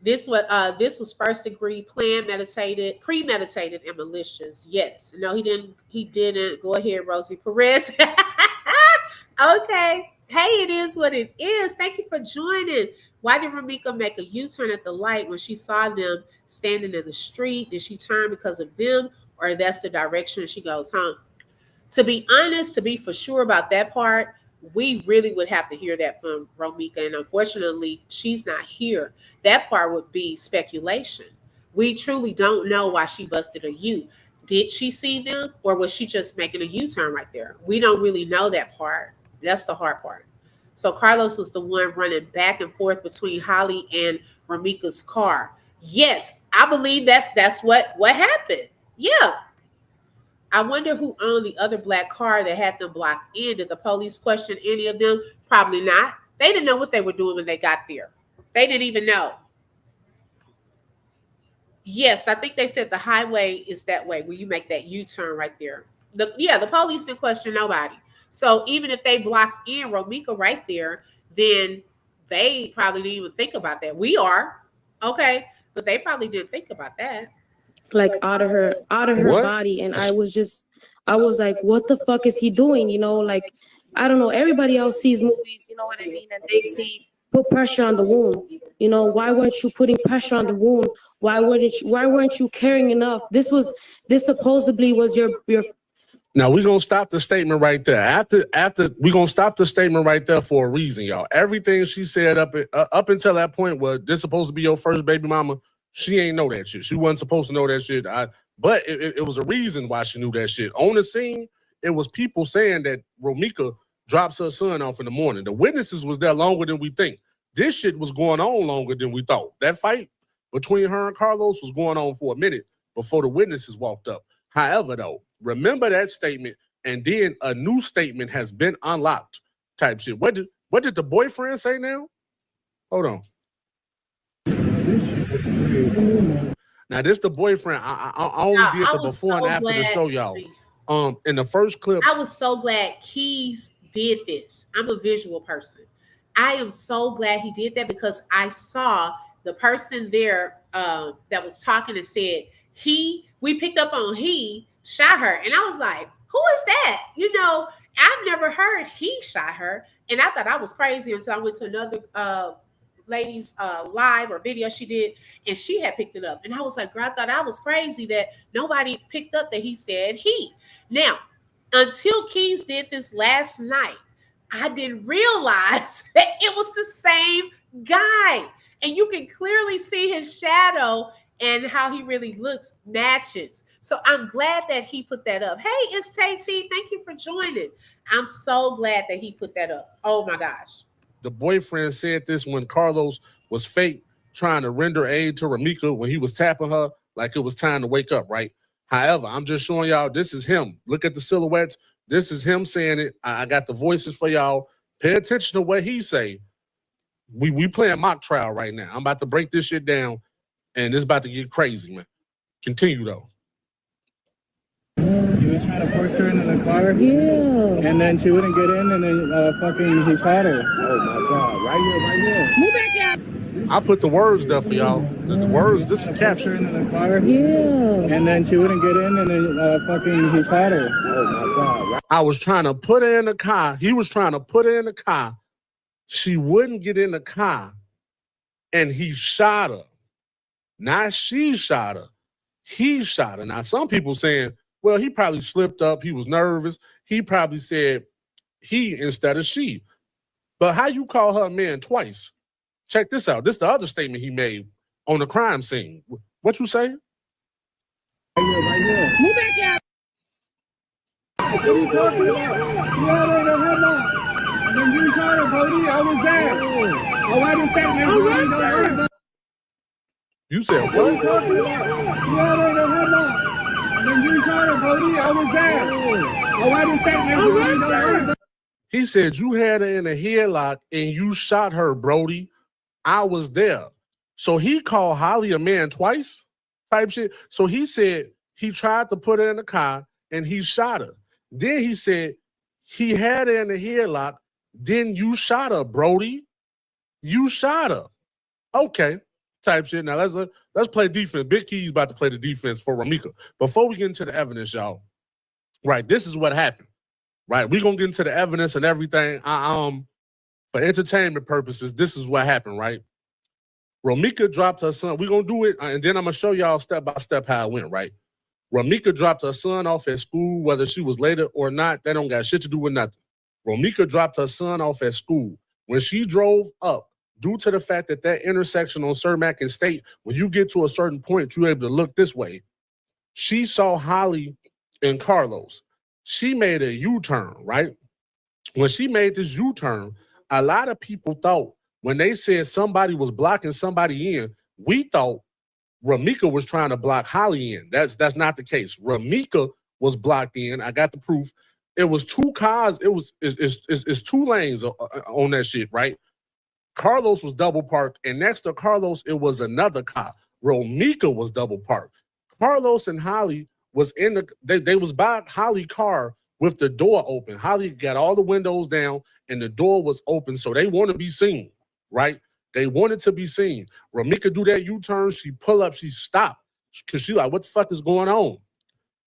This was first degree, premeditated, and malicious. Yes. No, he didn't. He didn't. Go ahead, Rosie Perez. Okay. Hey, it is what it is. Thank you for joining. Why did Romeca make a U-turn at the light when she saw them standing in the street? Did she turn because of them, or that's the direction she goes home? To be honest, to be for sure about that part, we really would have to hear that from Romeca, and unfortunately, she's not here. That part would be speculation. We truly don't know why she busted a U. Did she see them, or was she just making a U-turn right there? We don't really know that part. That's the hard part. So Carlos was the one running back and forth between Holly and Romeca's car. Yes, I believe that's what happened. Yeah. I wonder who owned the other black car that had them blocked in. Did the police question any of them? Probably not. They didn't know what they were doing when they got there. They didn't even know. Yes, I think they said the highway is that way when you make that U-turn right there. The police didn't question nobody. So even if they blocked in Romeca right there, then they probably didn't even think about that. We are, okay, but they probably didn't think about that. Like out of her body, and I was like, what the fuck is he doing? You know, like, I don't know. Everybody else sees movies, you know what I mean, and they see put pressure on the wound. You know, why weren't you putting pressure on the wound? Why weren't you caring enough? This supposedly was your. Now we're gonna stop the statement right there. After we're gonna stop the statement right there for a reason, y'all. Everything she said up until that point was this supposed to be your first baby mama. She ain't know that shit. She wasn't supposed to know that shit. But it was a reason why she knew that shit. On the scene, it was people saying that Romeca drops her son off in the morning. The witnesses was there longer than we think. This shit was going on longer than we thought. That fight between her and Carlos was going on for a minute before the witnesses walked up. However, though, remember that statement, and then a new statement has been unlocked type shit. What did the boyfriend say now? Hold on. Now this the boyfriend. I only did the before and after the show, y'all. In the first clip, I was so glad Keys did this. I'm a visual person. I am so glad he did that because I saw the person there that was talking and said we picked up on he shot her, and I was like, who is that? You know, I've never heard he shot her, and I thought I was crazy until I went to another lady's live or video she did, and she had picked it up, and I was like, girl, I thought I was crazy that nobody picked up that he said he. Now, until Keys did this last night, I didn't realize that it was the same guy, and you can clearly see his shadow and how he really looks matches. So I'm glad that he put that up. Hey, it's Tay T. Thank you for joining. I'm so glad that he put that up. Oh my gosh. The boyfriend said this when Carlos was fake trying to render aid to Romeca when he was tapping her like it was time to wake up, right? However, I'm just showing y'all this is him. Look at the silhouettes. This is him saying it. I got the voices for y'all. Pay attention to what he say. We playing mock trial right now. I'm about to break this shit down, and it's about to get crazy, man. Continue, though. He was trying to force her into the car. Yeah. And then she wouldn't get in, and then he shot her. Oh, my God. Right here. Move back down. I put the words there for y'all. The words, this is capture. Into the car. Yeah. And then she wouldn't get in, and then he shot her. Oh, my God. Right. I was trying to put her in the car. He was trying to put her in the car. She wouldn't get in the car, and he shot her. Not she shot her. He shot her. Now, some people saying, well, he probably slipped up. He was nervous. He probably said he instead of she. But how you call her a man twice? Check this out. This is the other statement he made on the crime scene. What you say? Right here. Move back down. What are you talking about? You had her in a headlock. And then you shot her, Brody. I was there. Oh, I just said, man, don't worry about it. You said what? What are you talking about? You had her in a headlock. And then you shot her, Brody. I was there. Oh, I just said, man, don't worry about it. He said you had her in a headlock and you shot her, Brody. I was there. So he called Holly a man twice type shit. So he said he tried to put her in the car and he shot her. Then he said he had her in a headlock. Then you shot her, Brody. You shot her. Okay. Type shit. Now let's play defense. Big Key's about to play the defense for Romeca. Before we get into the evidence, y'all. Right, this is what happened. Right, we're gonna get into the evidence and everything. For entertainment purposes, this is what happened. Right, Romeca dropped her son. We're gonna do it, and then I'm gonna show y'all step by step how it went. Right, Romeca dropped her son off at school, whether she was later or not. That don't got shit to do with nothing. Romeca dropped her son off at school. When she drove up, due to the fact that that intersection on Cermak and State, when you get to a certain point, you're able to look this way. She saw Holly and Carlos. She made a U-turn, right? When she made this U-turn, a lot of people thought when they said somebody was blocking somebody in, we thought Romeca was trying to block Holly in. That's not the case. Romeca was blocked in. I got the proof. It was two cars. It's two lanes on that shit, right? Carlos was double parked, and next to Carlos, it was another car. Romeca was double parked. Carlos and Holly was they was by Holly's car with the door open. Holly got all the windows down, and the door was open, so they want to be seen, right? They wanted to be seen. Romeca do that U-turn, she pull up, she stopped, because she like, what the fuck is going on?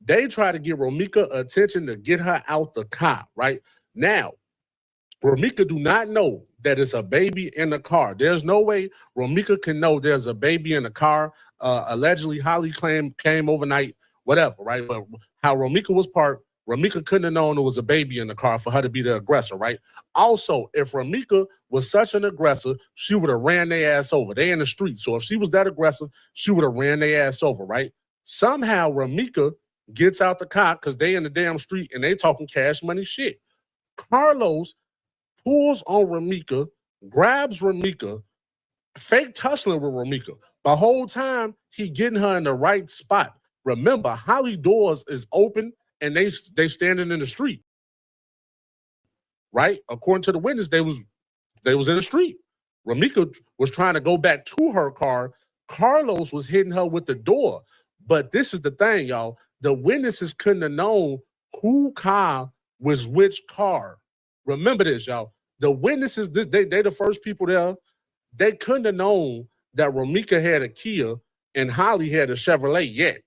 They try to get Romeca attention to get her out the car, right? Now, Romeca do not know that it's a baby in the car. There's no way Romeca can know there's a baby in the car. Allegedly, Holly came overnight, whatever, right? But how Romeca was parked, Romeca couldn't have known there was a baby in the car for her to be the aggressor, right? Also, if Romeca was such an aggressor, she would have ran their ass over. They in the street. So if she was that aggressive, she would have ran their ass over, right? Somehow, Romeca gets out the car because they in the damn street and they talking cash money shit. Carlos pulls on Romeca, grabs Romeca, fake tussling with Romeca. The whole time, he getting her in the right spot. Remember, Holly doors is open and they standing in the street. Right? According to the witness, they was in the street. Romeca was trying to go back to her car. Carlos was hitting her with the door. But this is the thing, y'all. The witnesses couldn't have known who car was which car. Remember this, y'all. The witnesses, they the first people there. They couldn't have known that Romeca had a Kia and Holly had a Chevrolet yet.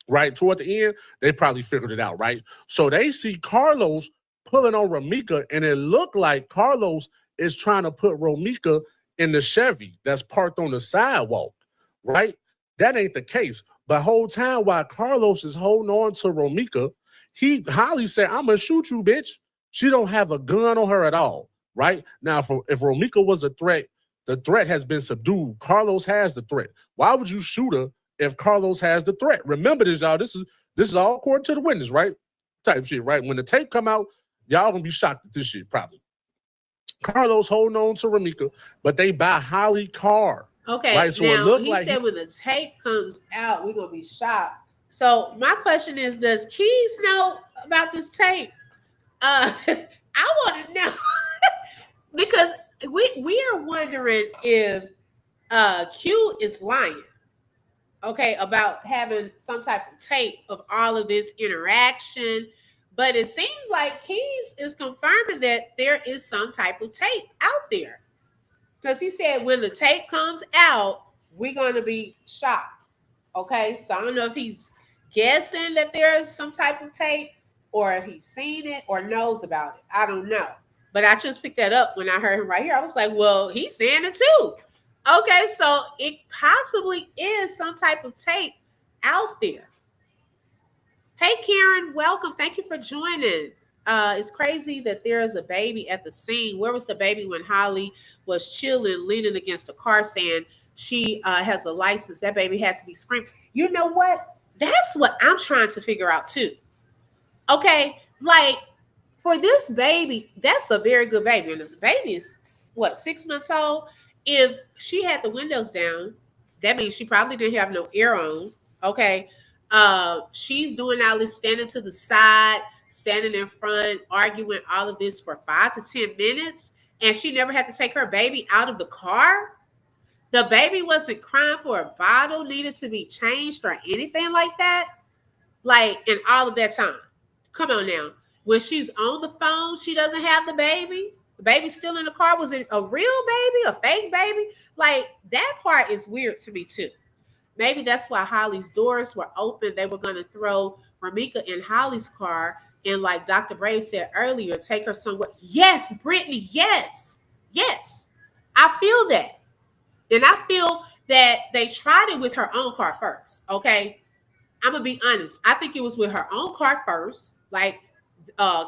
Right? Toward the end, they probably figured it out, right? So they see Carlos pulling on Romeca, and it looked like Carlos is trying to put Romeca in the Chevy that's parked on the sidewalk, right? That ain't the case. But whole time while Carlos is holding on to Romeca, Holly said, I'm gonna shoot you, bitch. She don't have a gun on her at all, right? Now, if Romeca was a threat, the threat has been subdued. Carlos has the threat. Why would you shoot her if Carlos has the threat? Remember this, y'all. This is all according to the witness, right? Type shit, right? When the tape come out, y'all gonna be shocked at this shit, probably. Carlos holding on to Romeca, but they buy Holly car. Okay, right? So now it looked he like said when the tape comes out, we're gonna be shocked. So my question is, does Keys know about this tape? I want to know because we are wondering if Q is lying, okay, about having some type of tape of all of this interaction. But it seems like Keys is confirming that there is some type of tape out there. Because he said when the tape comes out, we're going to be shocked. Okay, so I don't know if he's guessing that there is some type of tape or if he's seen it or knows about it. I don't know. But I just picked that up when I heard him right here. I was like, well, he's saying it too. Okay, so it possibly is some type of tape out there. Hey, Karen, welcome. Thank you for joining. It's crazy that there is a baby at the scene. Where was the baby when Holly was chilling, leaning against a car saying she has a license? That baby had to be screaming. You know what? That's what I'm trying to figure out too. Okay, like for this baby, that's a very good baby. And this baby is, what, 6 months old? If she had the windows down, that means she probably didn't have no air on. Okay. She's doing all this, standing to the side, standing in front, arguing all of this for 5 to 10 minutes, and she never had to take her baby out of the car. The baby wasn't crying for a bottle, needed to be changed or anything like that. Like in all of that time. Come on now. When she's on the phone, she doesn't have the baby. The baby's still in the car. Was it a real baby, a fake baby? Like that part is weird to me too. Maybe that's why Holly's doors were open. They were going to throw Romeca in Holly's car. And like Dr. Brave said earlier, take her somewhere. Yes, Brittany, yes. Yes. I feel that. And I feel that they tried it with her own car first, okay? I'm going to be honest. I think it was with her own car first. Like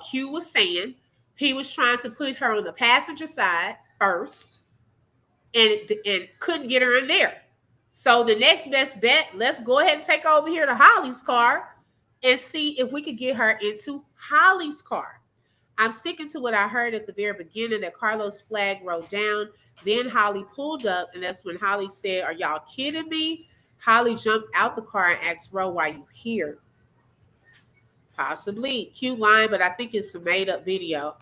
Q was saying, he was trying to put her on the passenger side first and couldn't get her in there. So the next best bet, let's go ahead and take over here to Holly's car and see if we could get her into Holly's car. I'm sticking to what I heard at the very beginning, that Carlos' flag rolled down. Then Holly pulled up, and that's when Holly said, "Are y'all kidding me?" Holly jumped out the car and asked Ro, "Why you here?" Possibly cute line, but I think it's a made up video.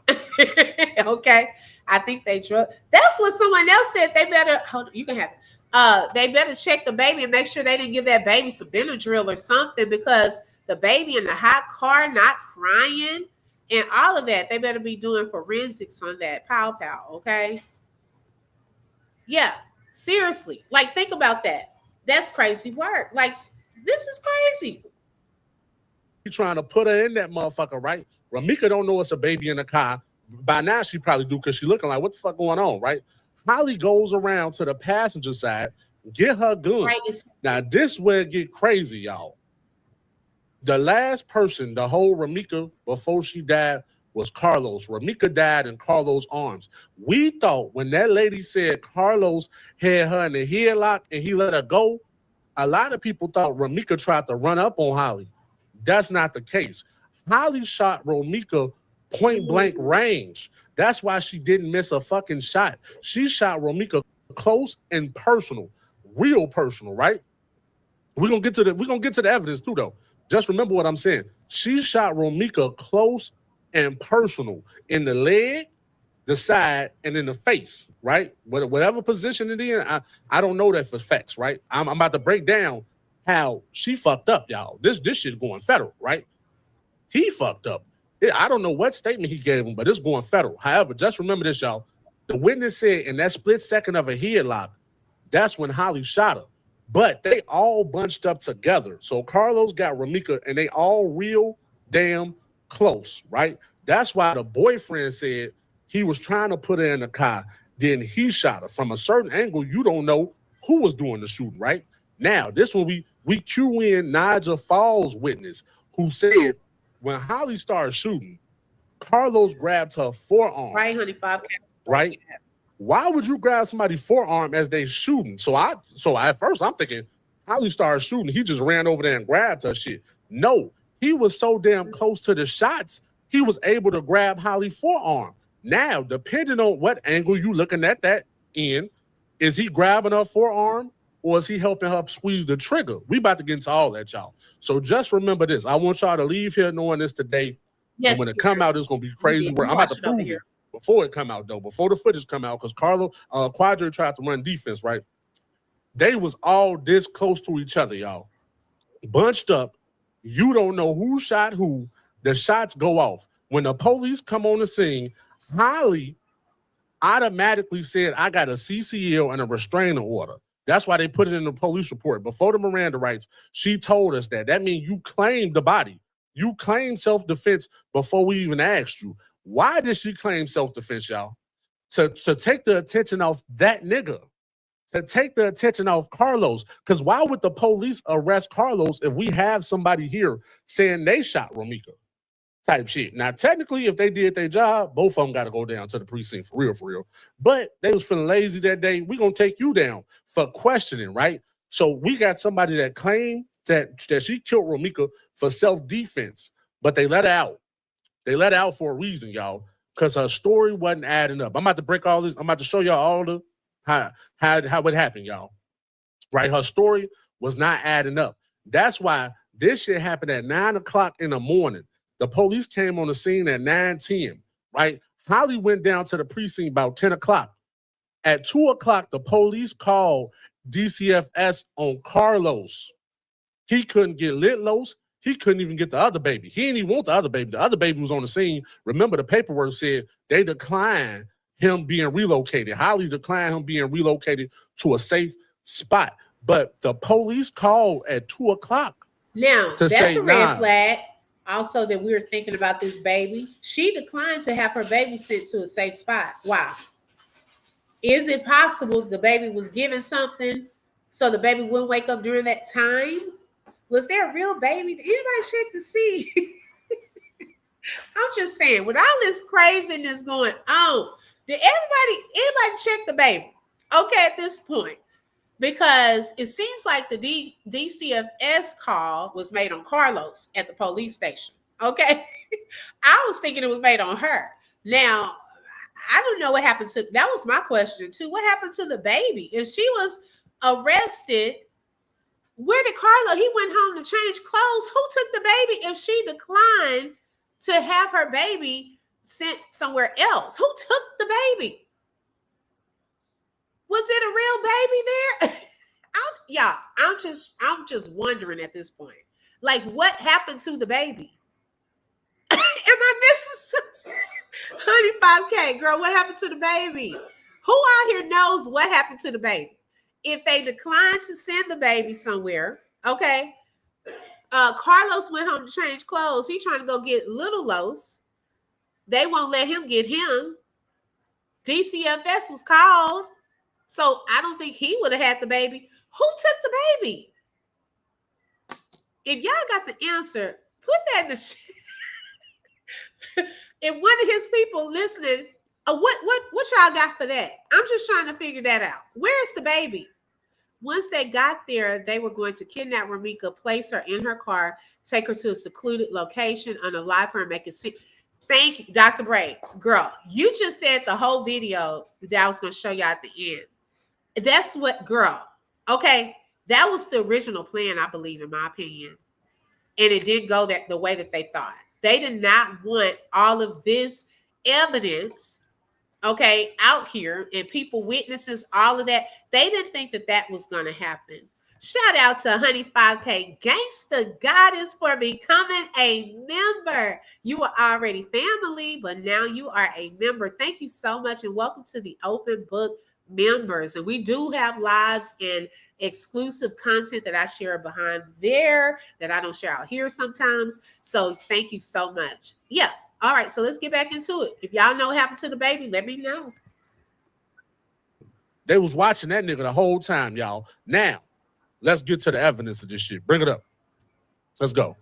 Okay. I think they drug. That's what someone else said. They better hold on, you can have it. They better check the baby and make sure they didn't give that baby some Benadryl or something, because the baby in the hot car not crying and all of that. They better be doing forensics on that. Pow. Okay. Yeah. Seriously. Like, think about that. That's crazy work. Like, this is crazy. You trying to put her in that motherfucker, right? Romeca don't know it's a baby in the car. By now, she probably do, because she looking like, what the fuck going on, right? Holly goes around to the passenger side, get her gun. Right. Now, this where it get crazy, y'all. The last person to hold Romeca before she died was Carlos. Romeca died in Carlos' arms. We thought when that lady said Carlos had her in the headlock and he let her go, a lot of people thought Romeca tried to run up on Holly. That's not the case. Holly shot Romeca point blank range. That's why she didn't miss a fucking shot. She shot Romeca close and personal, real personal, right? We're gonna get to the evidence too, though. Just remember what I'm saying. She shot Romeca close and personal in the leg, the side, and in the face, right? Whatever position it in, I don't know that for facts, right? I'm about to break down how she fucked up, y'all. This shit's going federal, right? He fucked up. I don't know what statement he gave him, but it's going federal. However, just remember this, y'all. The witness said in that split second of a headlock, that's when Holly shot her. But they all bunched up together. So Carlos got Romeca, and they all real damn close, right? That's why the boyfriend said he was trying to put her in the car. Then he shot her. From a certain angle, you don't know who was doing the shooting, right? Now, this one we cue in Niger Falls' witness, who said when Holly started shooting, Carlos grabbed her forearm. Right, honey, 5 right? Why would you grab somebody's forearm as they shooting? So at first I'm thinking, Holly started shooting, he just ran over there and grabbed her shit. No, he was so damn close to the shots, he was able to grab Holly's forearm. Now, depending on what angle you looking at that in, is he grabbing her forearm or is he helping her squeeze the trigger? We about to get into all that, y'all. So just remember this. I want y'all to leave here knowing this today. Yes, and when it come out, it's going to be crazy work. I'm about to prove it before it come out, though. Before the footage come out, because Quadri tried to run defense, right? They was all this close to each other, y'all. Bunched up. You don't know who shot who. The shots go off. When the police come on the scene, Holly automatically said, I got a CCL and a restraining order. That's why they put it in the police report. Before the Miranda rights, she told us that. That means you claimed the body. You claimed self-defense before we even asked you. Why did she claim self-defense, y'all? To take the attention off that nigga. To take the attention off Carlos. Because why would the police arrest Carlos if we have somebody here saying they shot Romeca? Type shit. Now, technically, if they did their job, both of them got to go down to the precinct for real. But they was feeling lazy that day. We're going to take you down for questioning, right? So we got somebody that claimed that she killed Romeca for self-defense, but they let her out. They let her out for a reason, y'all, because her story wasn't adding up. I'm about to break all this. I'm about to show y'all all the how it happened, y'all. Right? Her story was not adding up. That's why this shit happened at 9 o'clock in the morning. The police came on the scene at 9:10, right? Holly went down to the precinct about 10 o'clock. At 2 o'clock, the police called DCFS on Carlos. He couldn't get Litlos. He couldn't even get the other baby. He didn't even want the other baby. The other baby was on the scene. Remember, the paperwork said they declined him being relocated. Holly declined him being relocated to a safe spot. But the police called at 2 o'clock. Now, that's a red flag. Also, that we were thinking about this baby. She declined to have her baby sent to a safe spot. Why? Is it possible the baby was given something so the baby wouldn't wake up during that time? Was there a real baby? Did anybody check to see? I'm just saying, with all this craziness going on, did anybody check the baby? Okay, at this point. Because it seems like the DCFS call was made on Carlos at the police station. Okay. I was thinking it was made on her. Now, I don't know what happened to, that was my question too. What happened to the baby? If she was arrested Where did Carla? He went home to change clothes. Who took the baby if she declined to have her baby sent somewhere else? Who took the baby? Was it a real baby there? I'm just wondering at this point. Like, what happened to the baby? Am I missing something? 105K, girl, what happened to the baby? Who out here knows what happened to the baby? If they declined to send the baby somewhere, okay. Carlos went home to change clothes. He trying to go get little Los. They won't let him get him. DCFS was called. So I don't think he would have had the baby. Who took the baby? If y'all got the answer, put that in the chat. If one of his people listening, what y'all got for that? I'm just trying to figure that out. Where is the baby? Once they got there, they were going to kidnap Romeca, place her in her car, take her to a secluded location, unalive her, and make it see. Thank you, Dr. Briggs. Girl, you just said the whole video that I was going to show you at the end. That's what, girl. Okay, that was the original plan, I believe, in my opinion. And it didn't go the way that they thought. They did not want all of this evidence, okay, out here and people witnesses, all of that. They didn't think that that was going to happen. Shout out to Honey 5K Gangsta Goddess for becoming a member. You were already family, but now you are a member. Thank you so much and welcome to the Open Book members. And we do have lives and exclusive content that I share behind there that I don't share out here sometimes. So thank you so much. Yeah. All right. So let's get back into it. If y'all know what happened to the baby, let me know. They was watching that nigga the whole time, y'all. Now, let's get to the evidence of this shit. Bring it up. Let's go.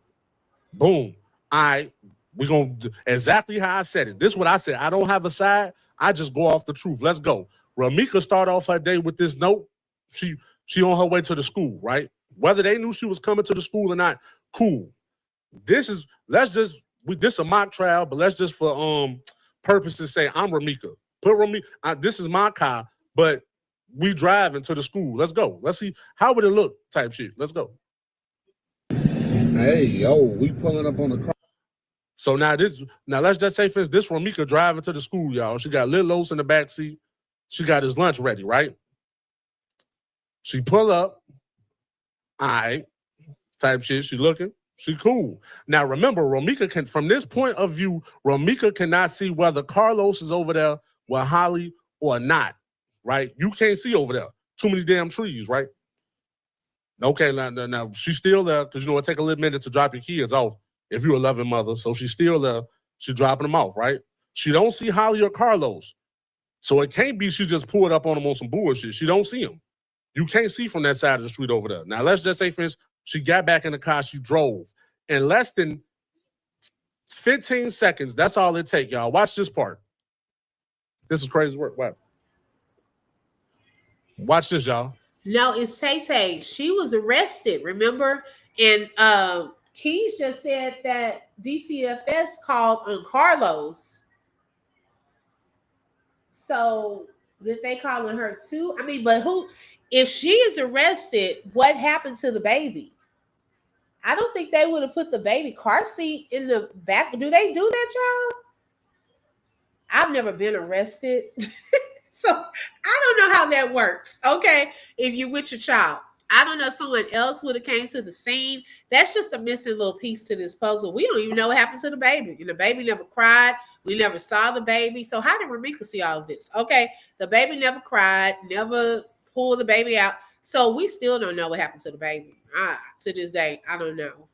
Boom. All right. We're going to do exactly how I said it. This is what I said. I don't have a side. I just go off the truth. Let's go. Romeca started off her day with this note. She on her way to the school, right? Whether they knew she was coming to the school or not, cool. This is a mock trial, but let's just for purposes say I'm Romeca. Put Romeca. This is my car, but we driving to the school. Let's go. Let's see how would it look. Type shit. Let's go. Hey yo, we pulling up on the car. So now let's just say for instance, this Romeca driving to the school, y'all. She got Lil Los in the back seat. She got his lunch ready, right? She pull up, all right, type shit. She looking, she cool. Now remember, Romeca can, from this point of view, Romeca cannot see whether Carlos is over there with Holly or not, right? You can't see over there. Too many damn trees, right? Okay, now she's still there because it take a little minute to drop your kids off if you're a loving mother. So she's still there. She's dropping them off, right? She don't see Holly or Carlos. So it can't be she just pulled up on them on some bullshit. She don't see him. You can't see from that side of the street over there. Now, let's just say, for instance, she got back in the car, she drove. In less than 15 seconds, that's all it take, y'all. Watch this part. This is crazy work. Wow. Watch this, y'all. No, it's Tay-Tay. She was arrested, remember? And Keys just said that DCFS called on Carlos. So did they call on her too? I mean, but who... If she is arrested, what happened to the baby? I don't think they would have put the baby car seat in the back. Do they do that, y'all? I've never been arrested. So I don't know how that works, okay? If you're with your child. I don't know if someone else would have came to the scene. That's just a missing little piece to this puzzle. We don't even know what happened to the baby. And the baby never cried. We never saw the baby. So how did Romeca see all of this? Okay, the baby never cried, never pull the baby out. So we still don't know what happened to the baby. To this day, I don't know.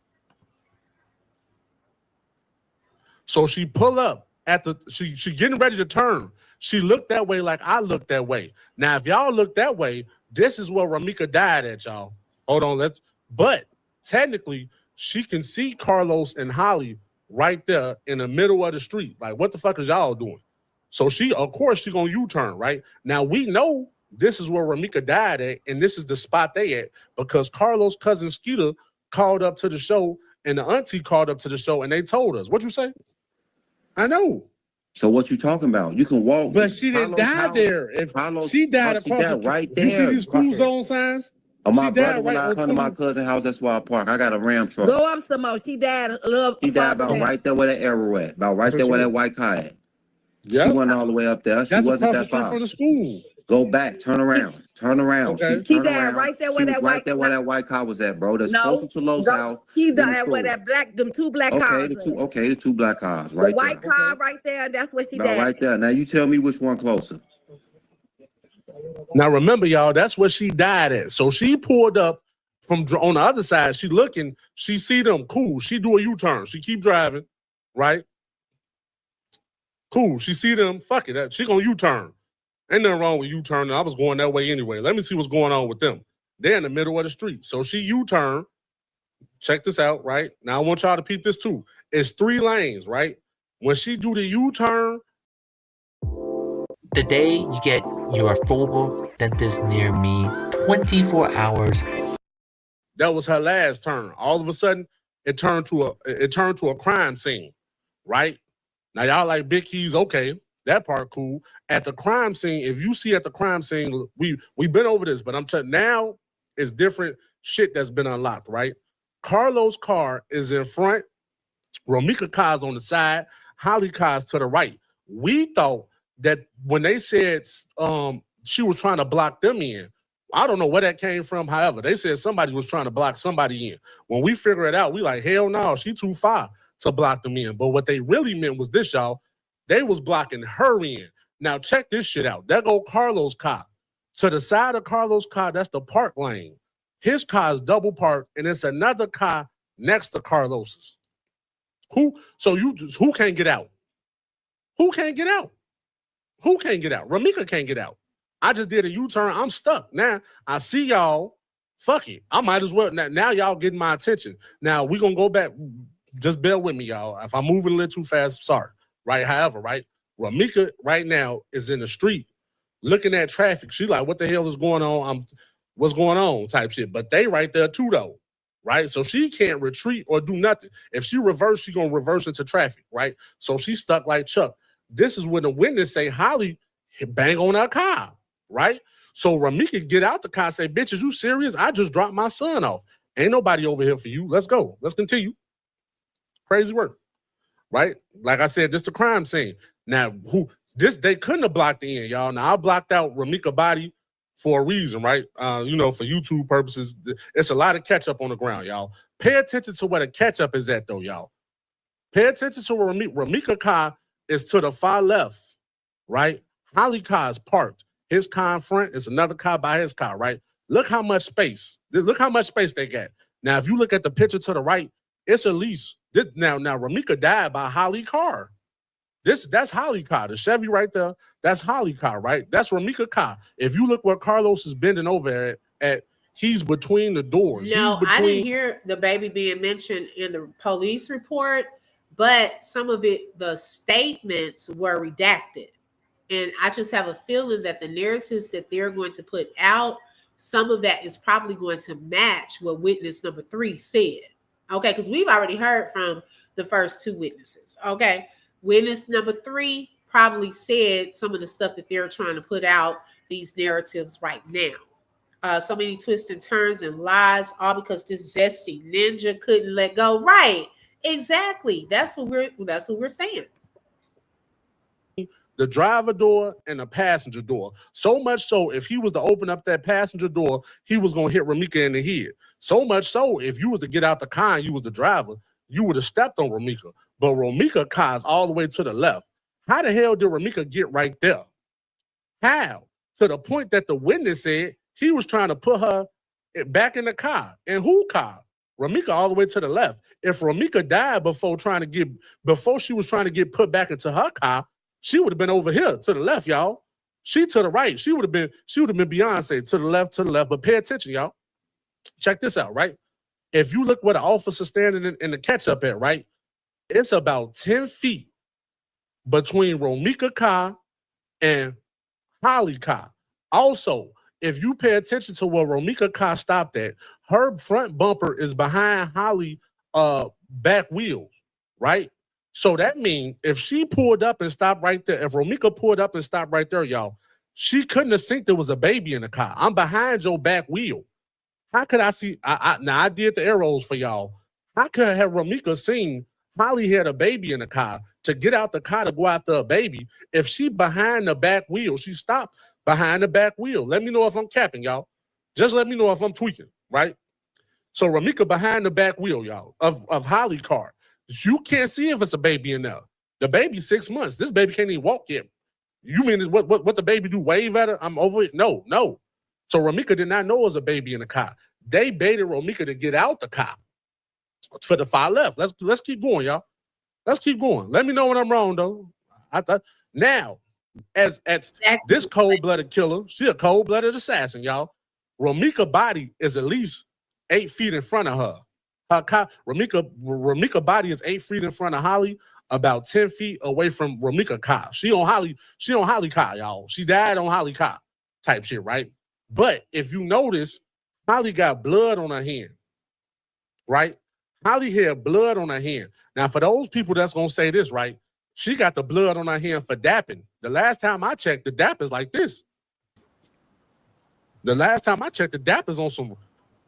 So she pull up at she getting ready to turn. She looked that way like I looked that way. Now, if y'all look that way, this is where Romeca died at, y'all. Hold on, but technically, she can see Carlos and Holly right there in the middle of the street. Like, what the fuck is y'all doing? So of course, she gonna U-turn, right? Now, we know this is where Romeca died at, and this is the spot they at because Carlos' cousin Skeeter called up to the show, and the auntie called up to the show, and they told us. What'd you say? I know. So what you talking about? You can walk. But she didn't die there. If she died across the right there. You see these school zone signs? Oh, my brother, when I come to my cousin's house, that's why I park. I got a Ram truck. Go up some more. She died a little. She died about right there where that arrow at. About right there where that white car at. Yeah. She wasn't all the way up there. She wasn't that far. From the school. Go back. Turn around. Turn around. Okay. She died right there where that white. Right there where that white car was at, bro. That's closer to Lowe's house. She died where them two black cars. The two black cars. Right. The white car right there. That's where she died. Right there. Now you tell me which one closer. Now remember, y'all, that's where she died at. So she pulled up from on the other side. She looking. She see them. Cool. She do a U-turn. She keep driving. Right. Cool. She see them. Fuck it. She gonna U-turn. Ain't nothing wrong with U-turning. I was going that way anyway. Let me see what's going on with them. They're in the middle of the street. So she U-turn. Check this out, right? Now I want y'all to peep this too. It's 3 lanes, right? When she do the U-turn. The day you get your affordable dentist near me, 24 hours. That was her last turn. All of a sudden, it turned to a crime scene, right? Now y'all like big keys, okay. That part cool. At the crime scene, if you see at the crime scene, we've been over this, but I'm telling now it's different shit that's been unlocked, right? Carlos' car is in front, Romeca car's on the side, Holly car's to the right. We thought that when they said she was trying to block them in, I don't know where that came from. However, they said somebody was trying to block somebody in. When we figure it out, we like, hell no, she too far to block them in. But what they really meant was this, y'all. They was blocking her in. Now check this shit out. There go Carlos' car. To the side of Carlos' car, that's the park lane. His car is double parked, and it's another car next to Carlos's. Who can't get out? Who can't get out? Who can't get out? Romeca can't get out. I just did a U-turn. I'm stuck. Now, I see y'all. Fuck it. I might as well. Now y'all getting my attention. Now, we're going to go back. Just bear with me, y'all. If I'm moving a little too fast, sorry. Right? However, right? Romeca right now is in the street looking at traffic. She's like, what the hell is going on? What's going on? Type shit. But they right there too, though. Right? So she can't retreat or do nothing. If she reverse, she going to reverse into traffic. Right? So she's stuck like Chuck. This is when the witness say, Holly bang on her car. Right? So Romeca get out the car and say, bitch, is you serious? I just dropped my son off. Ain't nobody over here for you. Let's go. Let's continue. Crazy work. Right? Like I said, this the crime scene. Now, they couldn't have blocked the end, y'all. Now, I blocked out Romeca body for a reason, right? For YouTube purposes. It's a lot of ketchup on the ground, y'all. Pay attention to where the ketchup is at, though, y'all. Pay attention to where Romeca car is to the far left, right? Holly car is parked. His car in front is another car by his car, right? Look how much space. Look how much space they got. Now, if you look at the picture to the right, it's at least now Romeca died by Holly car. That's Holly car. The Chevy right there, that's Holly car, right? That's Romeca car. If you look where Carlos is bending over at he's between the doors. No, I didn't hear the baby being mentioned in the police report, but some of the statements were redacted. And I just have a feeling that the narratives that they're going to put out, some of that is probably going to match what witness number 3 said. Okay, because we've already heard from the first 2 witnesses. Okay, witness number 3 probably said some of the stuff that they're trying to put out, these narratives right now. So many twists and turns and lies, all because this zesty ninja couldn't let go. Right, exactly. That's what we're saying. The driver door and the passenger door. So much so, if he was to open up that passenger door, he was going to hit Romeca in the head. So much so, if you was to get out the car and you was the driver, you would have stepped on Romeca. But Romeca car is all the way to the left. How the hell did Romeca get right there? How? To the point that the witness said he was trying to put her back in the car. And who car? Romeca all the way to the left. If Romeca died before she was trying to get put back into her car, she would have been over here to the left, y'all. She to the right. She would have been Beyonce to the left. But pay attention, y'all. Check this out, right? If you look where the officer standing in the catch-up at, right? It's about 10 feet between Romeca car and Holly car. Also, if you pay attention to where Romeca car stopped at, her front bumper is behind Holly back wheel, right? So that means if she pulled up and stopped right there, if Romeca pulled up and stopped right there, y'all, she couldn't have seen there was a baby in the car. I'm behind your back wheel. How could I see? Now I did the arrows for y'all. How could have Romeca seen Holly had a baby in the car to get out the car to go after a baby? If she behind the back wheel, she stopped behind the back wheel. Let me know if I'm capping, y'all. Just let me know if I'm tweaking, right? So Romeca behind the back wheel, y'all, of Holly car. You can't see if it's a baby in there. The baby's 6 months. This baby can't even walk yet. You mean what the baby do? Wave at her? I'm over it. No. So Romeca did not know it was a baby in the car. They baited Romeca to get out the car for the far left. Let's keep going, y'all. Let's keep going. Let me know when I'm wrong, though. Now, as this cold-blooded killer, she a cold-blooded assassin, y'all. Romeca's body is at least 8 feet in front of her. Romeca's body is 8 feet in front of Holly, about 10 feet away from Romeca car. She on Holly car, y'all. She died on Holly car type shit, right? But if you notice, Holly got blood on her hand, right? Holly had blood on her hand. Now, for those people that's gonna say this, right? She got the blood on her hand for dapping. The last time I checked, the dap is like this. The last time I checked, the dap is on some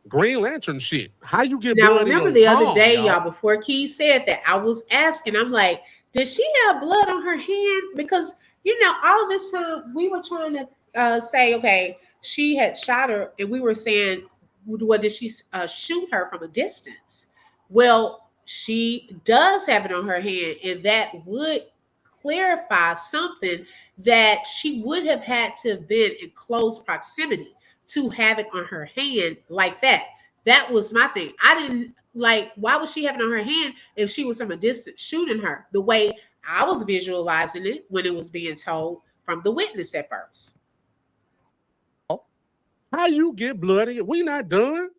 Green Lantern shit. How you get blood? Now, remember the other day, y'all, before Key said that, I was asking, I'm like, did she have blood on her hand? Because, all of this time we were trying to say, okay, she had shot her, and we were saying, well, did she shoot her from a distance? Well, she does have it on her hand, and that would clarify something that she would have had to have been in close proximity to have it on her hand like that. That was my thing. I didn't why was she having it on her hand if she was from a distance shooting her? The way I was visualizing it when it was being told from the witness at first. How you get blood in it? We not done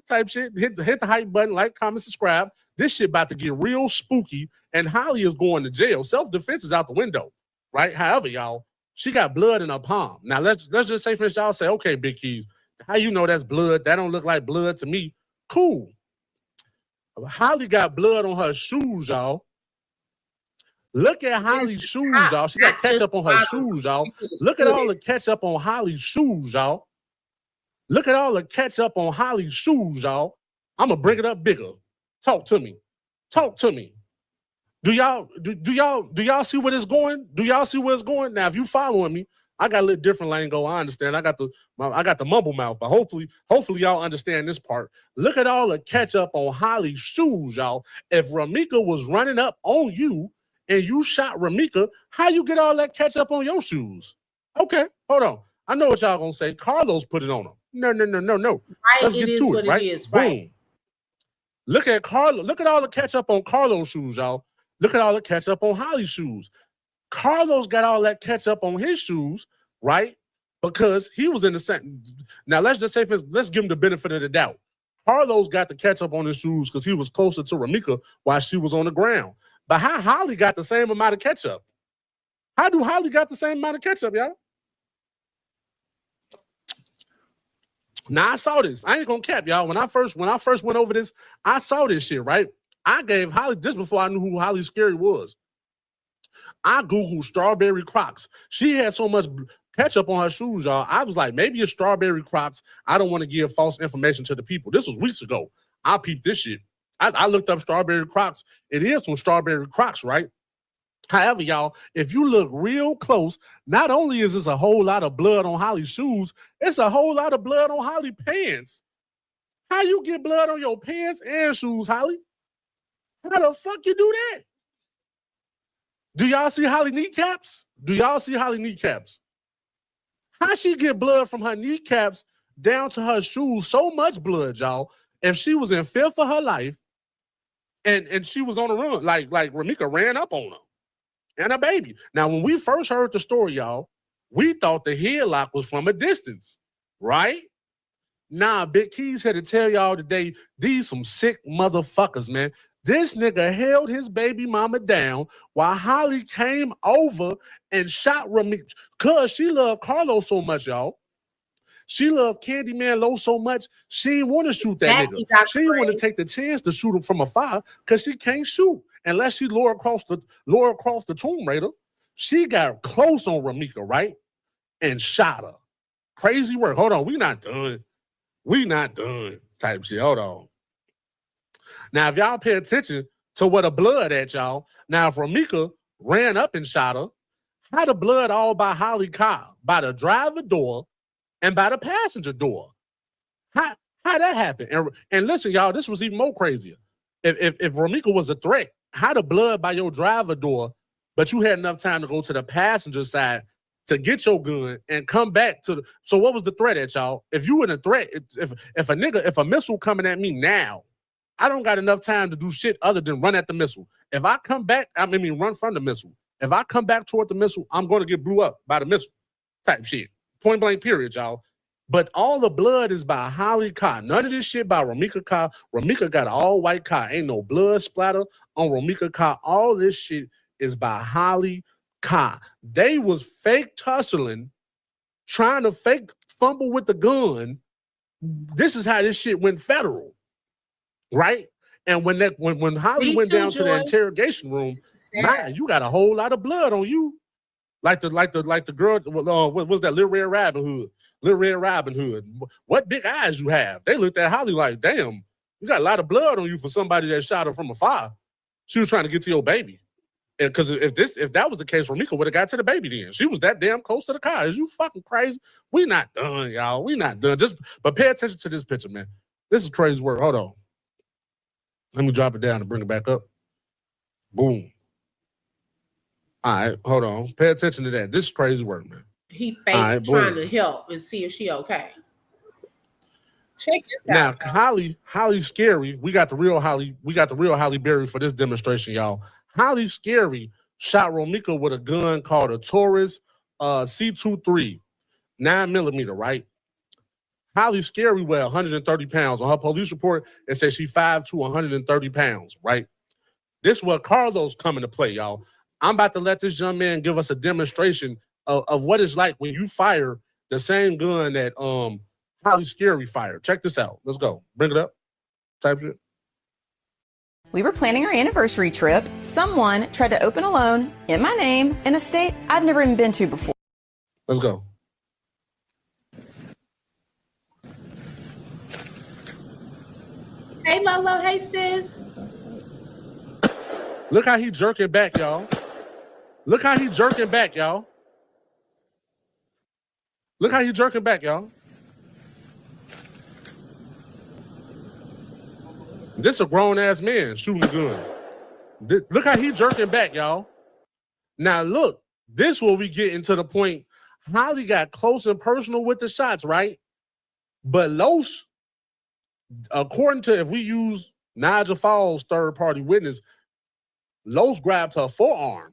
type shit. Hit the hype button, like, comment, subscribe. This shit about to get real spooky, and Holly is going to jail. Self-defense is out the window, right? However, y'all, she got blood in her palm. Now, let's just say, for y'all say, okay, Big Keys, how you know that's blood? That don't look like blood to me. Cool. Holly got blood on her shoes, y'all. Look at Holly's shoes, y'all. She got ketchup on her shoes, y'all. Look at all the ketchup on Holly's shoes, y'all. Look at all the ketchup on Holly's shoes, y'all. I'm gonna bring it up bigger. Talk to me. Do y'all see where it's going? Do y'all see where it's going? Now, if you following me, I got a little different lingo. I understand. I got the mumble mouth, but hopefully y'all understand this part. Look at all the ketchup on Holly's shoes, y'all. If Romeca was running up on you and you shot Romeca, how you get all that ketchup on your shoes? Okay, hold on. I know what y'all gonna say. Carlos put it on him. No. Right, let's get to it, right? Boom. Look at Carlos. Look at all the ketchup on Carlos' shoes, y'all. Look at all the ketchup on Holly's shoes. Carlos got all that ketchup on his shoes, right? Because he was in the same. Now, let's just say, let's give him the benefit of the doubt. Carlos got the ketchup on his shoes because he was closer to Romeca while she was on the ground. But how Holly got the same amount of ketchup? How do Holly got the same amount of ketchup, y'all? Now, I saw this. I ain't gonna cap, y'all. When I first went over this, I saw this shit, right? I gave Holly this before I knew who Holly Scary was. I Googled strawberry Crocs. She had so much ketchup on her shoes, y'all. I was like, maybe it's strawberry Crocs. I don't want to give false information to the people. This was weeks ago. I peeped this shit. I looked up strawberry Crocs. It is from strawberry Crocs, right? However, y'all, if you look real close, not only is this a whole lot of blood on Holly's shoes, it's a whole lot of blood on Holly's pants. How you get blood on your pants and shoes, Holly? How the fuck you do that? Do y'all see Holly kneecaps? How she get blood from her kneecaps down to her shoes? So much blood, y'all. If she was in fear for her life and she was on the run, like Romeca ran up on her and a baby. Now, when we first heard the story, y'all, we thought the headlock was from a distance, right? Nah, Big Keys had to tell y'all today, these some sick motherfuckers, man. This nigga held his baby mama down while Holly came over and shot Romeca because she loved Carlos so much, y'all. She loved Candyman Low so much, she didn't want to shoot that nigga. She didn't want to take the chance to shoot him from afar because she can't shoot unless she lower across the Tomb Raider. She got close on Romeca, right? And shot her. Crazy work. Hold on, we not done. We not done type shit. Hold on. Now, if y'all pay attention to where the blood at, y'all. Now, if Romeca ran up and shot her, how the blood all by Holly Cobb? By the driver door and by the passenger door. How that happened? And listen, y'all, this was even more crazier. If Romeca was a threat, how the blood by your driver door, but you had enough time to go to the passenger side to get your gun and come back to the. So what was the threat at, y'all? If you were in a threat, if a missile coming at me now, I don't got enough time to do shit other than run at the missile. If I come back, run from the missile. If I come back toward the missile, I'm going to get blew up by the missile type shit. Point blank period, y'all. But all the blood is by Holly Cobb. None of this shit by Romeca Cobb. Romeca got an all-white car. Ain't no blood splatter on Romeca Cobb. All this shit is by Holly Cobb. They was fake tussling, trying to fake fumble with the gun. This is how this shit went federal, right? And when Holly went down to the interrogation room, man, you got a whole lot of blood on you, like the girl. What was that? Little Red Riding Hood. Little Red Riding Hood. What big eyes you have? They looked at Holly like, damn, you got a lot of blood on you for somebody that shot her from afar. She was trying to get to your baby. And because if that was the case, Romeca would have got to the baby then. She was that damn close to the car. Is you fucking crazy? We not done, y'all. We not done. But pay attention to this picture, man. This is crazy work. Hold on. Let me drop it down and bring it back up. Boom. All right, hold on. Pay attention to that. This is crazy work, man. He fake trying to help and see if she okay. Check this out. Now, Holly's scary. We got the real Holly Berry for this demonstration, y'all. Holly Scary shot Romeca with a gun called a Taurus C23, 9mm, right? Holly Scary weighed 130 pounds. On her police report, it says she 5'2", 130 pounds, right? This is where Carlos come into play, y'all. I'm about to let this young man give us a demonstration of what it's like when you fire the same gun that Holly Scary fired. Check this out. Let's go. Bring it up. Type shit. We were planning our anniversary trip. Someone tried to open a loan in my name in a state I'd never even been to before. Let's go. Hey, Lolo. Hey, sis. Look how he jerking back, y'all. Look how he jerking back, y'all. Look how he jerking back, y'all. This a grown-ass man shooting a gun. Look how he jerking back, y'all. Now, look. This where we get into the point. Holly got close and personal with the shots, right? But Los, according to if we use Nigel Falls' third-party witness, Los grabbed her forearm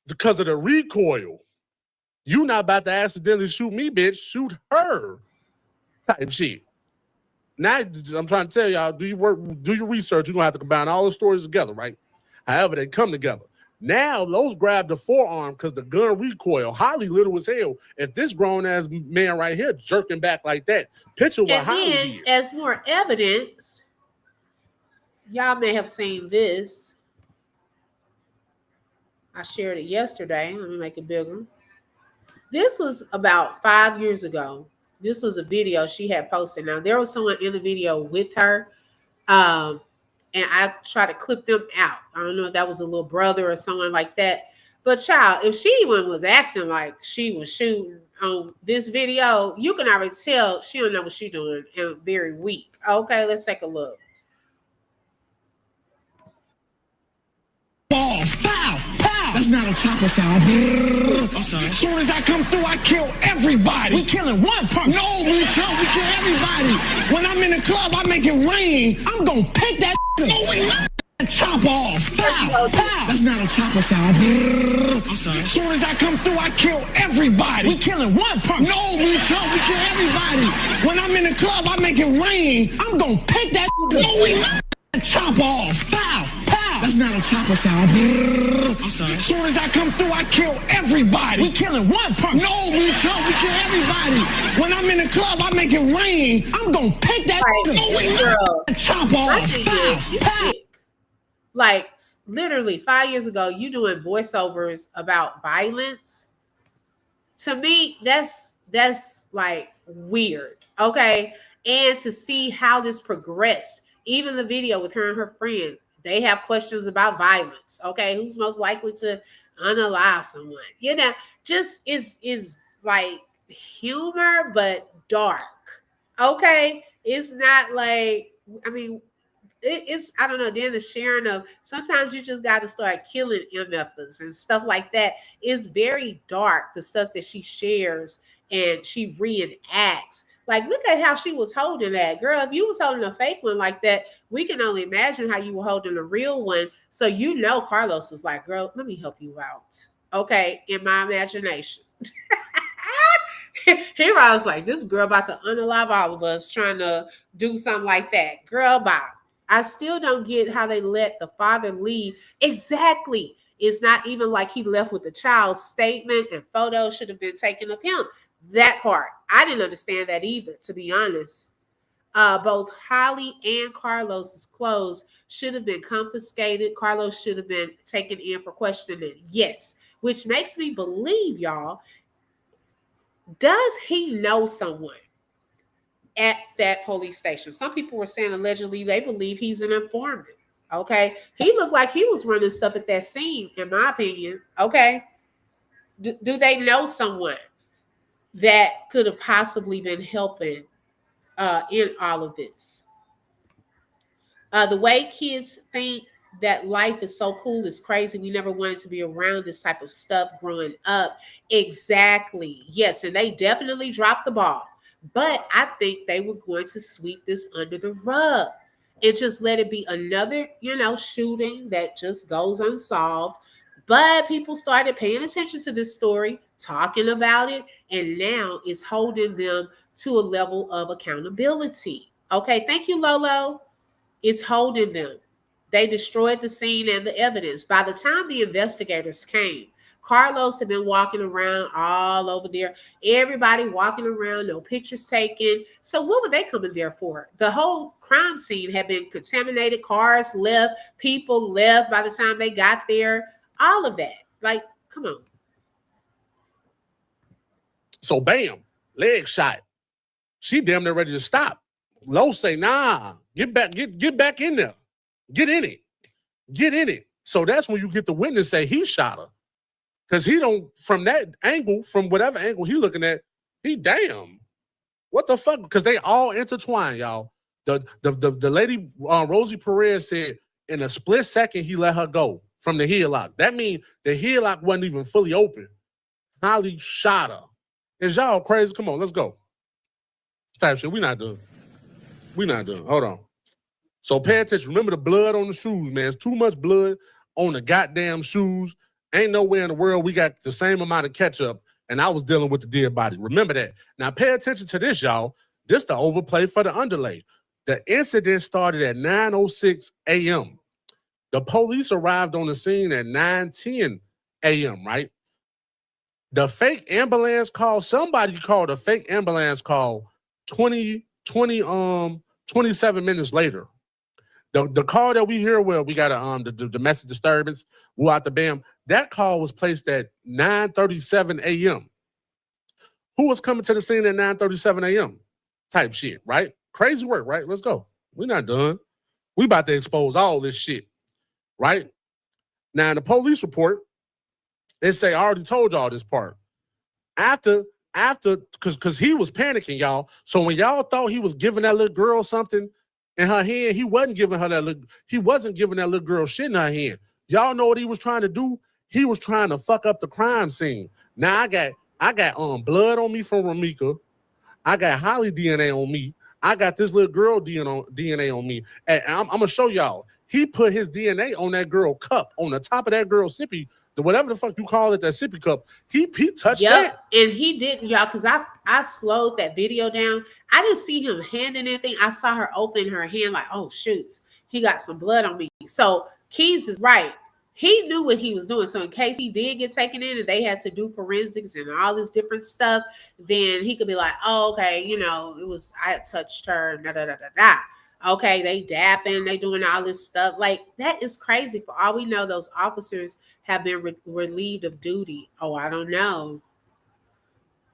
because of the recoil. You not about to accidentally shoot me, bitch. Shoot her. Type shit. Now, I'm trying to tell y'all, do your research. You're going to have to combine all the stories together, right? However, they come together. Now, Los grabbed the forearm because the gun recoil. Holly little as hell. If this grown-ass man right here jerking back like that, picture what Holly did. As more evidence, y'all may have seen this. I shared it yesterday. Let me make it bigger. This was about 5 years ago. This was a video she had posted. Now, there was someone in the video with her, and I tried to clip them out. I don't know if that was a little brother or someone like that. But, child, if she even was acting like she was shooting on this video, you can already tell she don't know what she's doing and very weak. Okay, let's take a look. Balls, pow, pow. That's not a chopper sound. I'm sorry. As soon as I come through, I kill everybody. We killing one person. No, we kill everybody. When I'm in the club, I make it rain. I'm gonna pick that. No, we not. Chop off. Pow, pow. That's not a chopper sound. I'm sorry. As soon as I come through, I kill everybody. We killing one person. No, we kill everybody. When I'm in the club, I make it rain. I'm gonna pick that. No, we not. Chop off. Pow, pow. That's not a chopper sound. I'm sorry. As soon as I come through, I kill everybody. We killing one person. No, we kill everybody. When I'm in the club, I make it rain. I'm gonna pick that. No, we not. Chop off. Pow, pow. Like literally 5 years ago, you doing voiceovers about violence. To me, that's like weird. Okay. And to see how this progressed, even the video with her and her friend, they have questions about violence. Okay. Who's most likely to unalive someone? You know, just is like humor, but dark. Okay. It's not like, I mean, it's I don't know. Then the sharing of sometimes you just got to start killing MFers and stuff like that. It's very dark. The stuff that she shares and she reenacts. Like, look at how she was holding that girl. If you was holding a fake one like that, we can only imagine how you were holding a real one. So you know, Carlos was like, "Girl, let me help you out." Okay, in my imagination. Here I was like, this girl about to unalive all of us trying to do something like that. Girl, bye. I still don't get how they let the father leave. Exactly. It's not even like he left with the child's statement and photos should have been taken of him. That part. I didn't understand that either, to be honest. Both Holly and Carlos's clothes should have been confiscated. Carlos should have been taken in for questioning. Yes. Which makes me believe, y'all, does he know someone at that police station? Some people were saying allegedly they believe he's an informant. Okay. He looked like he was running stuff at that scene, in my opinion. Okay. Do they know someone that could have possibly been helping in all of this? The way kids think that life is so cool is crazy. We never wanted to be around this type of stuff growing up. Exactly. Yes, and they definitely dropped the ball. But I think they were going to sweep this under the rug and just let it be another, shooting that just goes unsolved. But people started paying attention to this story, talking about it, and now it's holding them to a level of accountability. Okay, thank you, Lolo. It's holding them. They destroyed the scene and the evidence. By the time the investigators came, Carlos had been walking around all over there. Everybody walking around, no pictures taken. So what were they coming there for? The whole crime scene had been contaminated. Cars left, people left by the time they got there. All of that. Like, come on. So bam, leg shot. She damn near ready to stop. Lowe say, nah, get back in there. Get in it. Get in it. So that's when you get the witness say he shot her. Because he don't, from that angle, from whatever angle he looking at, he damn. What the fuck? Because they all intertwine, y'all. The lady, Rosie Perez, said in a split second he let her go from the headlock. That means the headlock wasn't even fully open. Holly shot her. Is y'all crazy? Come on, let's go. Type shit. We not done. Hold on. So pay attention. Remember the blood on the shoes, man. It's too much blood on the goddamn shoes. Ain't nowhere in the world we got the same amount of ketchup, and I was dealing with the dead body. Remember that. Now pay attention to this, y'all. This the overplay for the underlay. The incident started at 9:06 a.m. The police arrived on the scene at 9:10 a.m., right? The fake ambulance call, somebody called a fake ambulance call 27 minutes later. The call that we hear, well, we got the domestic disturbance, woo out the bam. That call was placed at 9:37 a.m. Who was coming to the scene at 9:37 a.m.? Type shit, right? Crazy work, right? Let's go. We're not done. We about to expose all this shit, right? Now, in the police report, they say, I already told y'all this part. After, because he was panicking, y'all. So when y'all thought he was giving that little girl something in her hand, he wasn't giving that little girl shit in her hand. Y'all know what he was trying to do? He was trying to fuck up the crime scene. Now I got blood on me from Romeca. I got Holly DNA on me. I got this little girl DNA on me. And I'm gonna show y'all. He put his DNA on that girl cup, on the top of that girl's sippy, whatever the fuck you call it, that sippy cup. He touched that. And he didn't, y'all, because I slowed that video down. I didn't see him handing anything. I saw her open her hand like, oh shoot, he got some blood on me. So Keys is right. He knew what he was doing. So in case he did get taken in and they had to do forensics and all this different stuff, then he could be like, oh, okay, I had touched her, da da da da da. Okay, they dapping, they doing all this stuff. Like, that is crazy. For all we know, those officers have been relieved of duty. Oh, I don't know.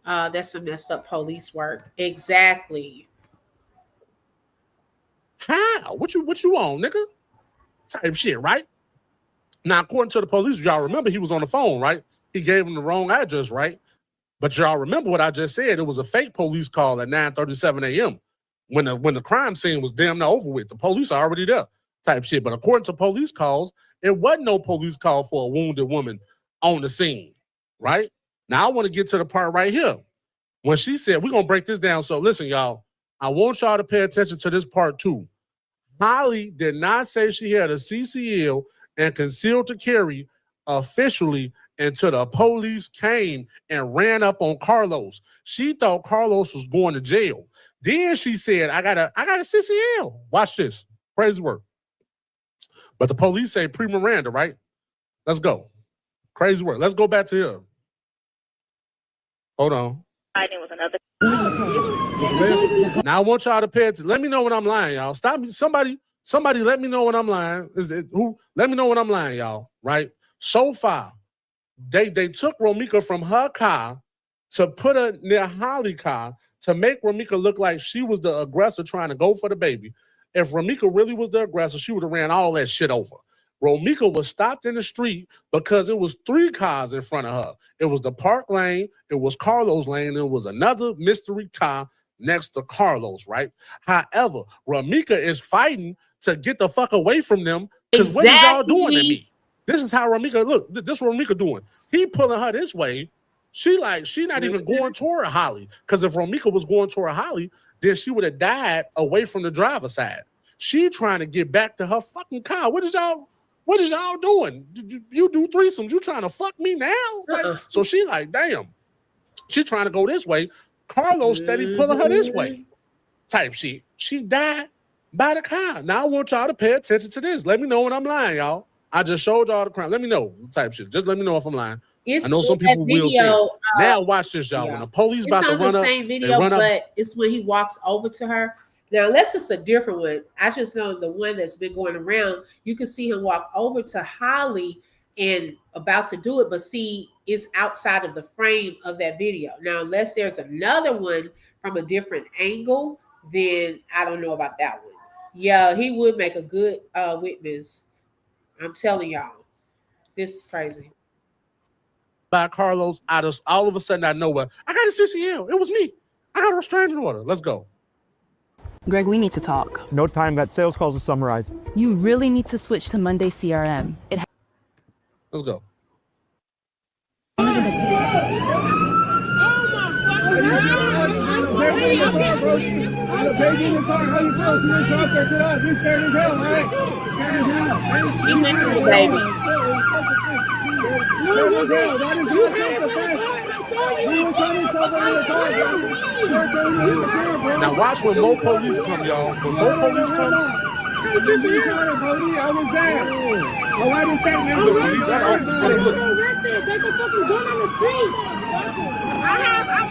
That's some messed up police work. Exactly. How? What you on, nigga? Type shit, right? Now, according to the police, y'all remember he was on the phone, right? He gave him the wrong address, right? But y'all remember what I just said. It was a fake police call at 9:37 a.m. when the crime scene was damn near over with. The police are already there, type shit. But according to police calls, it wasn't no police call for a wounded woman on the scene, right? Now, I want to get to the part right here. When she said, we're going to break this down. So listen, y'all, I want y'all to pay attention to this part too. Holly did not say she had a CCL and concealed to carry officially until the police came and ran up on Carlos. She thought Carlos was going to jail. Then she said, I got a CCL. Watch this. Crazy work. But the police say pre-Miranda, right? Let's go. Crazy work. Let's go back to here. Hold on. With another. Now I want y'all to pay attention. Let me know when I'm lying, y'all. Stop me. Somebody let me know when I'm lying. Let me know when I'm lying, y'all. Right? So far, they took Romeca from her car to put her near Holly's car to make Romeca look like she was the aggressor trying to go for the baby. If Romeca really was the aggressor, she would have ran all that shit over. Romeca was stopped in the street because it was 3 cars in front of her. It was the park lane, it was Carlos' lane, and it was another mystery car next to Carlos, right? However, Romeca is fighting to get the fuck away from them because what is y'all doing to me? This is how Romeca, look, this is what Romeca doing. He pulling her this way. She not even going toward Holly. Because if Romeca was going toward Holly, then she would have died away from the driver's side. She trying to get back to her fucking car. What is y'all doing? You do threesomes. You trying to fuck me now? So she like, damn. She trying to go this way. Carlos steady pulling her this way. Type shit. She died by the car. Now I want y'all to pay attention to this. Let me know when I'm lying, y'all. I just showed y'all the crime. Let me know. Type shit. Just let me know if I'm lying. I know some people will say. Now watch this, y'all. Yeah. When the police about to run up, it's on the same video, but it's when he walks over to her. Now, unless it's a different one, I just know the one that's been going around, you can see him walk over to Holly and about to do it, but see, it's outside of the frame of that video. Now, unless there's another one from a different angle, then I don't know about that one. Yeah, he would make a good witness. I'm telling y'all, this is crazy. By Carlos, all of a sudden, out of nowhere, I got a CCL. It was me. I got a restraining order. Let's go. Greg, we need to talk. No time, got sales calls to summarize. You really need to switch to Monday CRM. Let's go. He went to the baby. Now watch when more police come, y'all. When more police come, I was there. Oh, I just said, man, I'm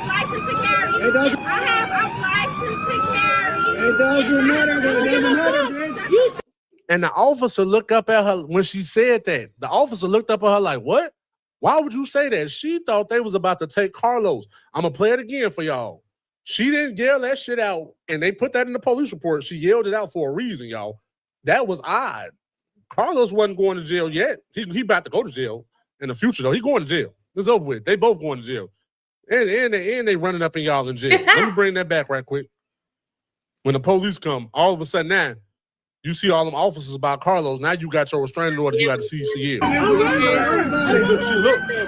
licensed to carry. I'm licensed to carry. It doesn't matter. It doesn't matter, bitch. And the officer looked up at her when she said that. The officer looked up at her like, what? Why would you say that? She thought they was about to take Carlos. I'm going to play it again for y'all. She didn't yell that shit out, and they put that in the police report. She yelled it out for a reason, y'all. That was odd. Carlos wasn't going to jail yet. He about to go to jail in the future, though. He going to jail. It's over with. They both going to jail. And they running up in y'all in jail. Let me bring that back right quick. When the police come, all of a sudden now, you see all them officers about Carlos. Now you got your restraining order. You got the CCL. Look. I'm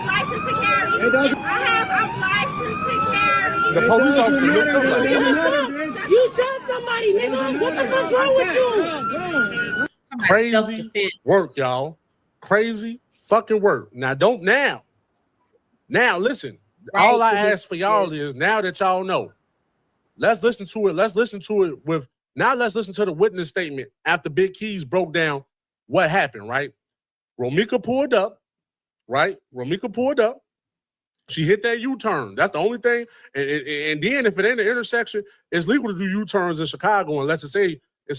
licensed to carry. I'm licensed to carry. The police officer looked up like, you shot somebody, nigga. What the fuck wrong with you? Crazy work, y'all. Crazy fucking work. Now listen. All I ask for y'all is now that y'all know. Let's listen to it. Let's listen to the witness statement after Big Keys broke down what happened, right? Romeca pulled up, right? Romeca pulled up. She hit that U-turn. That's the only thing. And then if it ain't an intersection, it's legal to do U-turns in Chicago unless it's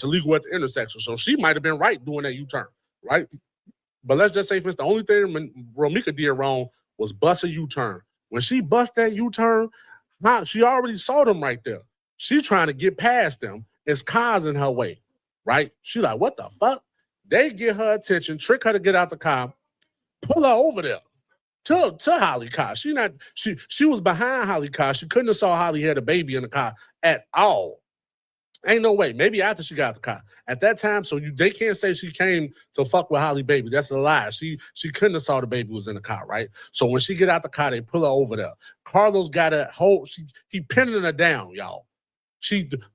illegal at the intersection. So she might have been right doing that U-turn, right? But let's just say, for instance, the only thing Romeca did wrong was bust a U-turn. When she bust that U-turn, she already saw them right there. She trying to get past them. It's cars in her way, right? She like, what the fuck? They get her attention, trick her to get out the car, pull her over there to Holly car. She was behind Holly car. She couldn't have saw Holly had a baby in the car at all. Ain't no way. Maybe after she got the car. At that time, so they can't say she came to fuck with Holly baby. That's a lie. She couldn't have saw the baby was in the car, right? So when she get out the car, they pull her over there. Carlos got a hold. He pinning her down, y'all.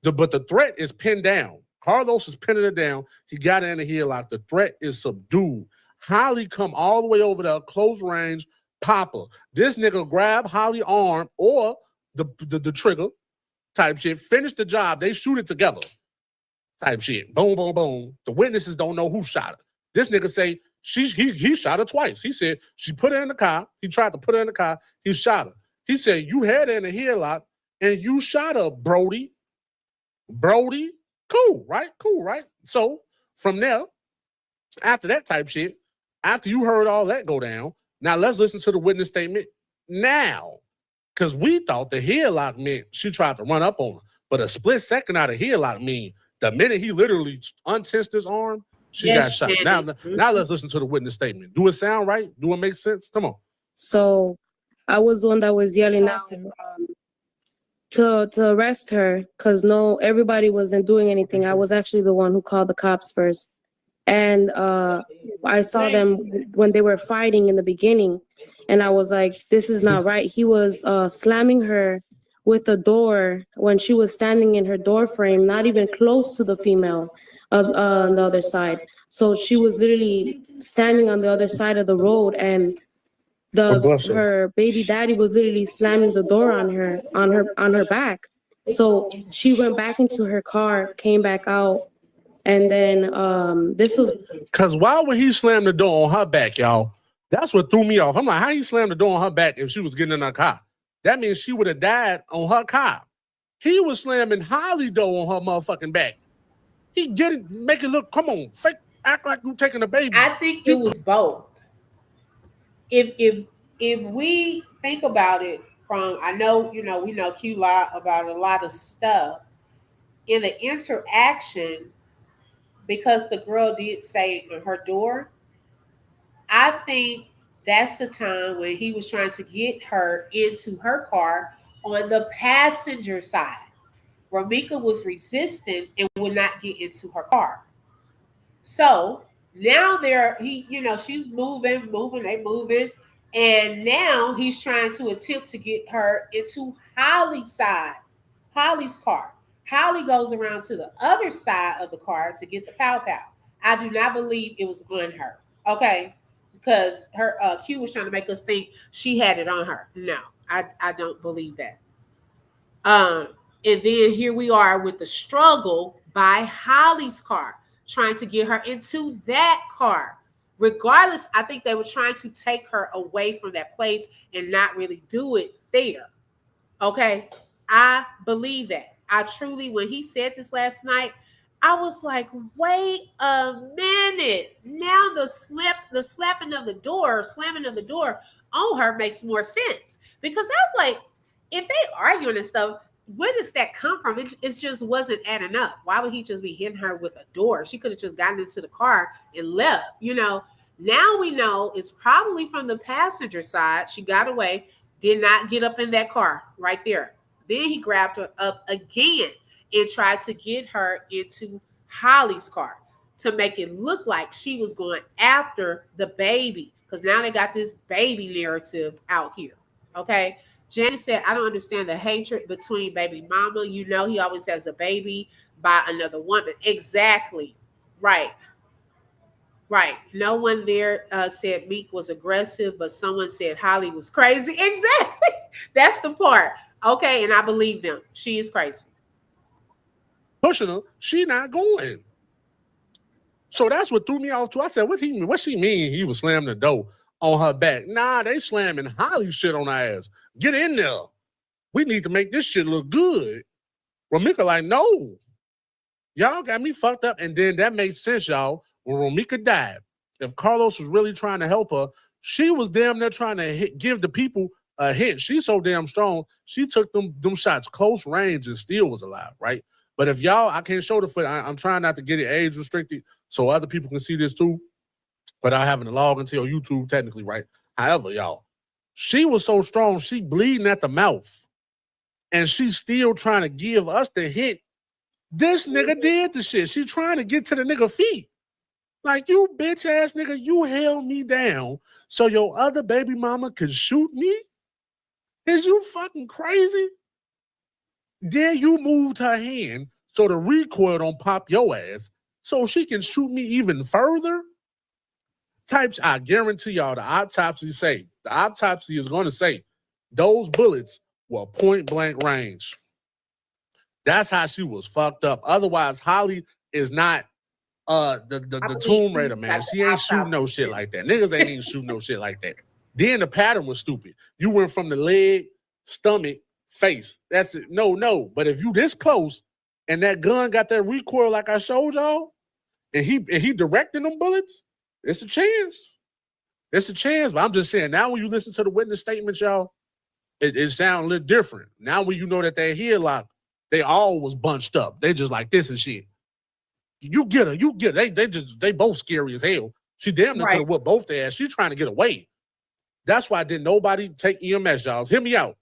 But the threat is pinned down. Carlos is pinning her down. He got her in the headlock. The threat is subdued. Holly come all the way over there, close range, pop her. This nigga grab Holly arm or the trigger type shit, finish the job. They shoot it together type shit. Boom, boom, boom. The witnesses don't know who shot her. This nigga say he shot her twice. He said she put her in the car. He tried to put her in the car. He shot her. He said you had her in the headlock and you shot her, Brody. Brody, cool, right? Cool, right? So from there, after that type shit, after you heard all that go down, now let's listen to the witness statement now. Because we thought the headlock meant she tried to run up on her. But a split second out of headlock mean the minute he literally untensed his arm, she got shot. Now let's listen to the witness statement. Do it sound right? Do it make sense? Come on. So I was the one that was yelling out to arrest her because everybody wasn't doing anything. I was actually the one who called the cops first. And I saw them when they were fighting in the beginning. And I was like, this is not right. He was slamming her with the door when she was standing in her door frame, not even close to the female on the other side. So she was literally standing on the other side of the road, and her baby daddy was literally slamming the door on her back. So she went back into her car, came back out, and then this was because why would he slam the door on her back, y'all? That's what threw me off. I'm like, how he slammed the door on her back if she was getting in her car? That means she would have died on her car. He was slamming Holly door on her motherfucking back. He make it look, come on, fake, act like you taking a baby. I think it was both. If we think about it from, I know, we know Q-Law about a lot of stuff. In the interaction, because the girl did say on her door, I think that's the time when he was trying to get her into her car on the passenger side. Romeca was resistant and would not get into her car. So now she's moving, they moving. And now he's trying to attempt to get her into Holly's car. Holly goes around to the other side of the car to get the pow-pow. I do not believe it was on her. Okay. Because her Q was trying to make us think she had it on her. No, I don't believe that. And then here we are with the struggle by Holly's car, trying to get her into that car. Regardless, I think they were trying to take her away from that place and not really do it there. Okay, I believe that. I truly, when he said this last night, I was like, wait a minute. Now the slamming of the door on her makes more sense. Because I was like, if they arguing and stuff, where does that come from? It just wasn't adding up. Why would he just be hitting her with a door? She could have just gotten into the car and left, Now we know it's probably from the passenger side. She got away, did not get up in that car right there. Then he grabbed her up again and tried to get her into Holly's car to make it look like she was going after the baby. Because now they got this baby narrative out here. Okay. Jenny said, I don't understand the hatred between baby mama. He always has a baby by another woman. Exactly. Right. No one there said Meek was aggressive, but someone said Holly was crazy. Exactly. That's the part. Okay. And I believe them. She is crazy. Pushing her, she not going. So that's what threw me off too. I said, what she mean he was slamming the door on her back? Nah, they slamming Holly shit on her ass. Get in there. We need to make this shit look good. Romeca like, no. Y'all got me fucked up. And then that made sense, y'all. When Romeca died, if Carlos was really trying to help her, she was damn near trying to give the people a hit. She's so damn strong. She took them shots close range and still was alive, right? But if y'all, I can't show the foot. I'm trying not to get it age restricted so other people can see this too. But I having to log into your YouTube technically, right? However, y'all, she was so strong, she bleeding at the mouth. And she's still trying to give us the hint. This nigga did the shit. She trying to get to the nigga feet. Like, you bitch ass nigga, you held me down so your other baby mama could shoot me? Is you fucking crazy? Then you moved her hand so the recoil don't pop your ass so she can shoot me even further? Types, I guarantee y'all the autopsy is going to say those bullets were point blank range. That's how she was fucked up. Otherwise, Holly is not the Tomb Raider, man. She ain't shooting no shit like that. Niggas ain't even shooting no shit like that. Then the pattern was stupid. You went from the leg, stomach, face. That's it. No. But if you this close and that gun got that recoil like I showed y'all, and he directing them bullets, it's a chance. It's a chance. But I'm just saying, now when you listen to the witness statements, y'all, it sounds a little different. Now when you know that they're here, like, they all was bunched up. They just like this and shit. You get her. They both scary as hell. She damn near could have whooped both their ass. She trying to get away. That's why didn't nobody take EMS, y'all. Hear me out.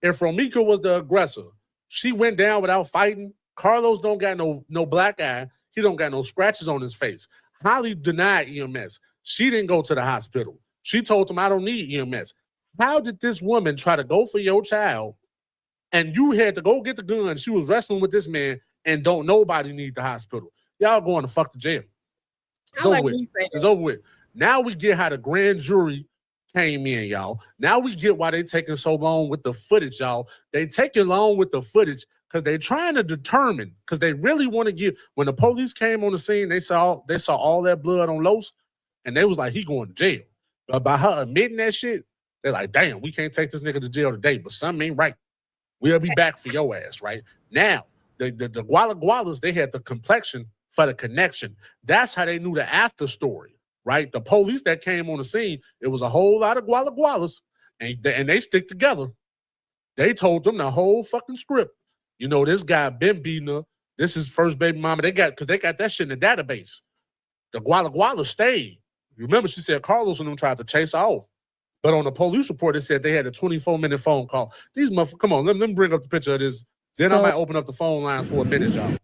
If Romeca was the aggressor, she went down without fighting. Carlos don't got no black eye. He don't got no scratches on his face. Holly denied EMS. She didn't go to the hospital. She told them, I don't need EMS. How did this woman try to go for your child and you had to go get the gun? She was wrestling with this man and don't nobody need the hospital. Y'all going to fuck the jail. It's over with. It's over with. Now we get how the grand jury came in, y'all. Now we get why they taking so long with the footage, y'all. They taking long with the footage because they're trying to determine, because they really want to give. When the police came on the scene, they saw all that blood on Los, and they was like, he going to jail. But by her admitting that shit, they're like, damn, we can't take this nigga to jail today, but something ain't right. We'll be back for your ass, right? Now, the Guala Gualas, they had the complexion for the connection. That's how they knew the after story, right? The police that came on the scene, it was a whole lot of Guala Gualas, and they stick together. They told them the whole fucking script. You know, this guy been beating her. This is first baby mama. They got that shit in the database. The Guala Gualas stayed. Remember, she said Carlos and them tried to chase her off. But on the police report, it said they had a 24-minute phone call. These motherfuckers, come on, let me bring up the picture of this. Then I might open up the phone lines for a minute, y'all.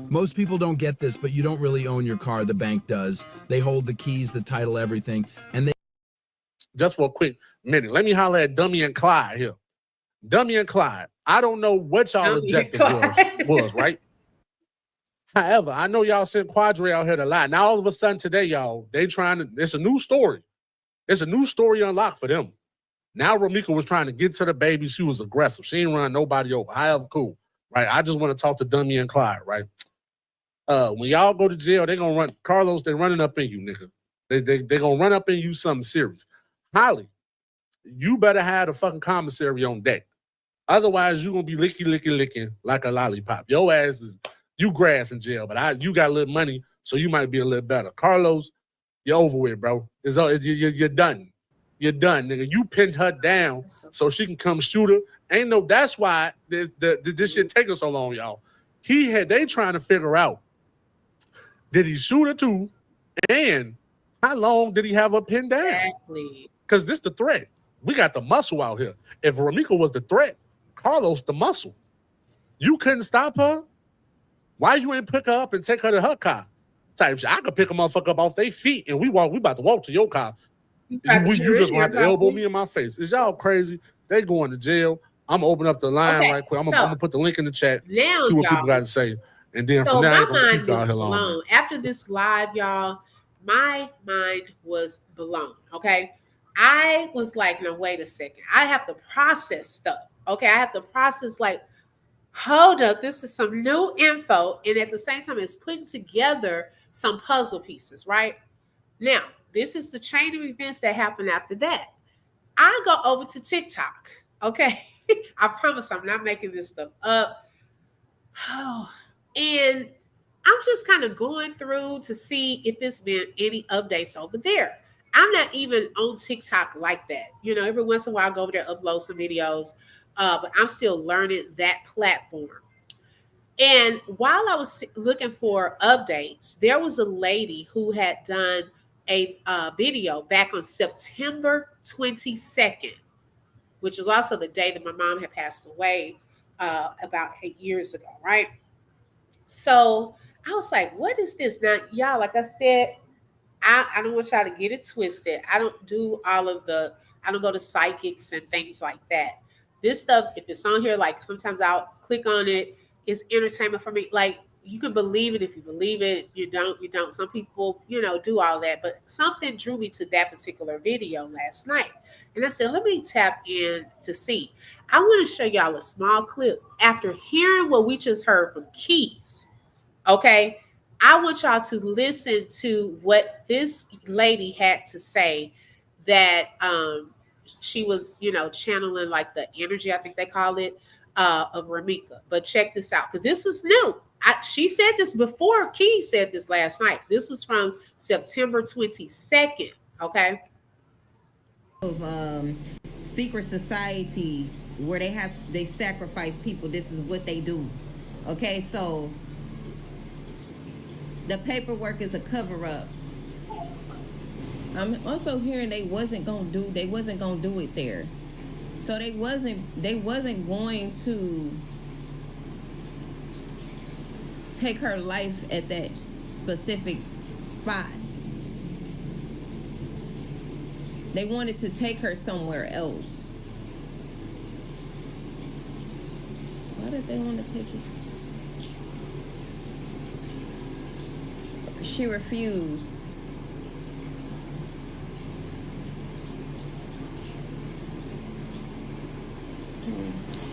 Most people don't get this, but you don't really own your car. The bank does. They hold the keys, the title, everything. And they... Just for a quick minute, let me holler at Dummy and Clyde here. Dummy and Clyde, I don't know what y'all objective was, right? However, I know y'all sent Quadre out here to lie. Now, all of a sudden today, y'all, it's a new story. It's a new story unlocked for them. Now Romeca was trying to get to the baby. She was aggressive. She ain't run nobody over. However, cool, right? I just want to talk to Dummy and Clyde, right? When y'all go to jail, they gonna run Carlos. They running up in you, nigga. They gonna run up in you something serious. Holly, you better have the fucking commissary on deck. Otherwise, you gonna be licking like a lollipop. Your ass is you grass in jail, but you got a little money, so you might be a little better. Carlos, you're over with, bro. You're done. You're done, nigga. You pinned her down so she can come shoot her. That's why this shit taking so long, y'all. They trying to figure out, did he shoot her too? And how long did he have her pinned down? Exactly. Because this the threat. We got the muscle out here. If Romeca was the threat, Carlos the muscle. You couldn't stop her? Why you ain't pick her up and take her to her car? Type shit. I could pick a motherfucker up off their feet and we about to walk to your car. You just gonna have to elbow me in my face. Is y'all crazy? They going to jail. I'm gonna open up the line right quick. I'm gonna put the link in the chat. Now, see what people got to say. And then from there, I'm gonna keep y'all here long. After this live, y'all, my mind was blown. Okay. I was like, no, wait a second. I have to process stuff. Okay. I have to process, like, hold up, this is some new info. And at the same time, it's putting together some puzzle pieces, right? Now, this is the chain of events that happened after that. I go over to TikTok. Okay. I promise I'm not making this stuff up. Oh, and I'm just kind of going through to see if there's been any updates over there. I'm not even on TikTok like that. You know, every once in a while I go over there, upload some videos, but I'm still learning that platform. And while I was looking for updates, there was a lady who had done a video back on September 22nd, which was also the day that my mom had passed away about 8 years ago, right? So I was like, what is this? Now, y'all, like I said, I don't want y'all to get it twisted. I don't do all of the, I don't go to psychics and things like that. This stuff, if it's on here, like sometimes I'll click on it. It's entertainment for me. Like you can believe it if you believe it. You don't, you don't. Some people, you know, do all that. But something drew me to that particular video last night. And I said, let me tap in to see. I want to show y'all a small clip after hearing what we just heard from Keys. Okay. I want y'all to listen to what this lady had to say that she was, you know, channeling like the energy, I think they call it, of Romeca. But check this out, because this is new. She said this before Key said this last night. This was from September 22nd. Okay. Of secret society where they sacrifice people. This is what they do. Okay, so the paperwork is a cover-up. I'm also hearing they wasn't gonna do it there. So they wasn't going to take her life at that specific spot. They wanted to take her somewhere else. Why did they want to take her? She refused.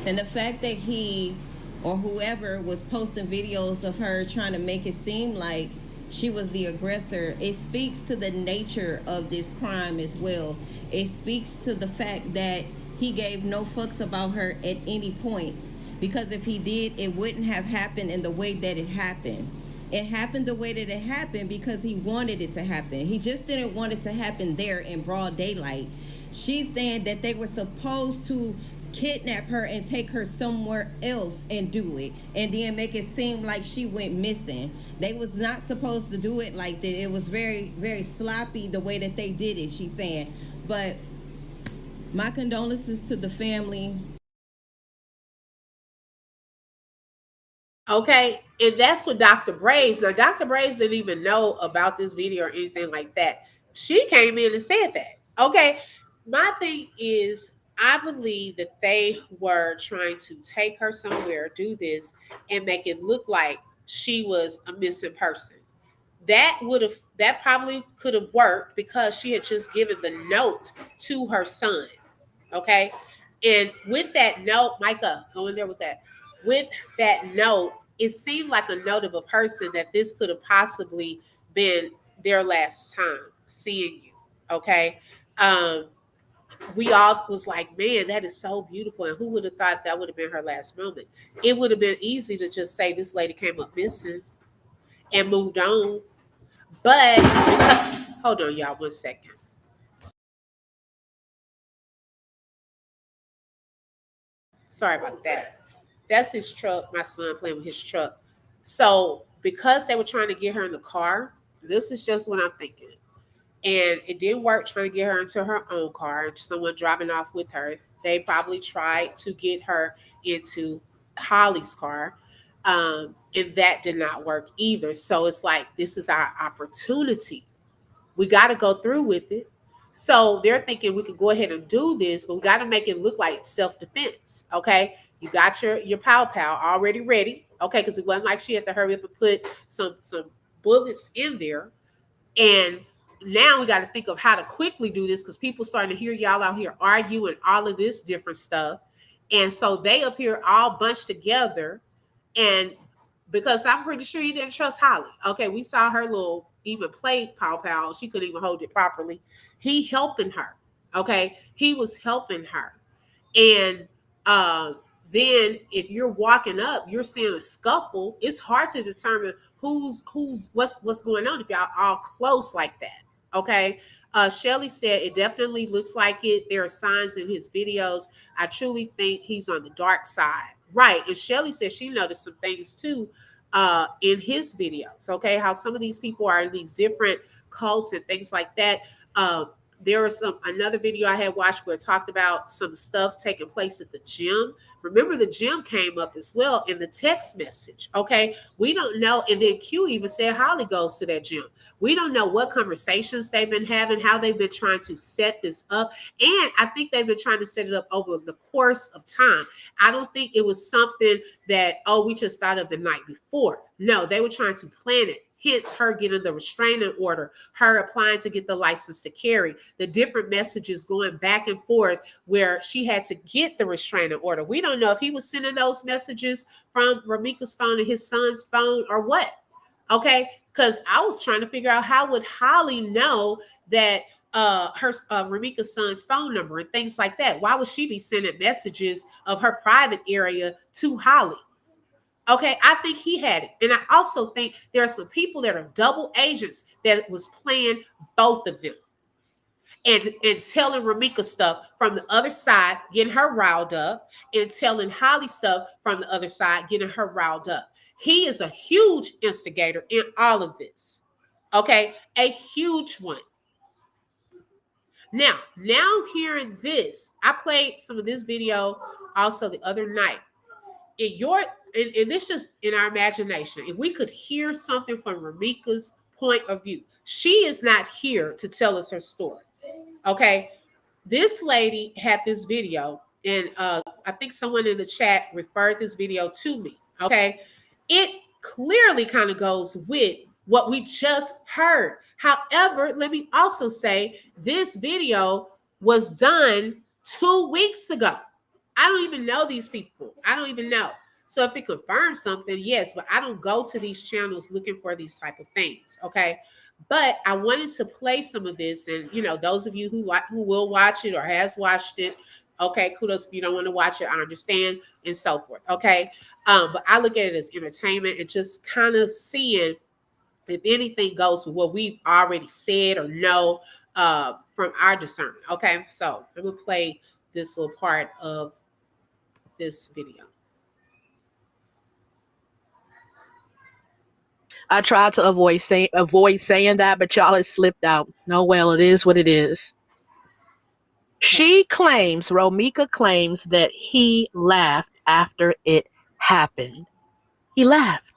And the fact that he or whoever was posting videos of her trying to make it seem like she was the aggressor, it speaks to the nature of this crime as well. It speaks to the fact that he gave no fucks about her at any point. Because if he did, it wouldn't have happened in the way that it happened. It happened the way that it happened because he wanted it to happen. He just didn't want it to happen there in broad daylight. She's saying that they were supposed to kidnap her and take her somewhere else and do it, and then make it seem like she went missing. They was not supposed to do it like that. It was very, very sloppy the way that they did it, she's saying. But my condolences to the family. Okay, and that's what Dr. Braves. Now, Dr. Braves didn't even know about this video or anything like that. She came in and said that. Okay, my thing is, I believe that they were trying to take her somewhere, do this, and make it look like she was a missing person. That probably could have worked because she had just given the note to her son. Okay, and with that note, Micah, go in there with that. With that note, it seemed like a note of a person that this could have possibly been their last time seeing you. Okay. We all was like, man, that is so beautiful. And who would have thought that would have been her last moment? It would have been easy to just say this lady came up missing and moved on. But hold on, y'all, 1 second. Sorry about that. That's his truck. My son playing with his truck. So because they were trying to get her in the car, this is just what I'm thinking. And it didn't work trying to get her into her own car and someone driving off with her. They probably tried to get her into Holly's car. And that did not work either. So it's like, this is our opportunity. We got to go through with it. So they're thinking we could go ahead and do this, but we got to make it look like self-defense. Okay. You got your pow already ready. Okay. Because it wasn't like she had to hurry up and put some bullets in there. And now we got to think of how to quickly do this because people starting to hear y'all out here arguing all of this different stuff. And so they up here all bunched together. And because I'm pretty sure he didn't trust Holly. Okay, we saw her little even play pow. She couldn't even hold it properly. He helping her. Okay, he was helping her. And then if you're walking up, you're seeing a scuffle. It's hard to determine what's going on if y'all all close like that. Okay. Shelly said it definitely looks like it. There are signs in his videos. I truly think he's on the dark side. Right. And Shelly said she noticed some things too in his videos. Okay. How some of these people are in these different cults and things like that. There was another video I had watched where it talked about some stuff taking place at the gym. Remember, the gym came up as well in the text message. Okay, we don't know. And then Q even said Holly goes to that gym. We don't know what conversations they've been having, how they've been trying to set this up. And I think they've been trying to set it up over the course of time. I don't think it was something that, oh, we just thought of the night before. No, they were trying to plan it. Hence her getting the restraining order, her applying to get the license to carry, the different messages going back and forth where she had to get the restraining order. We don't know if he was sending those messages from Romeca's phone to his son's phone or what. Okay, because I was trying to figure out how would Holly know that her Romeca's son's phone number and things like that. Why would she be sending messages of her private area to Holly? Okay, I think he had it. And I also think there are some people that are double agents that was playing both of them and telling Romeca stuff from the other side, getting her riled up, and telling Holly stuff from the other side, getting her riled up. He is a huge instigator in all of this. Okay, a huge one. Now hearing this, I played some of this video also the other night. And this just in our imagination, if we could hear something from Romeca's point of view, she is not here to tell us her story. Okay, this lady had this video, and I think someone in the chat referred this video to me. Okay, it clearly kind of goes with what we just heard. However, let me also say this video was done 2 weeks ago. I don't even know these people. I don't even know. So if it confirms something, yes, but I don't go to these channels looking for these type of things. Okay. But I wanted to play some of this, and those of you who will watch it or has watched it, okay, kudos. If you don't want to watch it, I understand, and so forth. Okay. But I look at it as entertainment and just kind of seeing if anything goes with what we've already said or know from our discernment. Okay. So I'm gonna play this little part of this video. I tried to avoid saying that, but y'all has slipped out. No, well, it is what it is. Romeca claims that he laughed after it happened. He laughed.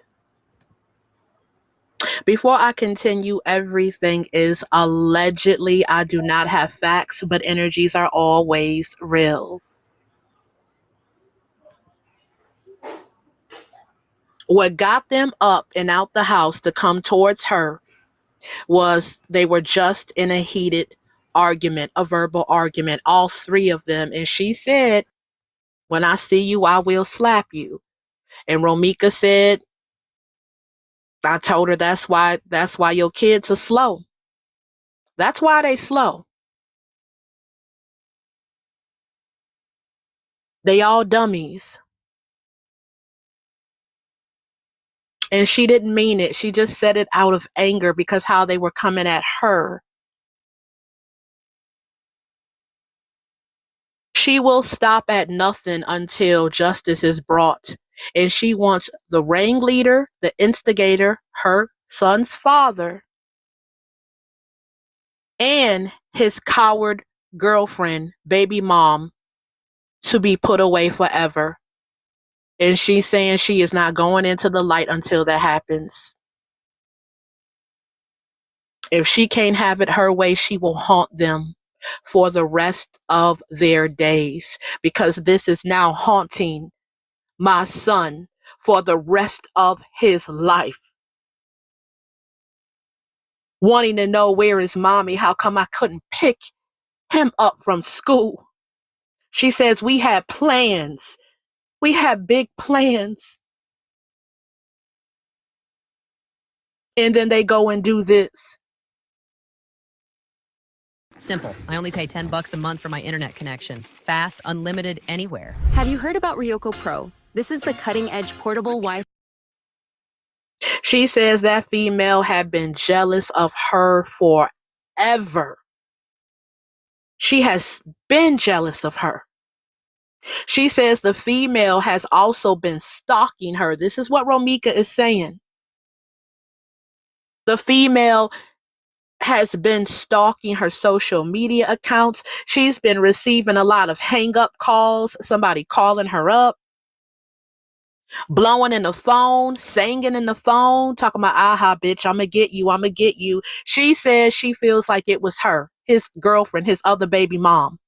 Before I continue, everything is allegedly. I do not have facts, but energies are always real. What got them up and out the house to come towards her was they were just in a heated argument, a verbal argument, all three of them. And she said, when I see you, I will slap you. And Romeca said, I told her that's why your kids are slow. That's why they slow. They all dummies. And she didn't mean it. She just said it out of anger because how they were coming at her. She will stop at nothing until justice is brought. And she wants the ringleader, the instigator, her son's father, and his coward girlfriend, baby mom, to be put away forever. And she's saying she is not going into the light until that happens. If she can't have it her way, she will haunt them for the rest of their days, because this is now haunting my son for the rest of his life. Wanting to know where is mommy, how come I couldn't pick him up from school. She says we had plans. We had big plans. And then they go and do this. Simple. I only pay $10 a month for my internet connection. Fast, unlimited, anywhere. Have you heard about Romeca Pro? This is the cutting-edge portable Wi-Fi. She says that female had been jealous of her forever. She has been jealous of her. She says the female has also been stalking her. This is what Romeca is saying. The female has been stalking her social media accounts. She's been receiving a lot of hang-up calls, somebody calling her up, blowing in the phone, singing in the phone, talking about, aha, bitch, I'm gonna get you, I'm gonna get you. She says she feels like it was her, his girlfriend, his other baby mom.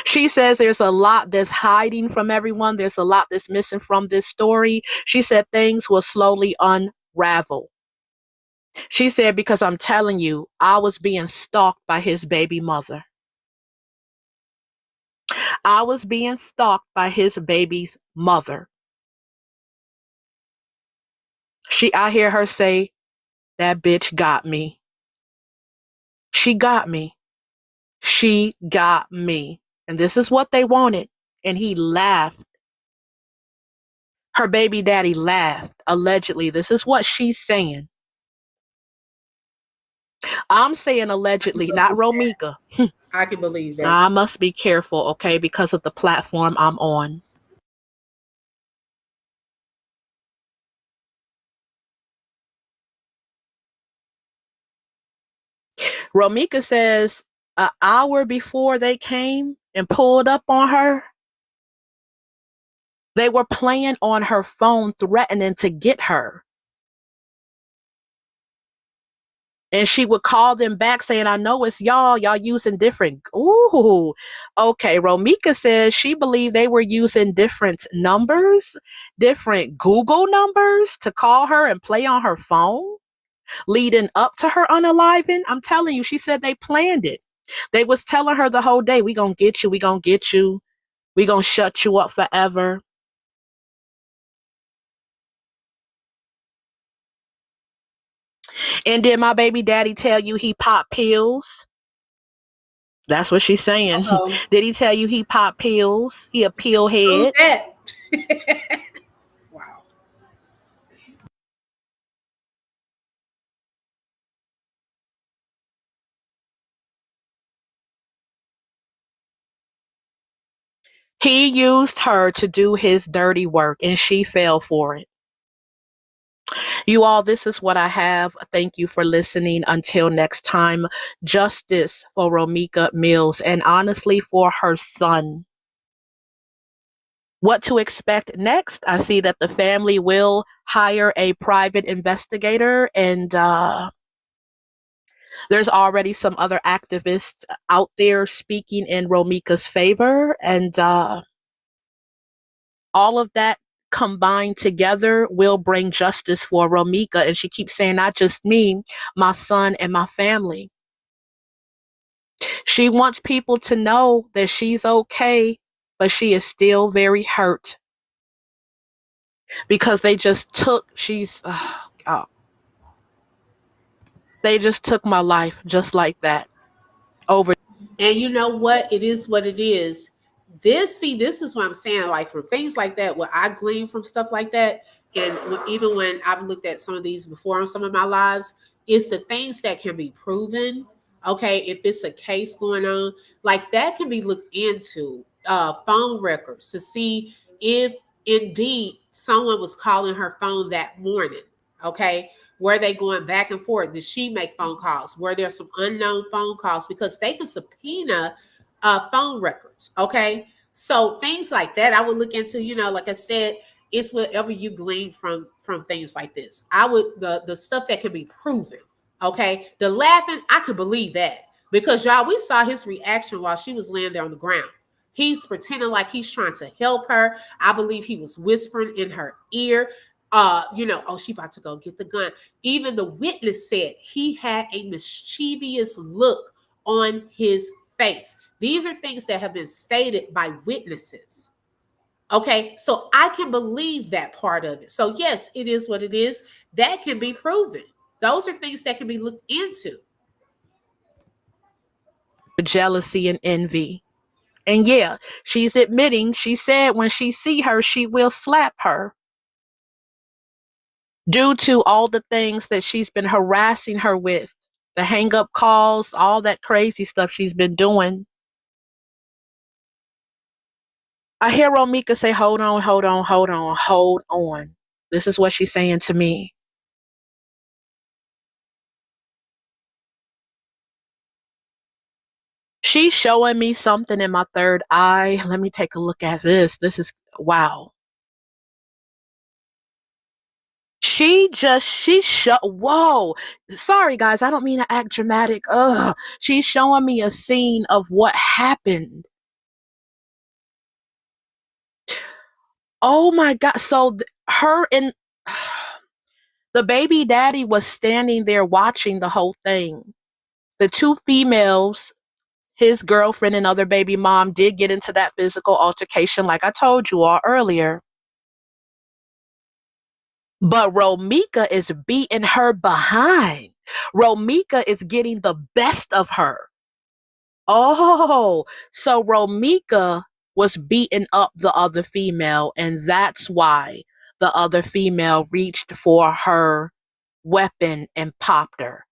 She says there's a lot that's hiding from everyone. There's a lot that's missing from this story. She said things will slowly unravel. She said, because I'm telling you, I was being stalked by his baby mother. I was being stalked by his baby's mother. I hear her say, that bitch got me. She got me. She got me. And this is what they wanted. And he laughed. Her baby daddy laughed. Allegedly. This is what she's saying. I'm saying allegedly, not Romeca. I can believe that. I must be careful, okay, because of the platform I'm on. Romeca says an hour before they came and pulled up on her, they were playing on her phone, threatening to get her. And she would call them back saying, I know it's y'all using different. Ooh, okay. Romeca says she believed they were using different numbers, different Google numbers to call her and play on her phone leading up to her unaliving. I'm telling you, she said they planned it. They was telling her the whole day, we gonna get you, we gonna get you, we gonna shut you up forever. And did my baby daddy tell you he popped pills? That's what she's saying. Did he tell you he popped pills? He a pill head? Wow. He used her to do his dirty work and she fell for it. You all, this is what I have. Thank you for listening. Until next time, justice for Romeca Mills and honestly for her son. What to expect next? I see that the family will hire a private investigator and there's already some other activists out there speaking in Romeca's favor and all of that combined together will bring justice for Romeca. And she keeps saying, not just me, my son and my family. She wants people to know that she's okay, but she is still very hurt because they just took, they just took my life just like that over. And you know what? It is what it is. This is what I'm saying. Like from things like that, what I glean from stuff like that, and even when I've looked at some of these before on some of my lives, it's the things that can be proven. Okay, if it's a case going on, like that can be looked into. Phone records to see if indeed someone was calling her phone that morning. Okay, were they going back and forth? Did she make phone calls? Were there some unknown phone calls? Because they can subpoena phone records. Okay. So things like that, I would look into, like I said, it's whatever you glean from things like this. I would, the stuff that can be proven. Okay. The laughing, I can believe that because y'all, we saw his reaction while she was laying there on the ground. He's pretending like he's trying to help her. I believe he was whispering in her ear. Oh, she about to go get the gun. Even the witness said he had a mischievous look on his face. These are things that have been stated by witnesses. Okay, so I can believe that part of it. So yes, it is what it is. That can be proven. Those are things that can be looked into. Jealousy and envy. And yeah, she's admitting, she said when she see her, she will slap her. due to all the things that she's been harassing her with, the hang up calls, all that crazy stuff she's been doing. I hear Romeca say, hold on, hold on, hold on, hold on. This is what she's saying to me. She's showing me something in my third eye. Let me take a look at this. This is, wow. Whoa. Sorry, guys. I don't mean to act dramatic. Ugh. She's showing me a scene of what happened. Oh my God. So her and the baby daddy was standing there watching the whole thing. The two females, his girlfriend and other baby mom, did get into that physical altercation like I told you all earlier. But Romeca is beating her behind. Romeca is getting the best of her. Oh, so Romeca was beating up the other female, and that's why the other female reached for her weapon and popped her.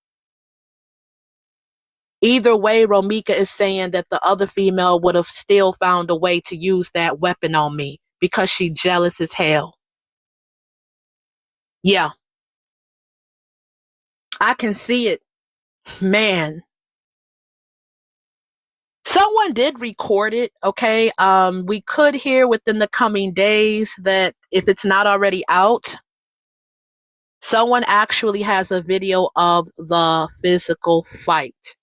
Either way, Romeca is saying that the other female would have still found a way to use that weapon on me because she jealous as hell. Yeah. I can see it. Man. Someone did record it, okay? We could hear within the coming days that if it's not already out, someone actually has a video of the physical fight.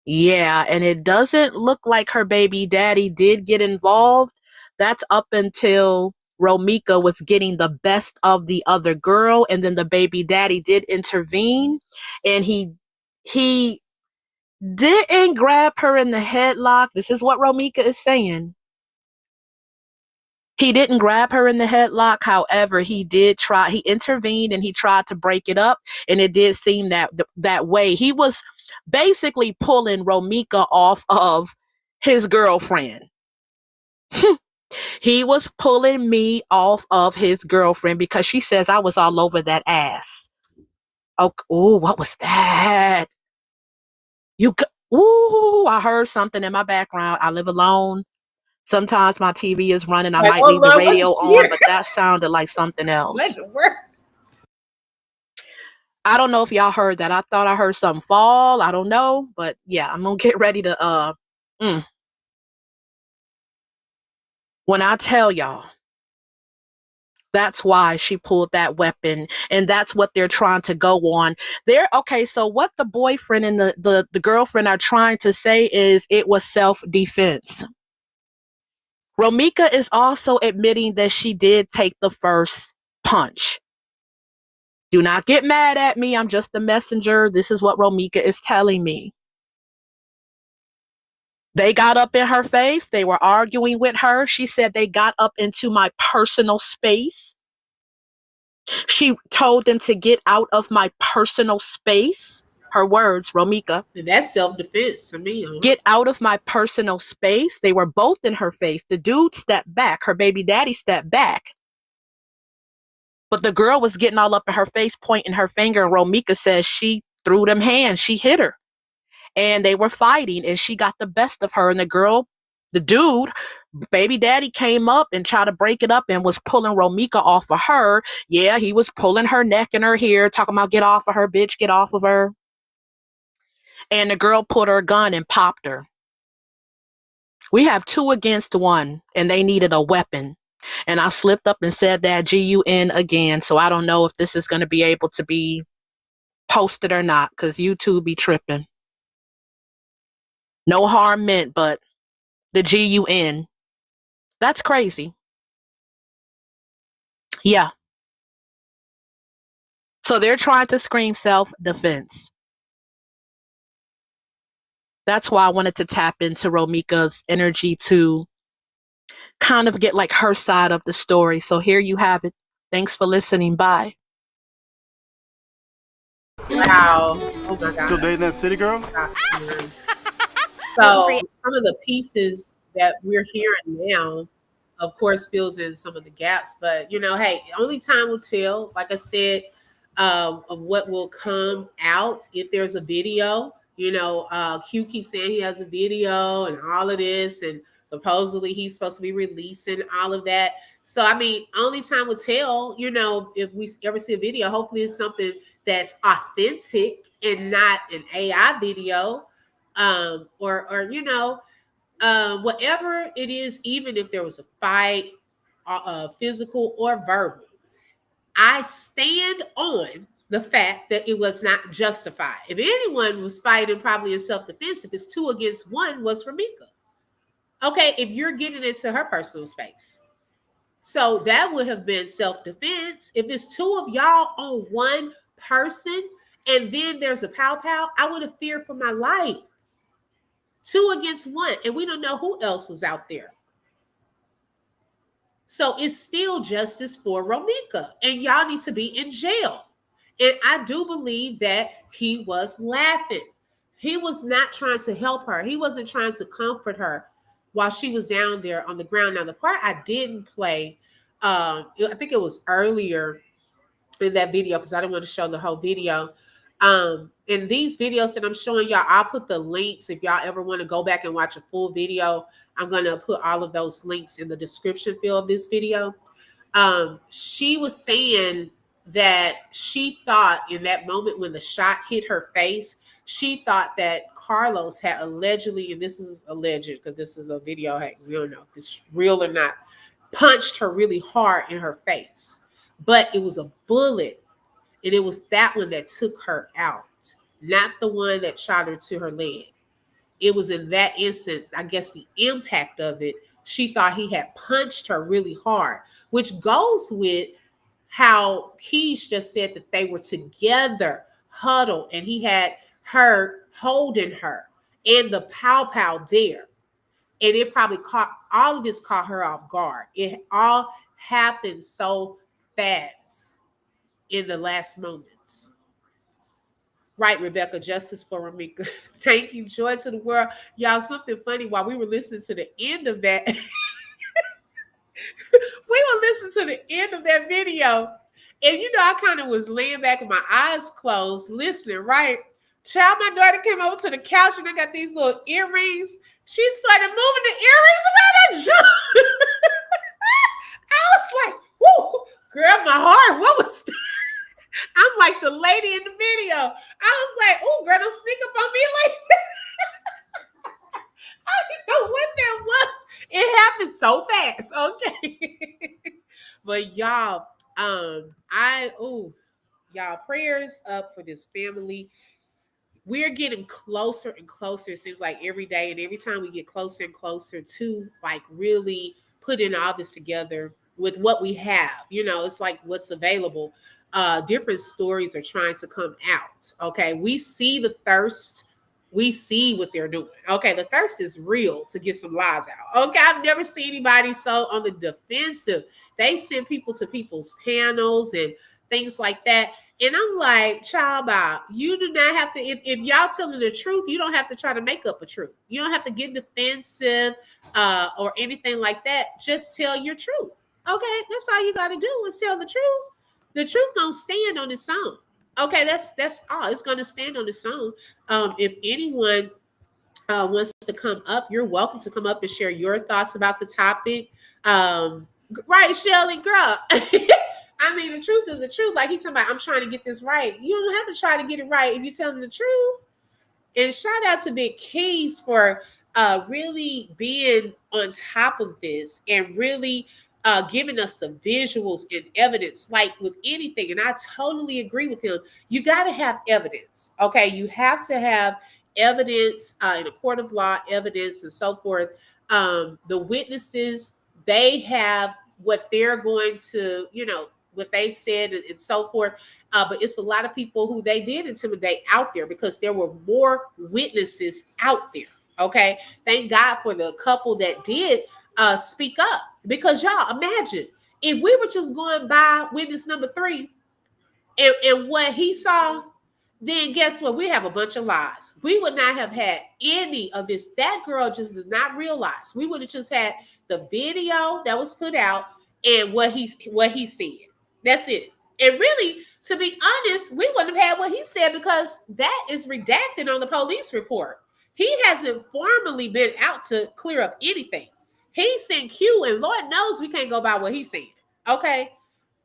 Yeah, and it doesn't look like her baby daddy did get involved. That's up until Romeca was getting the best of the other girl, and then the baby daddy did intervene, and he didn't grab her in the headlock. This is what Romeca is saying. He didn't grab her in the headlock. However, he intervened and he tried to break it up. And it did seem that way. He was basically pulling Romeca off of his girlfriend. He was pulling me off of his girlfriend because she says I was all over that ass. Oh, what was that? I heard something in my background. I live alone. Sometimes my TV is running. I might leave the radio on, but that sounded like something else. I don't know if y'all heard that. I thought I heard something fall. I don't know, but yeah, I'm gonna get ready to when I tell y'all, that's why she pulled that weapon, and that's what they're trying to go on. Okay, so what the boyfriend and the girlfriend are trying to say is it was self-defense. Romeca is also admitting that she did take the first punch. Do not get mad at me. I'm just the messenger. This is what Romeca is telling me. They got up in her face. They were arguing with her. She said they got up into my personal space. She told them to get out of my personal space. Her words, Romeca. That's self-defense to me. Get out of my personal space. They were both in her face. The dude stepped back. Her baby daddy stepped back. But the girl was getting all up in her face, pointing her finger. And Romeca says she threw them hands. She hit her. And they were fighting. And she got the best of her. And the dude, baby daddy, came up and tried to break it up and was pulling Romeca off of her. Yeah, he was pulling her neck and her hair, talking about get off of her, bitch, get off of her. And the girl put her gun and popped her. We have 2 against 1, and they needed a weapon. And I slipped up and said that GUN again. So I don't know if this is going to be able to be posted or not, because YouTube be tripping. No harm meant, but the GUN. That's crazy. Yeah. So they're trying to scream self-defense. That's why I wanted to tap into Romeca's energy to kind of get like her side of the story. So here you have it. Thanks for listening. Bye. Wow. Oh my God. Still dating that city girl? So some of the pieces that we're hearing now, of course, fills in some of the gaps. But, hey, only time will tell. Like I said, of what will come out if there's a video. Q keeps saying he has a video and all of this, and supposedly he's supposed to be releasing all of that. So, I mean, only time will tell, if we ever see a video. Hopefully it's something that's authentic and not an AI video, or whatever it is, even if there was a fight, physical or verbal. I stand on the fact that it was not justified. If anyone was fighting probably in self-defense, if it's 2 against 1, was Romeca. Okay, if you're getting into her personal space. So that would have been self-defense. If it's 2 of y'all on one person and then there's a pow, I would have feared for my life. 2 against 1, and we don't know who else was out there. So it's still justice for Romeca, and y'all need to be in jail. And I do believe that he was laughing. He was not trying to help her. He wasn't trying to comfort her while she was down there on the ground. Now, the part I didn't play, I think it was earlier in that video, because I didn't want to show the whole video. In these videos that I'm showing y'all, I'll put the links if y'all ever want to go back and watch a full video. I'm going to put all of those links in the description field of this video. She was saying that she thought in that moment when the shot hit her face, she thought that Carlos had allegedly, and this is alleged because this is a video, hey, we don't know if it's real or not, punched her really hard in her face. But it was a bullet, and it was that one that took her out, not the one that shot her to her leg. It was in that instant, I guess the impact of it, she thought he had punched her really hard, which goes with how Keish just said that they were together, huddled, and he had her holding her and the pow there. And it probably all of this caught her off guard. It all happened so fast in the last moments. Right, Rebecca, justice for Romeca. Thank you, joy to the world. Y'all, something funny, while we were listening to the end of that, video, and I kind of was laying back with my eyes closed, listening, right? Child, my daughter came over to the couch and I got these little earrings. She started moving the earrings around her jaw. I was like, whoo, girl, my heart, what was that? I'm like the lady in the video. I was like, oh, girl, don't sneak up on me like that. I didn't know what that was. It happened so fast. Okay. But y'all, y'all, prayers up for this family. We're getting closer and closer, it seems like every day. And every time we get closer and closer to like really putting all this together with what we have, it's like what's available. Different stories are trying to come out. Okay. We see the thirst. We see what they're doing. Okay. The thirst is real to get some lies out. Okay. I've never seen anybody so on the defensive. They send people to people's panels and things like that. And I'm like, child, you do not have to, if y'all telling the truth, you don't have to try to make up a truth. You don't have to get defensive or anything like that. Just tell your truth. Okay. That's all you got to do is tell the truth. The truth don't stand on its own. Okay, that's all. It's going to stand on its own. If anyone wants to come up, you're welcome to come up and share your thoughts about the topic. Right, Shelly, girl. I mean, the truth is the truth. Like he talking about, I'm trying to get this right. You don't have to try to get it right if you tell them the truth. And shout out to Big Keys for really being on top of this and really giving us the visuals and evidence, like with anything. And I totally agree with him. You got to have evidence. Okay. You have to have evidence in a court of law, evidence and so forth. The witnesses, they have what they're going to, what they've said and so forth. But it's a lot of people who they did intimidate out there because there were more witnesses out there. Okay. Thank God for the couple that did speak up, because y'all imagine if we were just going by witness number 3 and what he saw, then guess what? We have a bunch of lies. We would not have had any of this. That girl just does not realize. We would have just had the video that was put out and what he said. That's it. And really, to be honest, we wouldn't have had what he said because that is redacted on the police report. He hasn't formally been out to clear up anything. He sent Q, and Lord knows we can't go by what he's saying. Okay?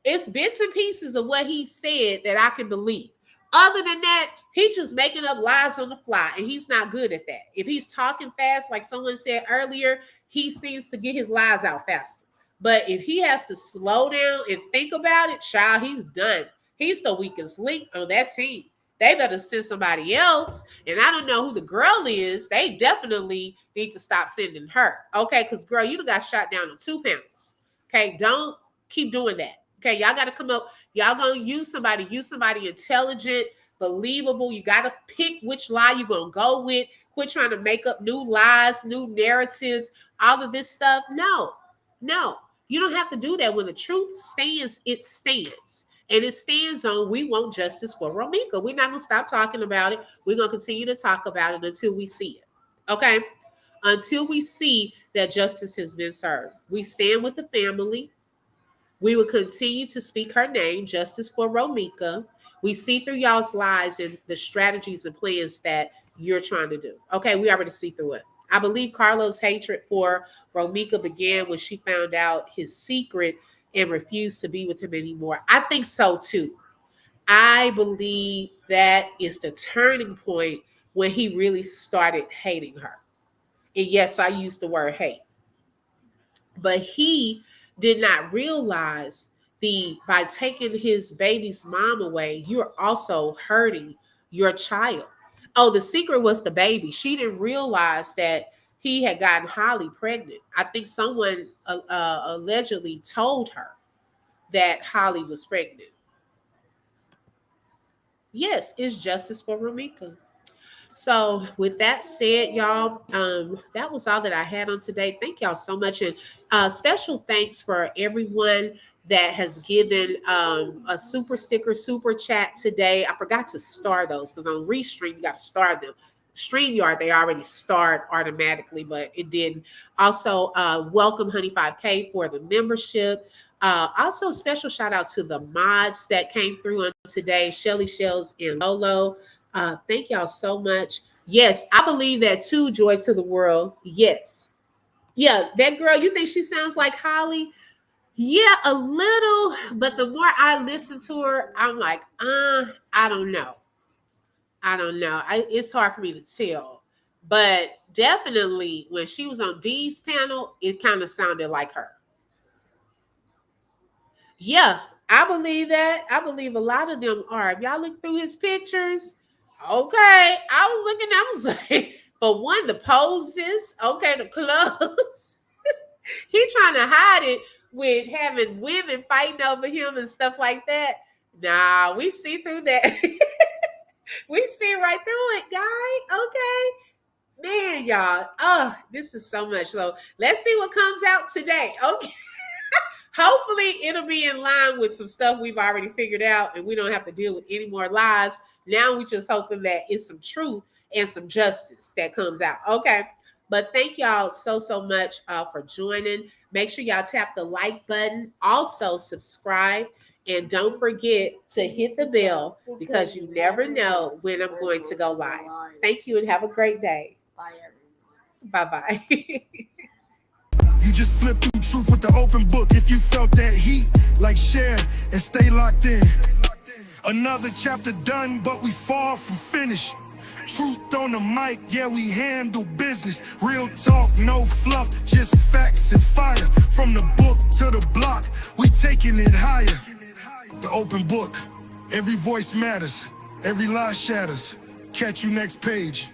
It's bits and pieces of what he said that I can believe. Other than that, he's just making up lies on the fly, and he's not good at that. If he's talking fast, like someone said earlier, he seems to get his lies out faster. But if he has to slow down and think about it, child, he's done. He's the weakest link on that team. They better send somebody else. And I don't know who the girl is. They definitely need to stop sending her. Okay, because girl, you done got shot down on 2 panels. Okay, don't keep doing that. Okay, y'all got to come up. Y'all gonna use somebody intelligent, believable. You got to pick which lie you're gonna go with. Quit trying to make up new lies, new narratives, all of this stuff. No, you don't have to do that. When the truth stands, it stands. And it stands on, we want justice for Romeca. We're not gonna stop talking about it. We're gonna continue to talk about it until we see it. Okay? Until we see that justice has been served. We stand with the family. We will continue to speak her name, justice for Romeca. We see through y'all's lies and the strategies and plans that you're trying to do. Okay, we already see through it. I believe Carlos' hatred for Romeca began when she found out his secret and refused to be with him anymore. I think so too. I believe that is the turning point when he really started hating her. And yes, I used the word hate. But he did not realize by taking his baby's mom away, you're also hurting your child. Oh, the secret was the baby. She didn't realize that he had gotten Holly pregnant. I think someone allegedly told her that Holly was pregnant. Yes, it's justice for Romeca. So with that said, y'all, that was all that I had on today. Thank y'all so much. And special thanks for everyone that has given a super sticker, super chat today. I forgot to star those because on Restream, you got to star them. StreamYard, they already start automatically, but it didn't. Also, welcome Honey 5K for the membership. Also, special shout out to the mods that came through on today, Shelly Shells and Lolo. Thank y'all so much. Yes, I believe that too, Joy to the World. Yes. Yeah, that girl, you think she sounds like Holly? Yeah, a little, but the more I listen to her, I'm like, I don't know. It's hard for me to tell. But definitely when she was on Dee's panel, it kind of sounded like her. Yeah, I believe that. I believe a lot of them are. If y'all look through his pictures, okay, I was like, for one, the poses, okay, the clothes. He trying to hide it with having women fighting over him and stuff like that. Nah, we see through that. We see right through it, guy. Okay. Man, y'all. Oh, this is so much. So let's see what comes out today. Okay. Hopefully it'll be in line with some stuff we've already figured out and we don't have to deal with any more lies. Now we're just hoping that it's some truth and some justice that comes out. Okay. But thank y'all so much for joining. Make sure y'all tap the like button. Also subscribe. And don't forget to hit the bell because you never know when I'm going to go live. Thank you and have a great day. Bye, everyone. Bye-bye. You just flip through truth with the open book. If you felt that heat, like share and stay locked in. Another chapter done, but we far from finished. Truth on the mic, yeah, we handle business. Real talk, no fluff, just facts and fire. From the book to the block, we taking it higher. The open book, every voice matters, every lie shatters. Catch you next page.